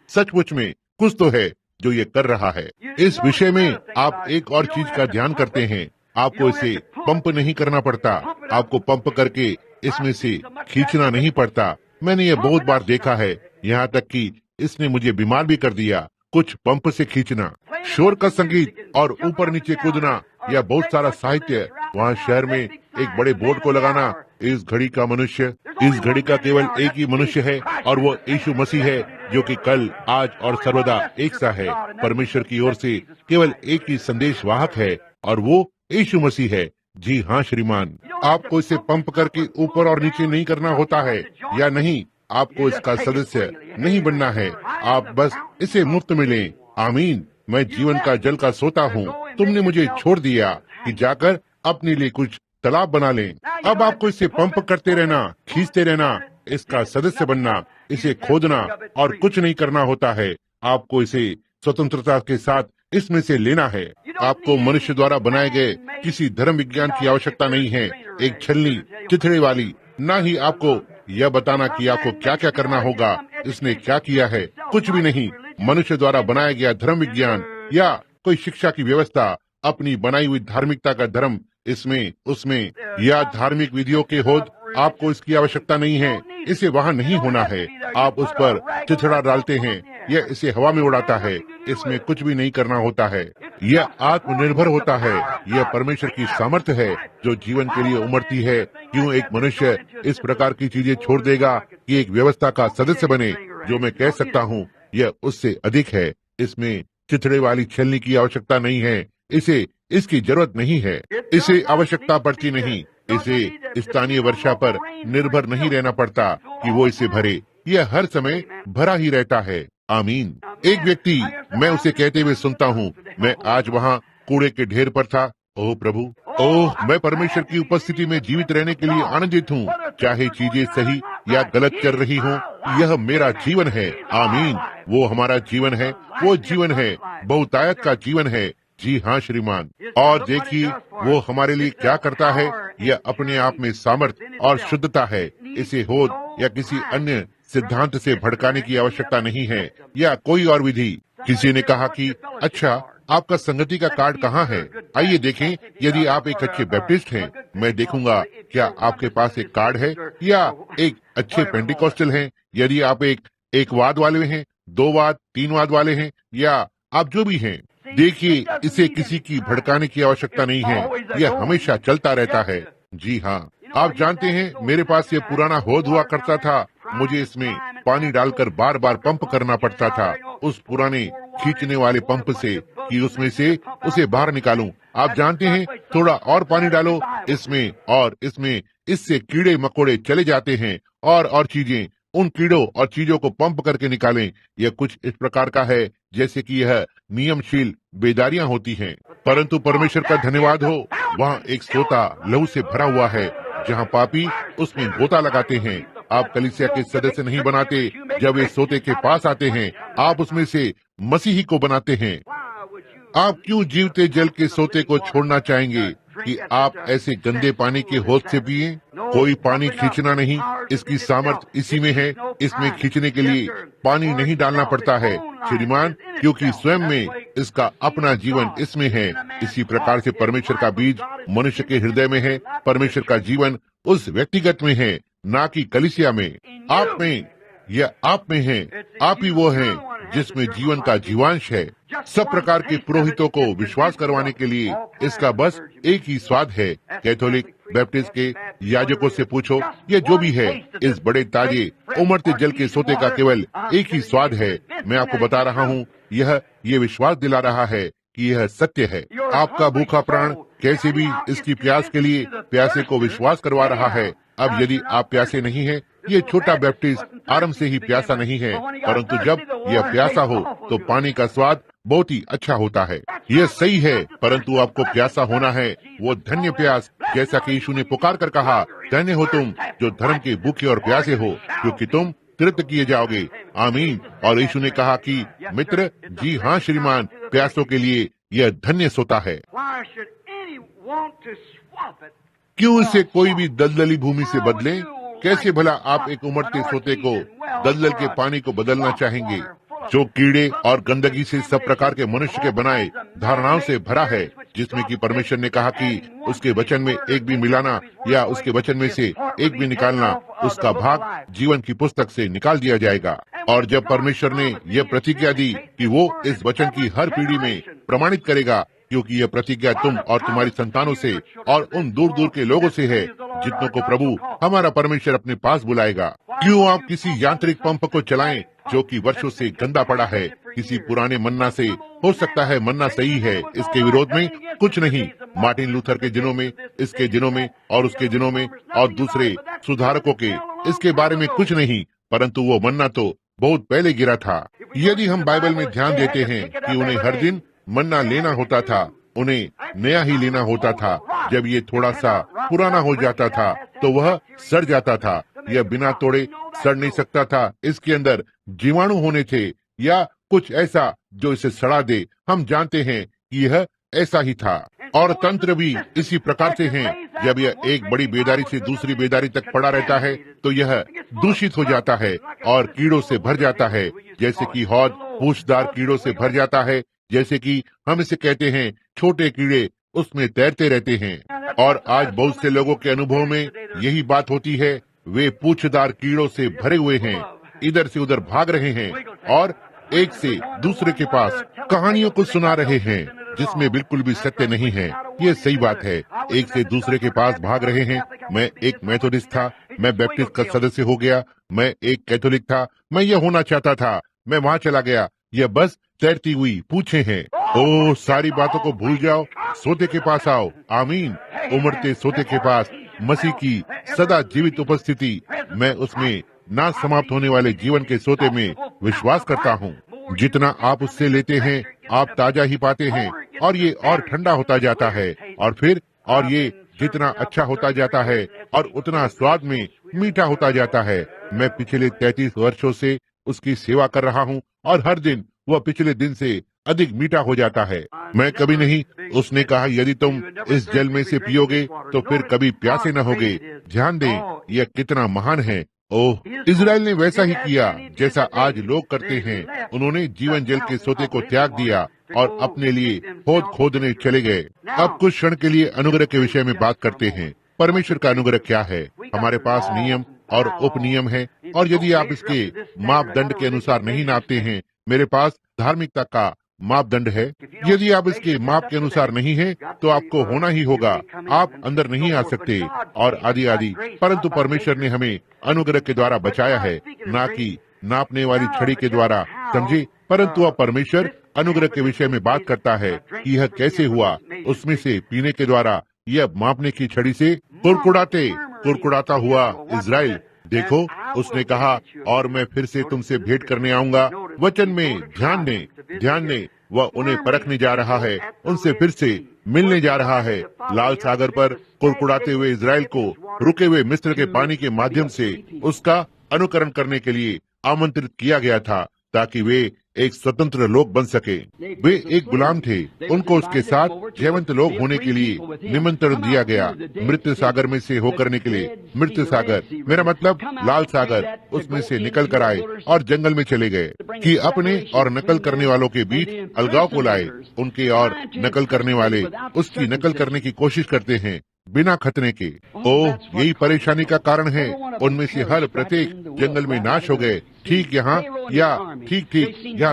सचमुच में कुछ तो है जो ये कर रहा है। इस विषय में आप एक और चीज का ध्यान करते हैं, आपको इसे पंप नहीं करना पड़ता, आपको पंप करके इसमें से खींचना नहीं पड़ता। मैंने ये बहुत बार देखा है, यहाँ तक कि इसने मुझे बीमार भी कर दिया। कुछ पंप से खींचना, शोर का संगीत और ऊपर नीचे कूदना या बहुत सारा साहित्य, वहाँ शहर में एक बड़े बोर्ड को लगाना, इस घड़ी का मनुष्य, इस घड़ी का केवल एक ही मनुष्य है और वो यीशु मसीह है, जो कि कल, आज और सर्वदा एक सा है। परमेश्वर की ओर से केवल एक ही संदेश वाहक है और वो यीशु मसीह है। जी हाँ श्रीमान, आपको इसे पंप करके ऊपर और नीचे नहीं करना होता है, या नहीं, आपको इसका सदस्य नहीं बनना है। आप बस इसे मुफ्त में लें। आमीन। मैं जीवन का जल का सोता हूँ। तुमने मुझे छोड़ दिया कि जाकर अपने लिए कुछ तालाब बना लें। अब आपको इसे पंप करते रहना, खींचते रहना, इसका सदस्य बनना, इसे खोदना और कुछ नहीं करना होता है। आपको इसे स्वतंत्रता के साथ इसमें से लेना है। आपको मनुष्य द्वारा बनाए गए किसी धर्म विज्ञान की आवश्यकता नहीं है, एक छलनी चिथड़े वाली। न ही आपको यह बताना कि आपको क्या क्या करना होगा, इसने क्या किया है, कुछ भी नहीं। मनुष्य द्वारा बनाया गया धर्म विज्ञान या कोई शिक्षा की व्यवस्था, अपनी बनाई हुई धार्मिकता का धर्म, इसमें उसमें या धार्मिक विधियों के होद, आपको इसकी आवश्यकता नहीं है। इसे वहाँ नहीं होना है। आप उस पर चिथड़ा डालते हैं, यह इसे हवा में उड़ाता है। इसमें कुछ भी नहीं करना होता है। यह आत्मनिर्भर होता है। यह परमेश्वर की सामर्थ्य है जो जीवन के लिए उमड़ती है। क्यों एक मनुष्य इस प्रकार की चीजें छोड़ देगा कि एक व्यवस्था का सदस्य बने? जो मैं कह सकता हूँ यह उससे अधिक है। इसमें चिथड़े वाली छलनी की आवश्यकता नहीं है। इसे इसकी जरूरत नहीं है। इसे आवश्यकता पड़ती नहीं। इसे स्थानीय वर्षा पर निर्भर नहीं रहना पड़ता कि वो इसे भरे। यह हर समय भरा ही रहता है। आमीन। एक व्यक्ति, मैं उसे कहते हुए सुनता हूँ, मैं आज वहाँ कूड़े के ढेर पर था। ओह प्रभु, ओह, मैं परमेश्वर की उपस्थिति में जीवित रहने के लिए आनंदित हूँ, चाहे चीजें सही या गलत चल रही हों। यह मेरा जीवन है। आमीन। वो हमारा जीवन है। वो जीवन है, बहुतायत का जीवन है। जी हाँ श्रीमान। और देखिए वो हमारे लिए क्या करता है। यह अपने आप में सामर्थ और शुद्धता है। इसे होद या किसी अन्य सिद्धांत से भड़काने की आवश्यकता नहीं है, या कोई और विधि। किसी ने कहा कि अच्छा, आपका संगति का कार्ड कहाँ है? आइए देखें। यदि आप एक अच्छे बैप्टिस्ट हैं, मैं देखूंगा क्या आपके पास एक कार्ड है, या एक अच्छे पेंटिकॉस्टल हैं। यदि आप एक वाद वाले हैं, 2 वाद, 3 वाद वाले हैं, या आप जो भी हैं, देखिए इसे किसी की भड़काने की आवश्यकता नहीं है। यह हमेशा चलता रहता है। जी हाँ, आप जानते हैं, मेरे पास ये पुराना होद हुआ करता था। मुझे इसमें पानी डालकर बार बार पंप करना पड़ता था, उस पुराने खींचने वाले पंप से, कि उसमें से उसे बाहर निकालूं। आप जानते हैं, थोड़ा और पानी डालो इसमें और इसमें, इससे कीड़े मकोड़े चले जाते हैं और चीजें। उन कीड़ों और चीजों को पंप करके निकालें। यह कुछ इस प्रकार का है जैसे कि यह नियमशील बेदारियां होती हैं। परंतु परमेश्वर का धन्यवाद हो, वहाँ एक सोता लहू से भरा हुआ है, जहाँ पापी उसमें गोता लगाते हैं। आप कलीसिया के सदस्य नहीं बनाते। जब वे सोते के पास आते हैं, आप उसमें से मसीही को बनाते हैं। आप क्यों जीवते जल के सोते को छोड़ना चाहेंगे कि आप ऐसे गंदे पानी के होद से पिए? कोई पानी खींचना नहीं, इसकी सामर्थ इसी में है। इसमें खींचने के लिए पानी नहीं डालना पड़ता है श्रीमान, क्योंकि स्वयं में इसका अपना जीवन इसमें है। इसी प्रकार से परमेश्वर का बीज मनुष्य के हृदय में है। परमेश्वर का जीवन उस व्यक्तिगत में है, ना कि कलीसिया में। आप में, यह आप में है। आप ही वो हैं जिसमें जीवन का जीवांश है। सब प्रकार के पुरोहितों को विश्वास करवाने के लिए इसका बस एक ही स्वाद है। कैथोलिक, बैप्टिस्ट के याजकों से पूछो, यह जो भी है, इस बड़े ताजे उमड़ते जल के सोते का केवल एक ही स्वाद है। मैं आपको बता रहा हूँ, यह ये विश्वास दिला रहा है कि यह सत्य है। आपका भूखा प्राण कैसे भी इसकी प्यास के लिए प्यासे को विश्वास करवा रहा है। अब यदि आप प्यासे नहीं हैं, ये छोटा बैप्टिस्ट आरंभ से ही प्यासा नहीं है, परंतु जब यह प्यासा हो तो पानी का स्वाद बहुत ही अच्छा होता है। यह सही है, परंतु आपको प्यासा होना है, वो धन्य प्यास, जैसा कि यीशु ने पुकार कर कहा, धन्य हो तुम जो धर्म के भूखे और प्यासे हो, क्योंकि तुम तृप्त किए जाओगे। आमीन। और यीशु ने कहा कि मित्र, जी हाँ श्रीमान, प्यासों के लिए यह धन्य सोता है। Why should any want to swap it? क्यों इसे कोई भी दलदली भूमि से बदले? कैसे भला आप एक उमड़ते सोते को दलदल के पानी को बदलना चाहेंगे जो कीड़े और गंदगी से सब प्रकार के मनुष्य के बनाए धारणाओं से भरा है, जिसमें कि परमेश्वर ने कहा कि उसके वचन में एक भी मिलाना या उसके वचन में से एक भी निकालना, उसका भाग जीवन की पुस्तक से निकाल दिया जाएगा। और जब परमेश्वर ने यह प्रतिज्ञा दी कि वो इस वचन की हर पीढ़ी में प्रमाणित करेगा, क्योंकि यह प्रतिज्ञा तुम और तुम्हारी संतानों से और उन दूर दूर के लोगों से है जितनों को प्रभु हमारा परमेश्वर अपने पास बुलाएगा। क्यों आप किसी यांत्रिक पंप को चलाएं जो कि वर्षों से गंदा पड़ा है किसी पुराने मन्ना से? हो सकता है मन्ना सही है, इसके विरोध में कुछ नहीं। मार्टिन लूथर के दिनों में, इसके दिनों में और उसके दिनों में और दूसरे सुधारकों के इसके बारे में कुछ नहीं, परंतु वो मन्ना तो बहुत पहले गिरा था। यदि हम बाइबल में ध्यान देते हैं कि उन्हें हर दिन मन्ना लेना होता था, उन्हें नया ही लेना होता था। जब ये थोड़ा सा पुराना हो जाता था तो वह सड़ जाता था। यह बिना तोड़े सड़ नहीं सकता था, इसके अंदर जीवाणु होने थे या कुछ ऐसा जो इसे सड़ा दे। हम जानते हैं कि यह ऐसा ही था। और तंत्र भी इसी प्रकार से हैं। जब यह एक बड़ी बेदारी से दूसरी बेदारी तक पड़ा रहता है तो यह दूषित हो जाता है और कीड़ों से भर जाता है, जैसे कि हौद पूछदार कीड़ों से भर जाता है। जैसे कि हम इसे कहते हैं, छोटे कीड़े उसमें तैरते रहते हैं। और आज बहुत से लोगों के अनुभव में यही बात होती है। वे पूछदार कीड़ों से भरे हुए हैं, इधर से उधर भाग रहे हैं और एक से दूसरे के पास कहानियों को सुना रहे हैं जिसमें बिल्कुल भी सत्य नहीं है। ये सही बात है, एक से दूसरे के पास भाग रहे हैं। मैं एक मेथोडिस्ट था, मैं बैप्टिस्ट का सदस्य हो गया। मैं एक कैथोलिक था, मैं यह होना चाहता था, मैं वहाँ चला गया। यह बस तैरती हुई पूछे हैं। ओ, सारी बातों को भूल जाओ, सोते के पास आओ। आमीन। उमड़ते सोते के पास मसीह की सदा जीवित उपस्थिति, मैं उसमें ना समाप्त होने वाले जीवन के सोते में विश्वास करता हूँ। जितना आप उससे लेते हैं आप ताजा ही पाते हैं और ये और ठंडा होता जाता है और फिर और ये जितना अच्छा होता जाता है और उतना स्वाद में मीठा होता जाता है। मैं पिछले 33 वर्षों से उसकी सेवा कर रहा हूँ और हर दिन वह पिछले दिन से अधिक मीठा हो जाता है। मैं कभी नहीं, उसने कहा, यदि तुम इस जल में से पियोगे तो फिर कभी प्यासे न होगे। ध्यान दें, यह कितना महान है। ओह, इजराइल ने वैसा ही किया जैसा आज लोग करते हैं। उन्होंने जीवन जल के सोते को त्याग दिया और अपने लिए खोद खोदने चले गए। अब कुछ क्षण के लिए अनुग्रह के विषय में बात करते हैं। परमेश्वर का अनुग्रह क्या है? हमारे पास नियम और उपनियम है, और यदि आप इसके मापदंड के अनुसार नहीं नापते हैं, मेरे पास धार्मिकता का मापदंड है। यदि आप इसके माप के अनुसार नहीं हैं, तो आपको होना ही होगा। आप अंदर नहीं आ सकते और आदि आदि। परंतु परमेश्वर ने हमें अनुग्रह के द्वारा बचाया है, ना कि नापने वाली छड़ी के द्वारा, समझे। परंतु अब परमेश्वर अनुग्रह के विषय में बात करता है कि यह कैसे हुआ। उसमें से पीने के द्वारा, यह मापने की छड़ी से कुड़कुड़ाता हुआ इजराइल। देखो, उसने कहा, और मैं फिर से तुमसे भेंट करने आऊंगा। वचन में ध्यान दें, वह उन्हें परखने जा रहा है, उनसे फिर से मिलने जा रहा है। लाल सागर पर कुड़कुड़ाते हुए इजराइल को रुके हुए मिस्र के पानी के माध्यम से उसका अनुकरण करने के लिए आमंत्रित किया गया था, ताकि वे एक स्वतंत्र लोग बन सके। वे एक गुलाम थे, उनको उसके साथ जयवंत लोग होने के लिए निमंत्रण दिया गया। मृत्यु सागर में से होकर के लिए, मृत्यु सागर मेरा मतलब लाल सागर, उसमें से निकल कर आए और जंगल में चले गए कि अपने और नकल करने वालों के बीच अलगाव को लाए। उनके और नकल करने वाले उसकी नकल करने की कोशिश करते हैं बिना खतरे के। ओह, यही परेशानी का कारण है। उनमें से हर प्रत्येक जंगल में नाश हो गए। ठीक यहाँ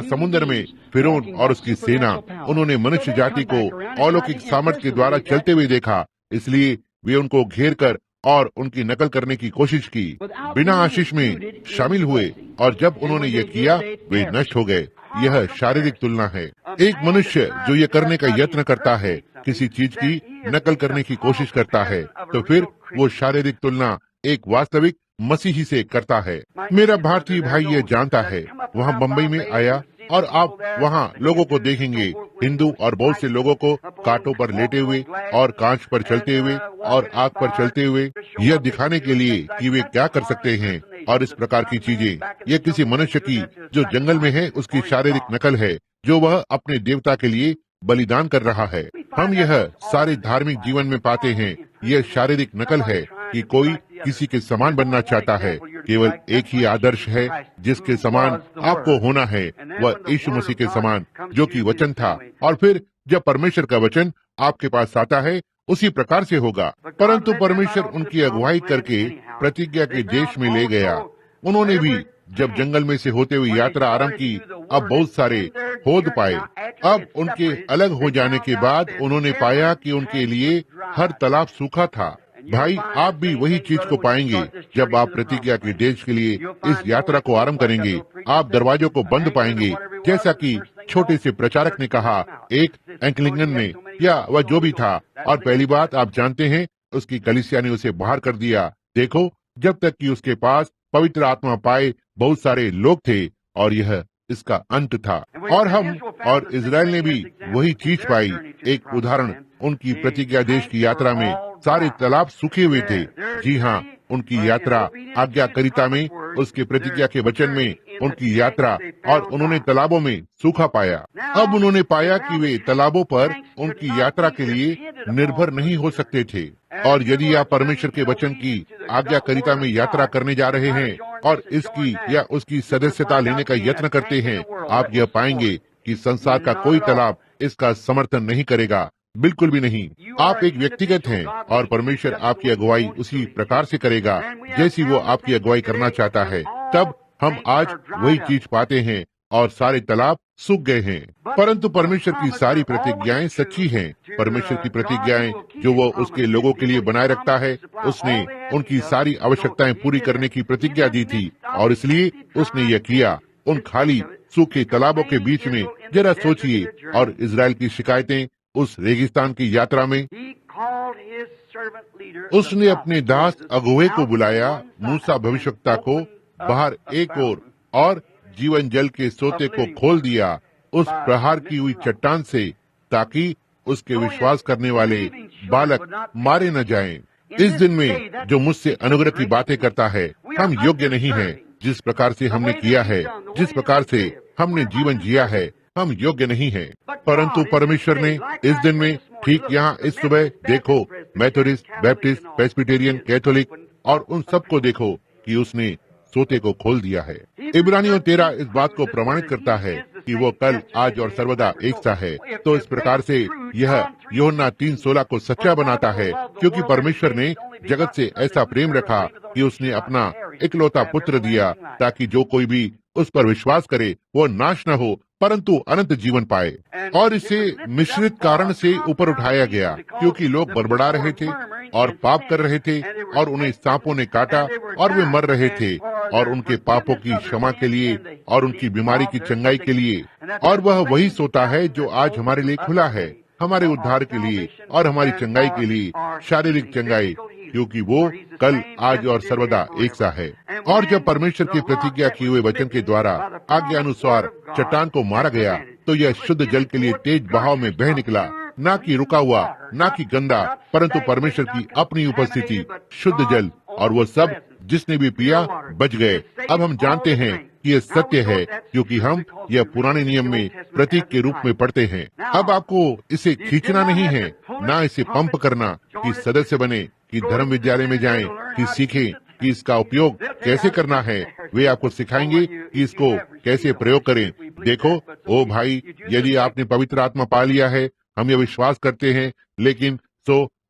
समुद्र में फिरौन और उसकी सेना, उन्होंने मनुष्य जाति को अलौकिक सामर्थ्य के द्वारा चलते हुए देखा, इसलिए वे उनको घेर कर और उनकी नकल करने की कोशिश की। बिना आशीष में शामिल हुए, और जब उन्होंने ये किया वे नष्ट हो गए। यह शारीरिक तुलना है। एक मनुष्य जो ये करने का यत्न करता है, किसी चीज की नकल करने की कोशिश करता है, तो फिर वो शारीरिक तुलना एक वास्तविक मसीही से करता है। मेरा भारतीय भाई ये जानता है। वहाँ बम्बई में आया और आप वहाँ लोगों को देखेंगे, हिंदू और बहुत से लोगों को कांटों पर लेटे हुए और कांच पर चलते हुए और आग पर चलते हुए, यह दिखाने के लिए कि वे क्या कर सकते हैं और इस प्रकार की चीजें। यह किसी मनुष्य की जो जंगल में है उसकी शारीरिक नकल है, जो वह अपने देवता के लिए बलिदान कर रहा है। हम यह सारे धार्मिक जीवन में पाते हैं। यह शारीरिक नकल है कि कोई किसी के समान बनना चाहता है। केवल एक ही आदर्श है जिसके समान आपको होना है, वह यीशु मसीह के समान, जो कि वचन था। और फिर जब परमेश्वर का वचन आपके पास आता है, उसी प्रकार से होगा। परंतु परमेश्वर उनकी अगुवाई करके प्रतिज्ञा के देश में ले गया। उन्होंने भी जब जंगल में से होते हुए यात्रा आरंभ की, अब बहुत सारे खोद पाए। अब उनके अलग हो जाने के बाद उन्होंने पाया कि उनके लिए हर तालाब सूखा था। भाई, आप भी वही चीज को पाएंगे जब आप प्रतिज्ञा के देश के लिए इस यात्रा को आरंभ करेंगे। आप दरवाजों को बंद पाएंगे, जैसा कि छोटे से प्रचारक ने कहा, एक एंकलिंगन ने, या वह जो भी था। और पहली बात आप जानते हैं, उसकी कलीसिया ने उसे बाहर कर दिया। देखो, जब तक कि उसके पास पवित्र आत्मा पाए बहुत सारे लोग थे, और यह इसका अंत था। और हम और इजराइल ने भी वही चीज पाई। एक उदाहरण, उनकी प्रतिज्ञा देश की यात्रा में सारे तालाब सूखे हुए थे। जी हाँ, उनकी यात्रा आज्ञाकारिता में, उसके प्रतिज्ञा के वचन में उनकी यात्रा, और उन्होंने तालाबों में सूखा पाया। अब उन्होंने पाया कि वे तालाबों पर उनकी यात्रा के लिए निर्भर नहीं हो सकते थे। और यदि आप परमेश्वर के वचन की आज्ञाकारिता में यात्रा करने जा रहे हैं और इसकी या उसकी सदस्यता लेने का यत्न करते हैं, आप यह पाएंगे कि संसार का कोई तालाब इसका समर्थन नहीं करेगा, बिल्कुल भी नहीं। आप एक व्यक्तिगत हैं और परमेश्वर आपकी अगुवाई उसी प्रकार से करेगा जैसी वो आपकी अगुवाई करना चाहता है। तब हम आज वही चीज पाते हैं और सारे तालाब सूख गए हैं। परंतु परमेश्वर की सारी प्रतिज्ञाएं सच्ची हैं। परमेश्वर की प्रतिज्ञाएं जो वो उसके लोगों के लिए बनाए रखता है, उसने उनकी सारी आवश्यकताएं पूरी करने की प्रतिज्ञा दी थी, और इसलिए उसने यह किया। उन खाली सूखे तालाबों के बीच में जरा सोचिए, और इजराइल की शिकायतें उस रेगिस्तान की यात्रा में। उसने अपने दास अगुवे को बुलाया, मूसा भविष्यवक्ता को, बाहर एक ओर, और जीवन जल के सोते को खोल दिया उस प्रहार की हुई चट्टान से, ताकि उसके विश्वास करने वाले बालक मारे न जाएं। इस दिन में जो मुझसे अनुग्रह की बातें करता है, हम योग्य नहीं हैं। जिस प्रकार से हमने किया है, जिस प्रकार से हमने जीवन जिया है, हम योग्य नहीं हैं। परंतु परमेश्वर ने इस दिन में, ठीक यहाँ इस सुबह देखो, मेथोडिस्ट, बैप्टिस्ट, प्रेस्बिटेरियन, कैथोलिक और उन सबको देखो कि उसने सोते को खोल दिया है। इब्रानियों 13 इस बात को प्रमाणित करता है कि वो कल, आज और सर्वदा एक सा है। तो इस प्रकार से यह यूहन्ना 3:16 को सच्चा बनाता है, क्योंकि परमेश्वर ने जगत से ऐसा प्रेम रखा कि उसने अपना इकलौता पुत्र दिया, ताकि जो कोई भी उस पर विश्वास करे वो नाश न हो परंतु अनंत जीवन पाए। और इसे मिश्रित कारण से ऊपर उठाया गया, क्योंकि लोग बड़बड़ा रहे थे और पाप कर रहे थे, और उन्हें सांपों ने काटा और वे मर रहे थे, और उनके पापों की क्षमा के लिए और उनकी बीमारी की चंगाई के लिए। और वह वही सोता है जो आज हमारे लिए खुला है, हमारे उद्धार के लिए और हमारी चंगाई के लिए, शारीरिक चंगाई, क्योंकि वो कल, आज और सर्वदा एक सा है। और जब परमेश्वर की प्रतिज्ञा किए हुए वचन के द्वारा आज्ञा अनुसार चट्टान को मारा गया, तो यह शुद्ध जल के लिए तेज बहाव में बह निकला, ना कि रुका हुआ, ना कि गंदा, परंतु परमेश्वर की अपनी उपस्थिति, शुद्ध जल। और वो सब जिसने भी पिया बच गए। अब हम जानते हैं कि यह सत्य है, क्योंकि हम यह पुराने नियम में प्रतीक के रूप में पढ़ते हैं। अब आपको इसे खींचना नहीं है, ना इसे पंप करना कि सदस्य बने, कि धर्म विद्यालय में जाएं, कि सीखें कि इसका उपयोग कैसे करना है। वे आपको सिखाएंगे कि इसको कैसे प्रयोग करें। देखो ओ भाई, यदि आपने पवित्र आत्मा पा लिया है, हम यह विश्वास करते हैं, लेकिन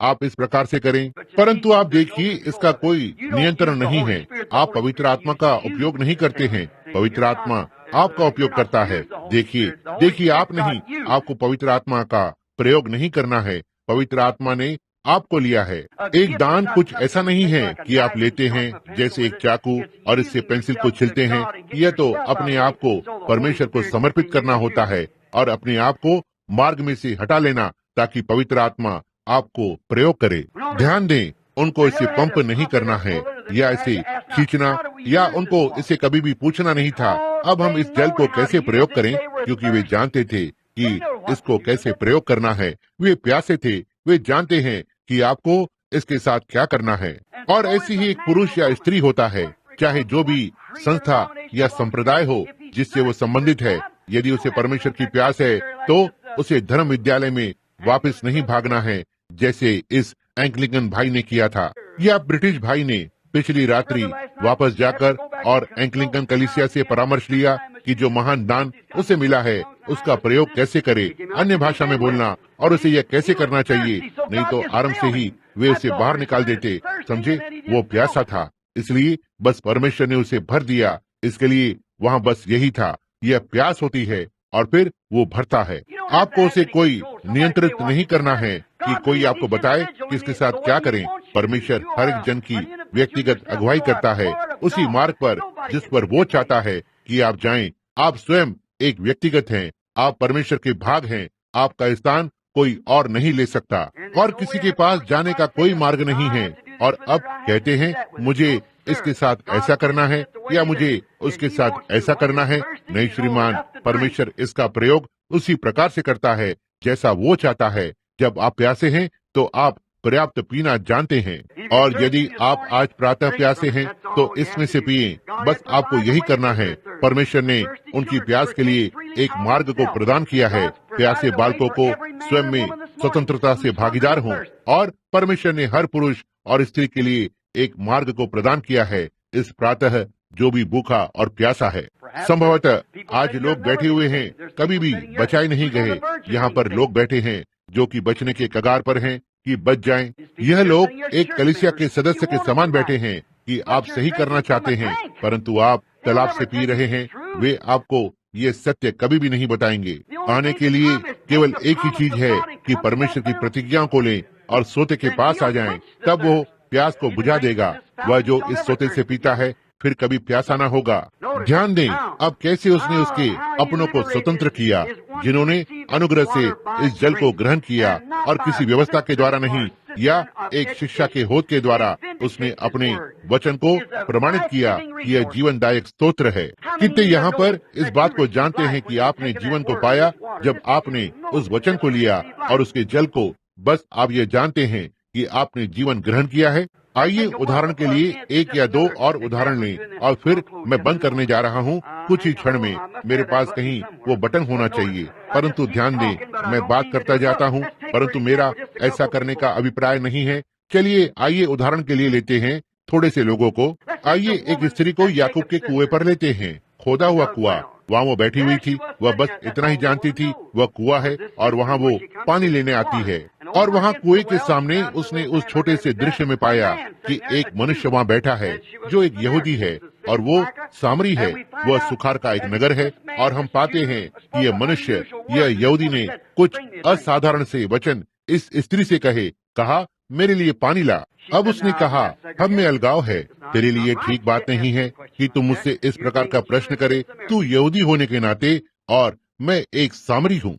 आप इस प्रकार से करें। परंतु आप देखिए, इसका कोई नियंत्रण नहीं है। आप पवित्र आत्मा का उपयोग नहीं करते हैं, पवित्र आत्मा आपका उपयोग करता है। देखिए आप नहीं, आपको पवित्र आत्मा का प्रयोग नहीं करना है, पवित्र आत्मा ने आपको लिया है। एक दान कुछ ऐसा नहीं है कि आप लेते हैं जैसे एक चाकू और इससे पेंसिल को छिलते हैं। यह तो अपने आप को परमेश्वर को समर्पित करना होता है और अपने आप को मार्ग में से हटा लेना, ताकि पवित्र आत्मा आपको प्रयोग करे। ध्यान दें, उनको इसे पंप नहीं करना है या इसे खींचना, या उनको इसे कभी भी पूछना नहीं था, अब हम इस जल को कैसे प्रयोग करें, क्योंकि वे जानते थे कि इसको कैसे प्रयोग करना है। वे प्यासे थे, वे जानते हैं कि आपको इसके साथ क्या करना है। और ऐसी ही एक पुरुष या स्त्री होता है, चाहे जो भी संस्था या संप्रदाय हो जिससे वो संबंधित है, यदि उसे परमेश्वर की प्यास है तो उसे धर्म विद्यालय में वापस नहीं भागना है जैसे इस एंग्लिकन भाई ने किया था, या ब्रिटिश भाई ने पिछली रात्रि वापस जाकर और एंग्लिकन कलीसिया से परामर्श लिया कि जो महान दान उसे मिला है उसका प्रयोग कैसे करे, अन्य भाषा में बोलना, और उसे यह कैसे करना चाहिए। नहीं तो आरंभ से ही वे उसे बाहर निकाल देते। समझे, वो प्यासा था, इसलिए बस परमेश्वर ने उसे भर दिया। इसके लिए वहाँ बस यही था, यह प्यास होती है और फिर वो भरता है। आपको उसे कोई नियंत्रित नहीं करना है कि कोई आपको बताए कि इसके साथ क्या करें। परमेश्वर हर एक जन की व्यक्तिगत अगुवाई करता है उसी मार्ग पर जिस पर वो चाहता है कि आप जाएं। आप स्वयं एक व्यक्तिगत हैं, आप परमेश्वर के भाग हैं, आपका स्थान कोई और नहीं ले सकता, और किसी के पास जाने का कोई मार्ग नहीं है। और अब कहते हैं मुझे इसके साथ ऐसा करना है या मुझे उसके साथ ऐसा करना है। नहीं श्रीमान, परमेश्वर इसका प्रयोग उसी प्रकार से करता है जैसा वो चाहता है। जब आप प्यासे हैं तो आप पर्याप्त पीना जानते हैं, और यदि आप आज प्रातः प्यासे हैं तो इसमें से पिए। बस आपको यही करना है। परमेश्वर ने उनकी प्यास के लिए एक मार्ग को प्रदान किया है। प्यासे बालकों को स्वयं में स्वतंत्रता से भागीदार हों, और परमेश्वर ने हर पुरुष और स्त्री के लिए एक मार्ग को प्रदान किया है। इस प्रातः जो भी भूखा और प्यासा है, संभवतः आज लोग बैठे हुए हैं, कभी भी बचाए नहीं गए। यहाँ पर लोग बैठे हैं जो कि बचने के कगार पर हैं कि बच जाएं। यह लोग एक कलीसिया के सदस्य के समान बैठे हैं कि आप सही करना चाहते हैं, परंतु आप तालाब से पी रहे हैं। वे आपको ये सत्य कभी भी नहीं बताएंगे। आने के लिए केवल एक ही चीज है कि परमेश्वर की प्रतिज्ञाओं को लें और सोते के पास आ जाएं, तब वो प्यास को बुझा देगा। वह जो इस सोते से पीता है फिर कभी प्यासा ना होगा। ध्यान दें अब कैसे उसने उसके अपनों को स्वतंत्र किया, जिन्होंने अनुग्रह से इस जल को ग्रहण किया, और किसी व्यवस्था के द्वारा नहीं या एक शिक्षा के होद के द्वारा उसने अपने वचन को प्रमाणित किया कि यह जीवनदायक स्तोत्र है। कितने यहाँ पर इस बात को जानते हैं कि आपने जीवन को पाया जब आपने उस वचन को लिया और उसके जल को। बस आप ये जानते हैं कि आपने जीवन ग्रहण किया है। आइए उदाहरण के लिए एक या दो और उदाहरण लें और फिर मैं बंद करने जा रहा हूँ कुछ ही क्षण में। मेरे पास कहीं वो बटन होना चाहिए, परंतु ध्यान दें मैं बात करता जाता हूँ, परंतु मेरा ऐसा करने का अभिप्राय नहीं है। चलिए आइए उदाहरण के लिए लेते हैं थोड़े से लोगों को। आइए एक स्त्री को याकूब के कुएं पर लेते हैं, खोदा हुआ कुआं। वहाँ वो बैठी हुई थी, वह बस इतना ही जानती थी वह कुआं है और वहाँ वो पानी लेने आती है। और वहाँ कुएं के सामने उसने उस छोटे से दृश्य में पाया कि एक मनुष्य वहाँ बैठा है जो एक यहूदी है और वो सामरी है। वह सुखार का एक नगर है, और हम पाते हैं कि यह मनुष्य, यह यहूदी ने कुछ असाधारण से वचन इस स्त्री से कहा मेरे लिए पानी ला। अब उसने कहा हम में अलगाव है, तेरे लिए ठीक बात नहीं है कि तू मुझसे इस प्रकार का प्रश्न करे, तू यहूदी होने के नाते और मैं एक सामरी हूँ।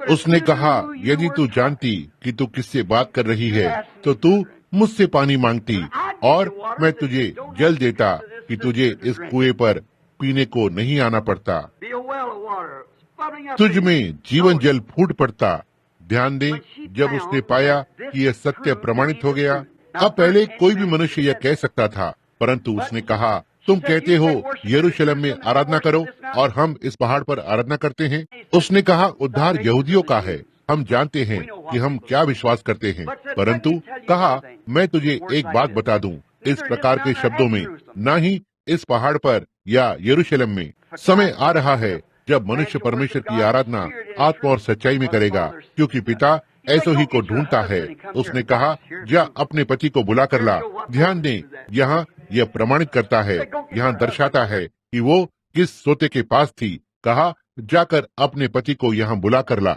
उसने कहा यदि तू जानती कि तू किससे बात कर रही है तो तू मुझसे पानी मांगती और मैं तुझे जल देता कि तुझे इस कुएं पर पीने को नहीं आना पड़ता, तुझ में जीवन जल फूट पड़ता। ध्यान दें, जब उसने पाया कि यह सत्य प्रमाणित हो गया। अब पहले कोई भी मनुष्य यह कह सकता था, परंतु उसने कहा तुम कहते हो यरूशलेम में आराधना करो और हम इस पहाड़ पर आराधना करते हैं। उसने कहा उद्धार यहूदियों का है, हम जानते हैं कि हम क्या विश्वास करते हैं, परंतु कहा मैं तुझे एक बात बता दूं, इस प्रकार के शब्दों में, ना ही इस पहाड़ पर या यरूशलेम में। समय आ रहा है जब मनुष्य परमेश्वर की आराधना आत्मा और सच्चाई में करेगा, क्योंकि पिता ऐसो ही को ढूंढता है। उसने कहा जा अपने पति को बुला कर ला। ध्यान दें, यहाँ यह प्रमाणित करता है, यहाँ दर्शाता है कि वो किस सोते के पास थी। कहा जाकर अपने पति को यहाँ बुला कर ला।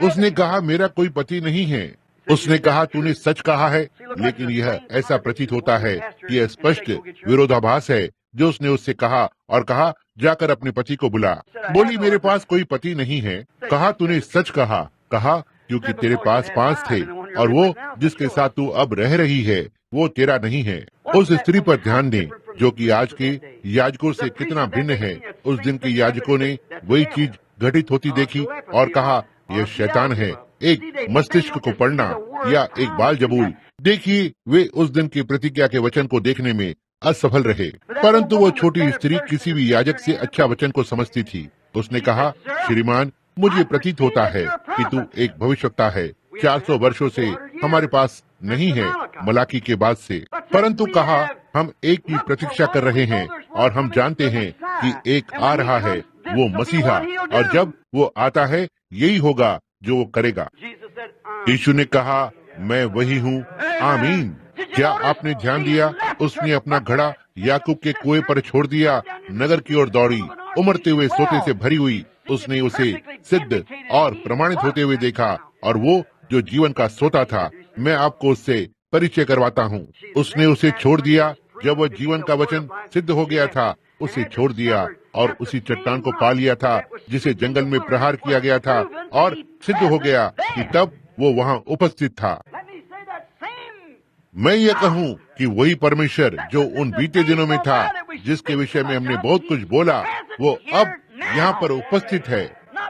उसने कहा मेरा कोई पति नहीं है। उसने कहा तूने सच कहा है, लेकिन यह ऐसा प्रतीत होता है कि यह स्पष्ट विरोधाभास है जो उसने उससे कहा, और कहा जाकर अपने पति को बुला। बोली मेरे पास कोई पति नहीं है। कहा तूने सच कहा। कहा क्योंकि तेरे पास 5 थे और वो जिसके साथ तू अब रह रही है वो तेरा नहीं है। उस स्त्री पर ध्यान दें जो कि आज के याजकों से कितना भिन्न है। उस दिन के याजकों ने वही चीज घटित होती देखी और कहा यह शैतान है। एक मस्तिष्क को पढ़ना या एक बाल जबूल। देखिए वे उस दिन की प्रतिज्ञा के वचन को देखने में असफल रहे, परंतु वो छोटी स्त्री किसी भी याजक से अच्छा वचन को समझती थी। उसने कहा श्रीमान मुझे प्रतीत होता है कि तू एक भविष्यवक्ता है। 400 वर्षों से हमारे पास नहीं है, मलाकी के बाद से। परंतु कहा, हम एक की प्रतीक्षा कर रहे हैं और हम जानते हैं कि एक आ रहा है, वो मसीहा, और जब वो आता है यही होगा जो वो करेगा। यीशु ने कहा, मैं वही हूँ। आमीन। क्या आपने ध्यान दिया? उसने अपना घड़ा याकूब के कुएं पर छोड़ दिया, नगर की ओर दौड़ी, उमड़ते हुए सोते से भरी हुई। उसने उसे सिद्ध और प्रमाणित होते हुए देखा, और वो जो जीवन का सोता था, मैं आपको उससे परिचय करवाता हूँ। उसने उसे छोड़ दिया। जब वह जीवन का वचन सिद्ध हो गया था, उसे छोड़ दिया और उसी चट्टान को पा लिया था जिसे जंगल में प्रहार किया गया था, और सिद्ध हो गया कि तब वो वहाँ उपस्थित था। मैं ये कहूँ कि वही परमेश्वर जो उन बीते दिनों में था, जिसके विषय में हमने बहुत कुछ बोला, वो अब यहाँ पर उपस्थित है,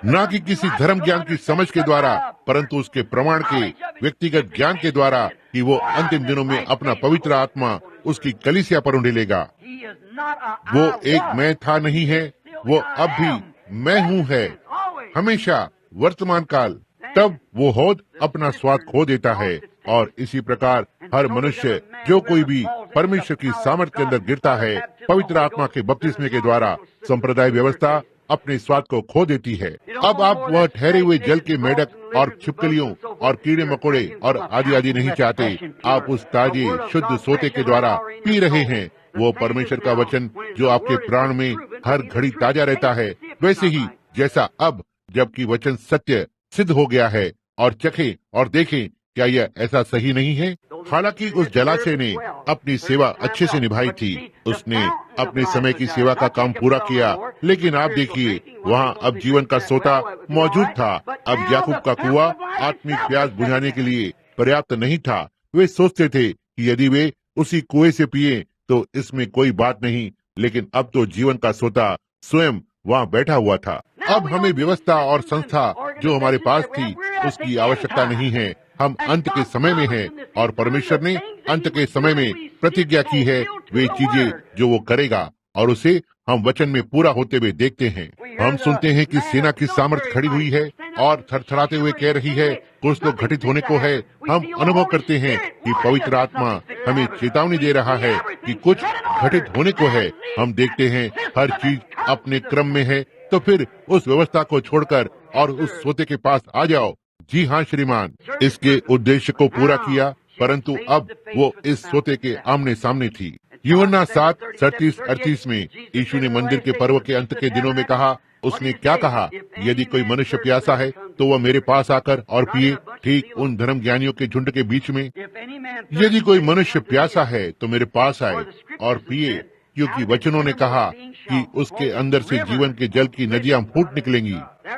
न कि किसी धर्म ज्ञान की समझ के द्वारा, परंतु उसके प्रमाण के व्यक्तिगत ज्ञान के द्वारा कि वो अंतिम दिनों में अपना पवित्र आत्मा उसकी कलीसिया पर उंडेलेगा। वो एक मैं था नहीं है, वो अब भी मैं हूँ है, हमेशा वर्तमान काल। तब वो होद अपना स्वाद खो देता है, और इसी प्रकार हर मनुष्य जो कोई भी परमेश्वर की सामर्थ के अंदर गिरता है, पवित्र आत्मा के बपतिस्मे के द्वारा संप्रदाय व्यवस्था अपने स्वाद को खो देती है। अब आप वह ठहरे हुए जल के मेढक और छिपकलियों और कीड़े मकोड़े और आदि आदि नहीं चाहते। आप उस ताजे शुद्ध सोते के द्वारा पी रहे हैं। वो परमेश्वर का वचन जो आपके प्राण में हर घड़ी ताजा रहता है, वैसे ही जैसा अब, जबकि वचन सत्य सिद्ध हो गया है। और चखें और देखें, क्या यह ऐसा सही नहीं है? हालांकि उस जलाशय ने अपनी सेवा अच्छे से निभाई थी, उसने अपने समय की सेवा का काम पूरा किया, लेकिन आप देखिए, वहाँ अब जीवन का सोता मौजूद था। अब याकूब का कुआं आत्मिक प्यास बुझाने के लिए पर्याप्त नहीं था। वे सोचते थे कि यदि वे उसी कुएं से पिए तो इसमें कोई बात नहीं, लेकिन अब तो जीवन का सोता स्वयं वहाँ बैठा हुआ था। अब हमें व्यवस्था और संस्था जो हमारे पास थी, उसकी आवश्यकता नहीं है। हम अंत के समय में हैं, और परमेश्वर ने अंत के समय में प्रतिज्ञा की है वे चीजें जो वो करेगा, और उसे हम वचन में पूरा होते हुए देखते हैं। हम सुनते हैं कि सेना की सामर्थ खड़ी हुई है और थरथराते हुए कह रही है, कुछ तो घटित होने को है। हम अनुभव करते हैं कि पवित्र आत्मा हमें चेतावनी दे रहा है कि कुछ घटित होने को है। हम देखते हैं हर चीज अपने क्रम में है, तो फिर उस व्यवस्था को छोड़कर और उस सोते के पास आ जाओ। जी हाँ श्रीमान, इसके उद्देश्य को पूरा किया, परंतु अब वो इस सोते के आमने सामने थी। यूहन्ना 7:37-38 में यीशु ने मंदिर के पर्व के अंत के दिनों में कहा, उसने क्या कहा? यदि कोई मनुष्य प्यासा है तो वह मेरे पास आकर और पिए। ठीक उन धर्म ज्ञानियों के झुंड के बीच में, यदि कोई मनुष्य प्यासा है तो मेरे पास आए और पिए, क्योंकि वचनों ने कहा कि उसके अंदर से जीवन के जल की नदियां फूट निकलेंगी।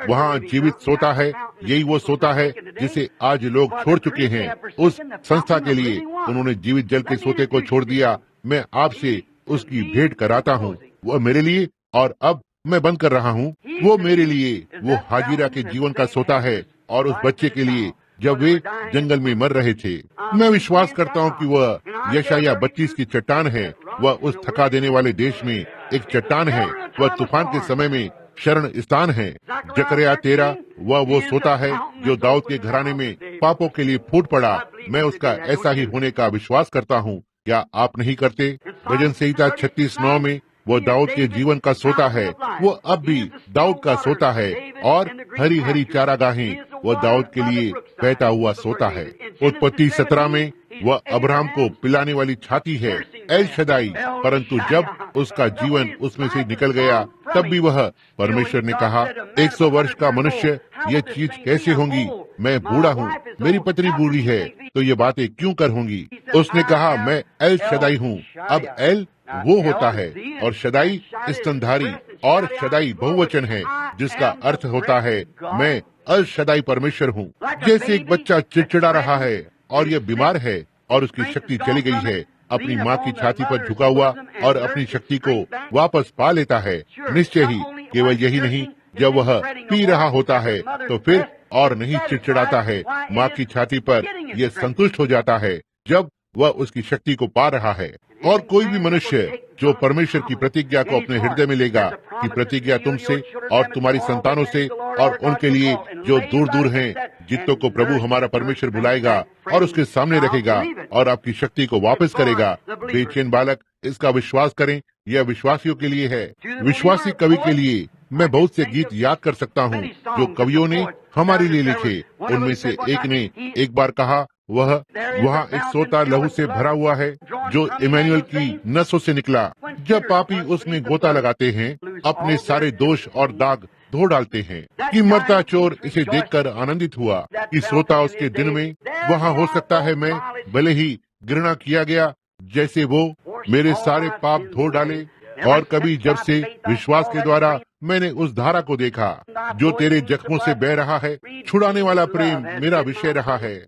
वहाँ जीवित सोता है, यही वो सोता है जिसे आज लोग छोड़ चुके हैं। उस संस्था के लिए उन्होंने जीवित जल के सोते को छोड़ दिया। मैं आपसे उसकी भेंट कराता हूँ, वह मेरे लिए, और अब मैं बंद कर रहा हूँ। वो मेरे लिए वो हाजिरा के जीवन का सोता है, और उस बच्चे के लिए जब वे जंगल में मर रहे थे। मैं विश्वास करता हूँ कि वह यशाया 32 की चट्टान है। वह उस थका देने वाले देश में एक चट्टान है। वह तूफान के समय में शरण स्थान है। जकरिया 13, वह वो सोता है जो दाऊद के घराने में पापों के लिए फूट पड़ा। मैं उसका ऐसा ही होने का विश्वास करता हूँ। क्या आप नहीं करते? भजन संहिता 36:9 में वो दाऊद के जीवन का सोता है। वो अब भी दाऊद का सोता है, और हरी हरी चारागाहें वो दाऊद के लिए बहता हुआ सोता है। उत्पत्ति 17 में वह अब्राहम को पिलाने वाली छाती है, एल शदाई। परंतु जब उसका जीवन उसमें से निकल गया, तब भी वह, परमेश्वर ने कहा, 100 वर्ष का मनुष्य, ये चीज कैसे होंगी? मैं बूढ़ा हूँ, मेरी पत्नी बूढ़ी है, तो ये बातें क्यों कर होंगी? उसने कहा, मैं एल शदाई हूँ। अब एल वो होता है, और शदाई स्तनधारी, और शदाई बहुवचन है, जिसका अर्थ होता है मैं अल शदाई परमेश्वर हूँ। जैसे एक बच्चा चिड़चिड़ा रहा है और यह बीमार है और उसकी शक्ति चली गई है, अपनी माँ की छाती पर झुका हुआ और अपनी शक्ति को वापस पा लेता है। निश्चय ही केवल यही नहीं, जब वह पी रहा होता है तो फिर और नहीं चिड़चिड़ाता है। माँ की छाती पर यह संतुष्ट हो जाता है जब वह उसकी शक्ति को पा रहा है। और कोई भी मनुष्य जो परमेश्वर की प्रतिज्ञा को अपने हृदय में लेगा कि प्रतिज्ञा तुमसे और तुम्हारी संतानों से और उनके लिए जो दूर दूर हैं, जितनों को प्रभु हमारा परमेश्वर बुलाएगा और उसके सामने रखेगा और आपकी शक्ति को वापस करेगा। बेचैन बालक, इसका विश्वास करें, यह विश्वासियों के लिए है। विश्वासी कवि के लिए मैं बहुत से गीत याद कर सकता हूँ जो कवियों ने हमारे लिए लिखे। उनमें से एक ने एक बार कहा, वहाँ एक सोता लहू से भरा हुआ है जो इमैनुअल की नसों से निकला। जब पापी उसमें गोता लगाते हैं, अपने सारे दोष और दाग धो डालते हैं। कि मरता चोर इसे देखकर आनंदित हुआ कि सोता उसके दिन में वहाँ हो सकता है मैं भले ही घृणा किया गया, जैसे वो मेरे सारे पाप धो डाले। और कभी जब से विश्वास के द्वारा मैंने उस धारा को देखा जो तेरे जख्मों से बह रहा है, छुड़ाने वाला प्रेम मेरा विषय रहा है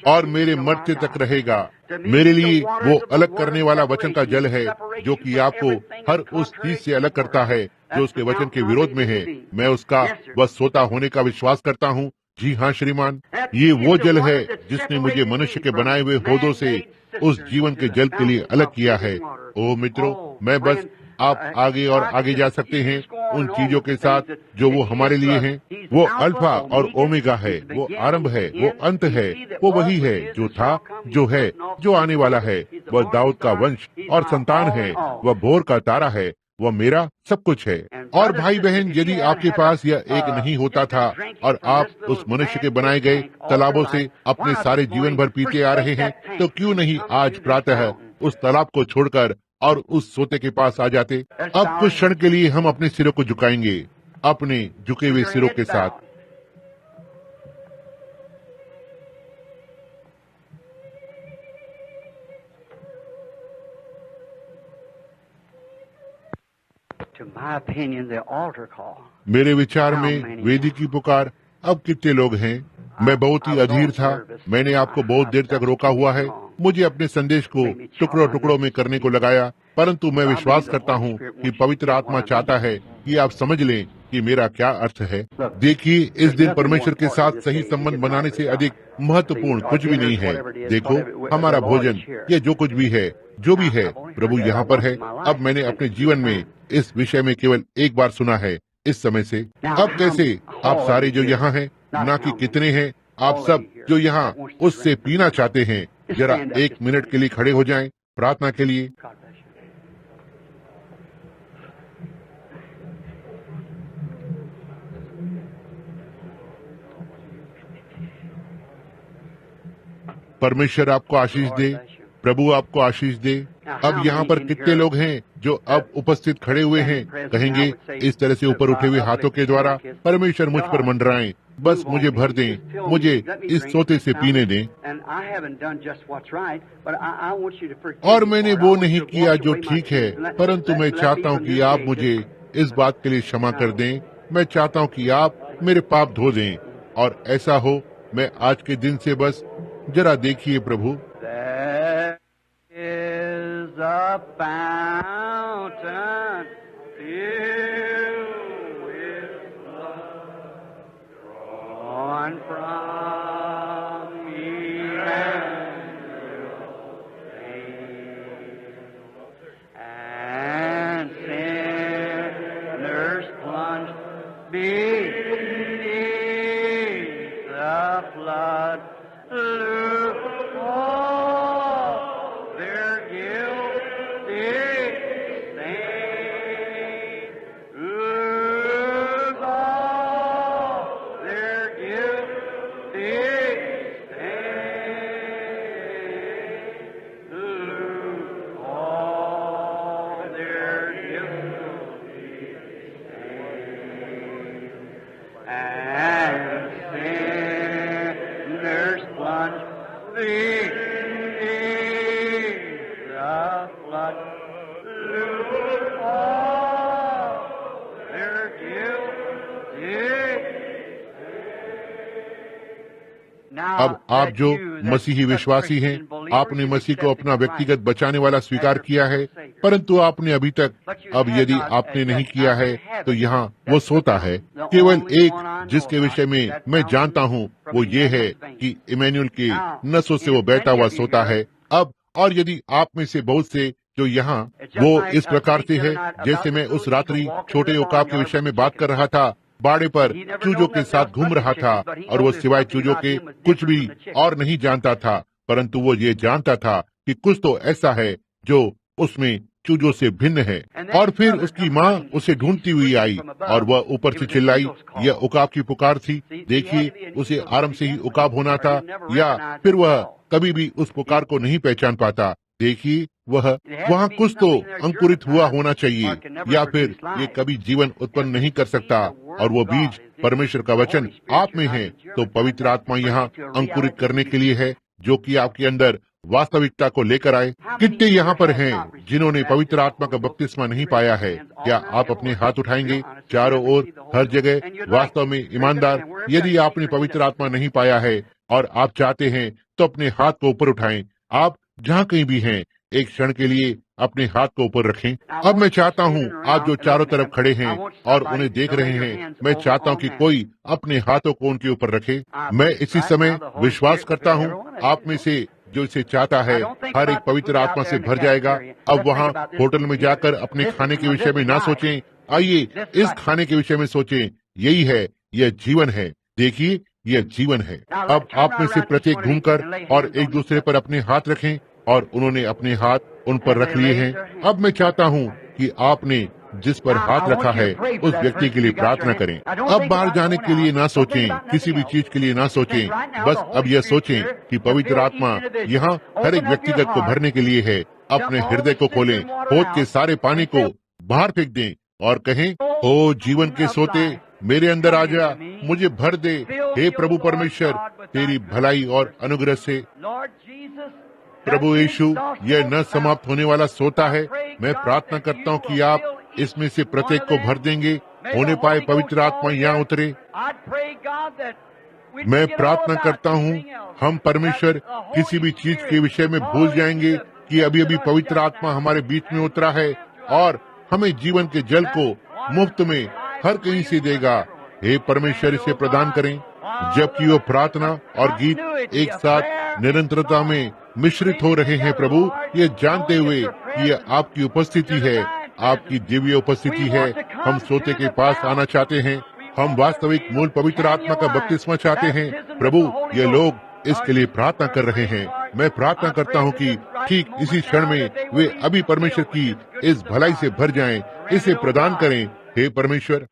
और मेरे मरते तक रहेगा। मेरे लिए वो अलग करने वाला वचन का जल है जो कि आपको हर उस चीज से अलग करता है जो उसके वचन के विरोध में है। मैं उसका वह सोता होने का विश्वास करता हूँ। जी हाँ श्रीमान, ये वो जल है जिसने मुझे मनुष्य के बनाए हुए होदों से उस जीवन के जल के लिए अलग किया है। ओ मित्रों, मैं बस आप आगे और आगे जा सकते हैं उन चीजों के साथ जो वो हमारे लिए हैं। वो अल्फा और ओमेगा है, वो आरंभ है, वो अंत है, वो वही है जो था, जो है, जो आने वाला है। वह दाऊद का वंश और संतान है, वह भोर का तारा है, वह मेरा सब कुछ है। और भाई बहन, यदि आपके पास यह एक नहीं होता था और आप उस मनुष्य के बनाए गए तालाबों से अपने सारे जीवन भर पीते आ रहे हैं, तो क्यों नहीं आज प्रातः उस तालाब को छोड़कर और उस सोते के पास आ जाते। अब कुछ क्षण के लिए हम अपने सिरों को झुकाएंगे, अपने झुके हुए सिरों के साथ। मेरे विचार में वेदी की पुकार। अब कितने लोग हैं? मैं बहुत ही अधीर था। मैंने आपको बहुत देर तक रोका हुआ है। मुझे अपने संदेश को टुकड़ों टुकड़ों में करने को लगाया, परंतु मैं विश्वास करता हूँ कि पवित्र आत्मा चाहता है कि आप समझ लें कि मेरा क्या अर्थ है। देखिए, इस दिन परमेश्वर के साथ सही संबंध बनाने से अधिक महत्वपूर्ण कुछ भी नहीं है। देखो, हमारा भोजन, ये जो कुछ भी है, जो भी है, प्रभु यहाँ पर है। अब मैंने अपने जीवन में इस विषय में केवल एक बार सुना है इस समय से। अब कैसे आप सारे जो यहाँ हैं, ना कि कितने हैं, आप सब जो यहाँ उससे पीना चाहते हैं, जरा एक मिनट के लिए खड़े हो जाएं प्रार्थना के लिए। परमेश्वर आपको आशीष दे, प्रभु आपको आशीष दे। अब यहाँ पर कितने लोग हैं जो अब उपस्थित खड़े हुए हैं, कहेंगे इस तरह से ऊपर उठे हुए हाथों के द्वारा, परमेश्वर मुझ पर मंडराएं, बस मुझे भर दें, मुझे इस सोते से पीने दें। और मैंने वो नहीं किया जो ठीक है, परंतु मैं चाहता हूँ कि आप मुझे इस बात के लिए क्षमा कर दें। मैं चाहता हूँ कि आप मेरे पाप धो दें, और ऐसा हो मैं आज के दिन से बस जरा देखिए प्रभु। A fountain filled with blood drawn from Emmanuel's vein, and sinners plunged beneath the flood. अब आप जो मसीही विश्वासी हैं, आपने मसीह को अपना व्यक्तिगत बचाने वाला स्वीकार किया है, परंतु आपने अभी तक, अब यदि आपने नहीं किया है तो यहाँ वो सोता है। केवल एक जिसके विषय में मैं जानता हूँ वो ये है कि इमैनुअल की नसों से वो बहता हुआ सोता है। अब और यदि आप में से बहुत से जो यहाँ, वो इस प्रकार से है जैसे मैं उस रात्रि छोटे उकाब के विषय में बात कर रहा था, बाड़े पर चूजों के साथ घूम रहा था और वो सिवाय चूजों के कुछ भी और नहीं जानता था, परंतु वो ये जानता था कि कुछ तो ऐसा है जो उसमें चूजों से भिन्न है। और फिर उसकी माँ उसे ढूंढती हुई आई और वह ऊपर से चिल्लाई, यह उकाब की पुकार थी। देखिए, उसे आरंभ से ही उकाब होना था, या फिर वह कभी भी उस पुकार को नहीं पहचान पाता। देखिए, वह वहाँ कुछ तो अंकुरित हुआ होना चाहिए, या फिर ये कभी जीवन उत्पन्न नहीं कर सकता। और वो बीज परमेश्वर का वचन आप में है, तो पवित्र आत्मा यहाँ अंकुरित करने के लिए है, जो कि आपके अंदर वास्तविकता को लेकर आए। कितने यहाँ पर हैं जिन्होंने पवित्र आत्मा का बपतिस्मा नहीं पाया है? क्या आप अपने हाथ उठाएंगे चारों ओर, हर जगह? वास्तव में ईमानदार, यदि आपने पवित्र आत्मा नहीं पाया है और आप चाहते हैं, तो अपने हाथ को ऊपर उठाएं। आप जहाँ कहीं भी हैं, एक क्षण के लिए अपने हाथ को ऊपर रखें। अब मैं चाहता हूँ, आप जो चारों तरफ खड़े हैं और उन्हें देख रहे हैं, मैं चाहता हूँ कि कोई अपने हाथों को उनके ऊपर रखे। मैं इसी समय विश्वास करता हूँ, आप में से जो इसे चाहता है, हर एक पवित्र आत्मा से भर जाएगा। अब वहाँ होटल में जाकर अपने खाने के विषय में ना सोचें, आइए इस खाने के विषय में सोचें। यही है, यह जीवन है। देखिए, यह जीवन है। अब आप में से प्रत्येक घूमकर और एक दूसरे पर अपने हाथ रखें, और उन्होंने अपने हाथ उन पर रख लिए हैं। अब मैं चाहता हूँ कि आपने जिस पर हाथ रखा है उस व्यक्ति के लिए प्रार्थना करें। अब बाहर जाने के लिए ना सोचें, किसी भी चीज के लिए ना सोचें, बस अब यह सोचें कि पवित्र आत्मा यहाँ हर एक व्यक्तिगत को भरने के लिए है। अपने हृदय को खोलें, होद के सारे पानी को बाहर फेंक दें और कहें, ओ जीवन के सोते, मेरे अंदर आ जा, मुझे भर दे। हे प्रभु परमेश्वर, तेरी भलाई और अनुग्रह से। प्रभु यीशु, यह न समाप्त होने वाला सोता है। मैं प्रार्थना करता हूँ कि आप इसमें से प्रत्येक को भर देंगे, होने पाए पवित्र आत्मा यहाँ उतरे। मैं प्रार्थना करता हूँ, हम परमेश्वर किसी भी चीज के विषय में भूल जाएंगे कि अभी अभी पवित्र आत्मा हमारे बीच में उतरा है और हमें जीवन के जल को मुफ्त में हर कहीं से देगा। हे परमेश्वर, इसे प्रदान करें। जबकि वो प्रार्थना और गीत एक साथ निरंतरता में मिश्रित हो रहे हैं, प्रभु, ये जानते हुए कि यह आपकी उपस्थिति है, आपकी दिव्य उपस्थिति है। हम सोते के पास आना चाहते हैं। हम वास्तविक मूल पवित्र आत्मा का बपतिस्मा चाहते हैं। प्रभु, ये लोग इसके लिए प्रार्थना कर रहे हैं। मैं प्रार्थना करता हूँ कि ठीक इसी क्षण में वे अभी परमेश्वर की इस भलाई से भर जाएं। इसे प्रदान करें। हे परमेश्वर,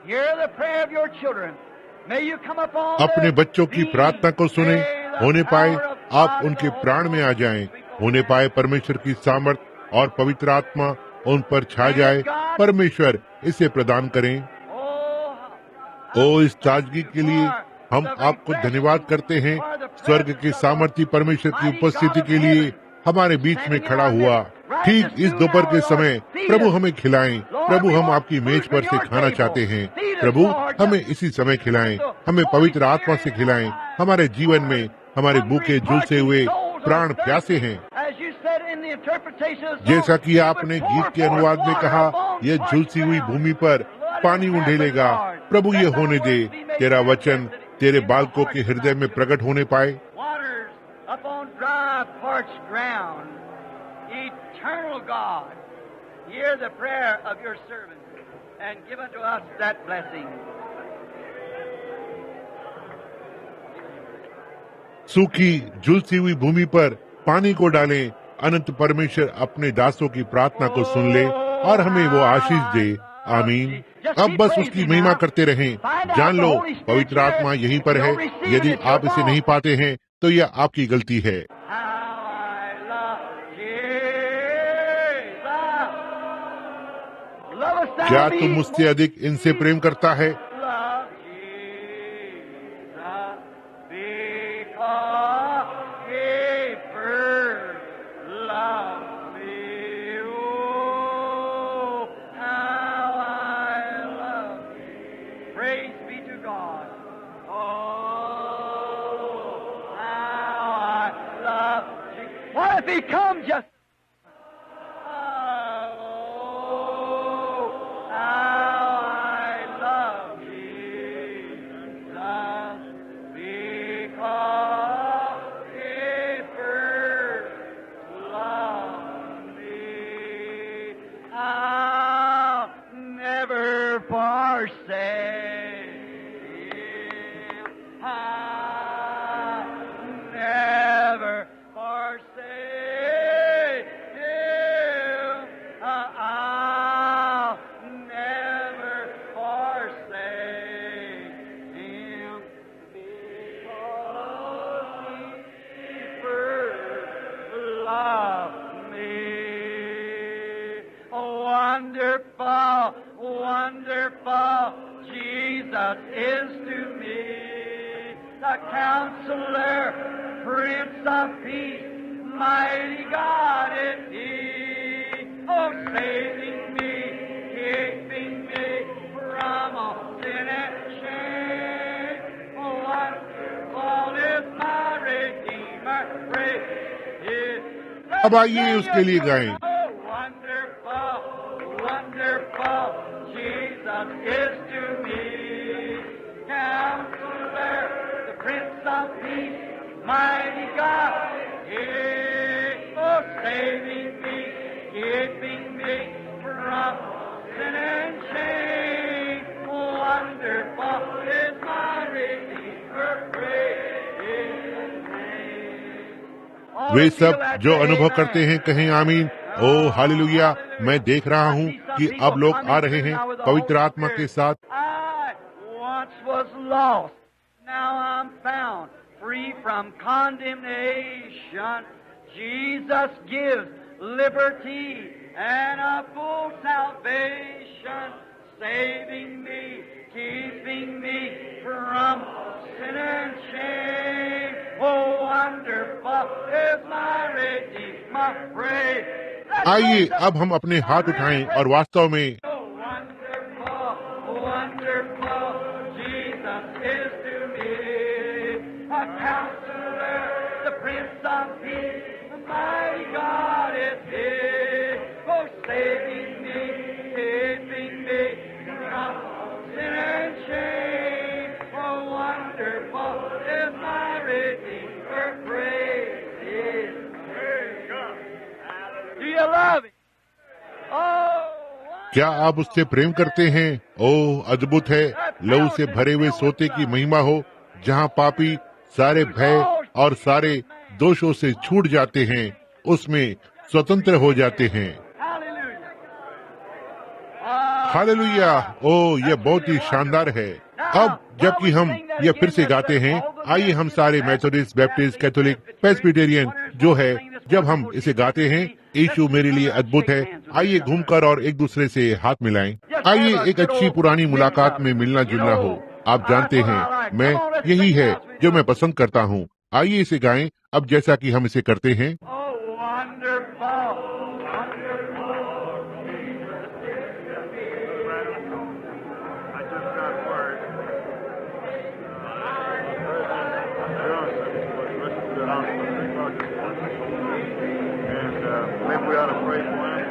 अपने बच्चों की प्रार्थना को सुने। होने पाए आप उनके प्राण में आ जाएं। होने पाए परमेश्वर की सामर्थ और पवित्र आत्मा उन पर छा जाए। परमेश्वर, इसे प्रदान करें। ओ इस ताजगी के लिए हम आपको धन्यवाद करते हैं। स्वर्ग के सामर्थी परमेश्वर की उपस्थिति के लिए हमारे बीच में खड़ा हुआ। ठीक इस दोपहर के समय प्रभु हमें खिलाएं। प्रभु, हम आपकी मेज पर से खाना चाहते हैं। प्रभु, हमें इसी समय खिलाएं। हमें पवित्र आत्मा से खिलाएं। हमारे जीवन में हमारे भूखे झुलसे हुए प्राण प्यासे हैं। जैसा कि आपने गीत के अनुवाद में कहा, यह झुलसी हुई भूमि पर पानी उंडेलेगा। प्रभु, ये होने दे। तेरा वचन तेरे बालकों के हृदय में प्रकट होने पाए। Eternal God, hear the prayer of your servant and give unto us that blessing. सूखी झुलसी हुई भूमि पर पानी को डालें। अनंत परमेश्वर अपने दासों की प्रार्थना को सुन ले और हमें वो आशीष दे। आमीन। अब बस उसकी महिमा करते रहें। जान लो, पवित्र आत्मा यहीं पर है। यदि आप इसे नहीं पाते हैं तो यह आपकी गलती है। क्या तुम मुझसे अधिक इनसे प्रेम करता है? What if he comes just forsake Jesus is to me the Counselor, Prince of Peace, mighty God is He. Oh, saving me, keeping me from all sin and shame. Oh, wonderful is my Redeemer, praise His. अब आइए उसके लिए गाएं। Oh, wonderful, wonderful, Jesus is to me. Counselor, the Prince of Peace, mighty God, oh, saving me, keeping me from sin and shame. Wonderful is my Redeemer, praise His name. वे सब जो अनुभव करते हैं कहें आमीन। ओ हालेलुया। मैं देख रहा हूँ कि अब लोग आ रहे हैं पवित्र आत्मा के साथ। I once was lost, now I'm found, free from condemnation. Jesus gives liberty and a full salvation, saving me, keeping me from sin and shame. Oh, wonderful is my Redeemer, praise. आइए अब हम अपने हाथ उठाएं और वास्तव में Oh, wonderful, wonderful, Jesus is to me a Counselor, the Prince of Peace, the mighty God is He. Oh, saving me, keeping me from sin and shame. Oh, wonderful is my Redeemer, praise His name. Do you love Him? Oh, क्या आप उससे प्रेम करते हैं? ओह अद्भुत है। लहू से भरे हुए सोते की महिमा हो, जहाँ पापी सारे भय और सारे दोषों से छूट जाते हैं, उसमें स्वतंत्र हो जाते हैं। hallelujah. हालेलुया। ओह यह बहुत ही शानदार है। अब जबकि हम यह फिर से गाते हैं, आइए हम सारे मेथोडिस्ट, बैप्टिस्ट, कैथोलिक, प्रेस्बिटेरियन जो है, जब हम इसे गाते हैं, यीशु मेरे लिए अद्भुत है, आइए घूमकर और एक दूसरे से हाथ मिलाएं। आइए एक अच्छी पुरानी मुलाकात में मिलना जुलना हो। आप जानते हैं मैं यही है जो मैं पसंद करता हूँ। आइए इसे गाएं अब जैसा कि हम इसे करते हैं। Oh, wonderful, wonderful. I just got word. And maybe we ought to pray for him.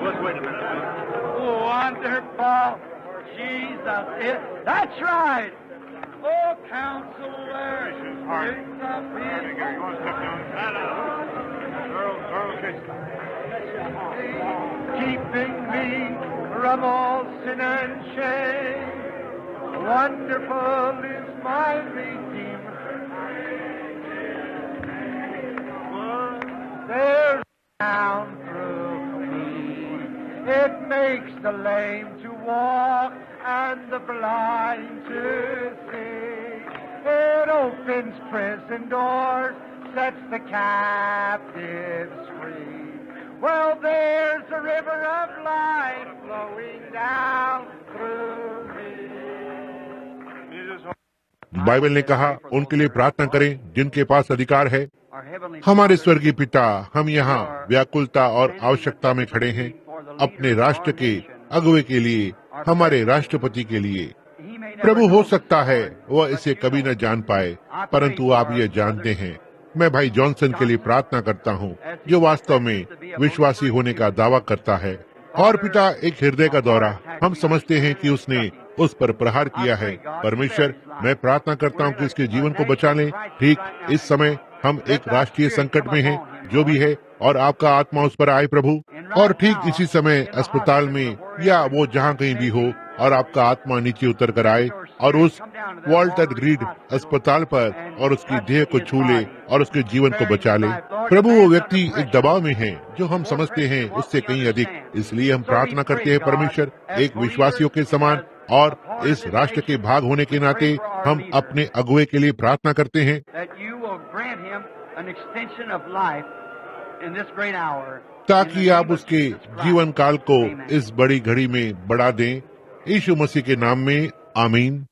Let's wait a minute. Wonderful, Jesus is. That's right. Oh, Counselor, Prince of Peace. You want to step down? Earl Casey. Keeping me from all sin and shame. Wonderful is my Redeemer. There's down through me. It makes the lame to walk and the blind to see. It opens prison doors, sets the captives free. Well, there's a river of life flowing down through me. Bible ने कहा उनके लिए प्रार्थना करें जिनके पास अधिकार है। Our Heavenly हमारे Father, स्वर्गीय पिता, हम यहाँ व्याकुलता और आवश्यकता में खड़े हैं अपने राष्ट्र के अगुवे के लिए, हमारे राष्ट्रपति के लिए। He may never प्रभु हो know सकता है वह इसे कभी न जान पाए, परंतु आप ये जानते हैं। मैं भाई जॉनसन के लिए प्रार्थना करता हूँ, जो वास्तव में विश्वासी होने का दावा करता है। और पिता, एक हृदय का दौरा, हम समझते हैं कि उसने उस पर प्रहार किया है। परमेश्वर, मैं प्रार्थना करता हूँ कि उसके जीवन को बचा लें। ठीक इस समय हम एक राष्ट्रीय संकट में हैं, जो भी है, और आपका आत्मा उस पर आए प्रभु। और ठीक इसी समय अस्पताल में या वो जहाँ कहीं भी हो, और आपका आत्मा नीचे उतर कर आए और उस वॉल्टर ग्रीड अस्पताल पर और उसकी देह को छू ले और उसके जीवन को बचा ले। प्रभु, वो व्यक्ति एक दबाव में है जो हम समझते हैं उससे कहीं अधिक। इसलिए हम प्रार्थना करते हैं परमेश्वर, एक विश्वासियों के समान और इस राष्ट्र के भाग होने के नाते हम अपने अगुवे के लिए प्रार्थना करते हैं that you will grant him an extension of life in this great hour. ताकि आप उसके जीवन काल को इस बड़ी घड़ी में बढ़ा दें। यीशु मसीह के नाम में आमीन।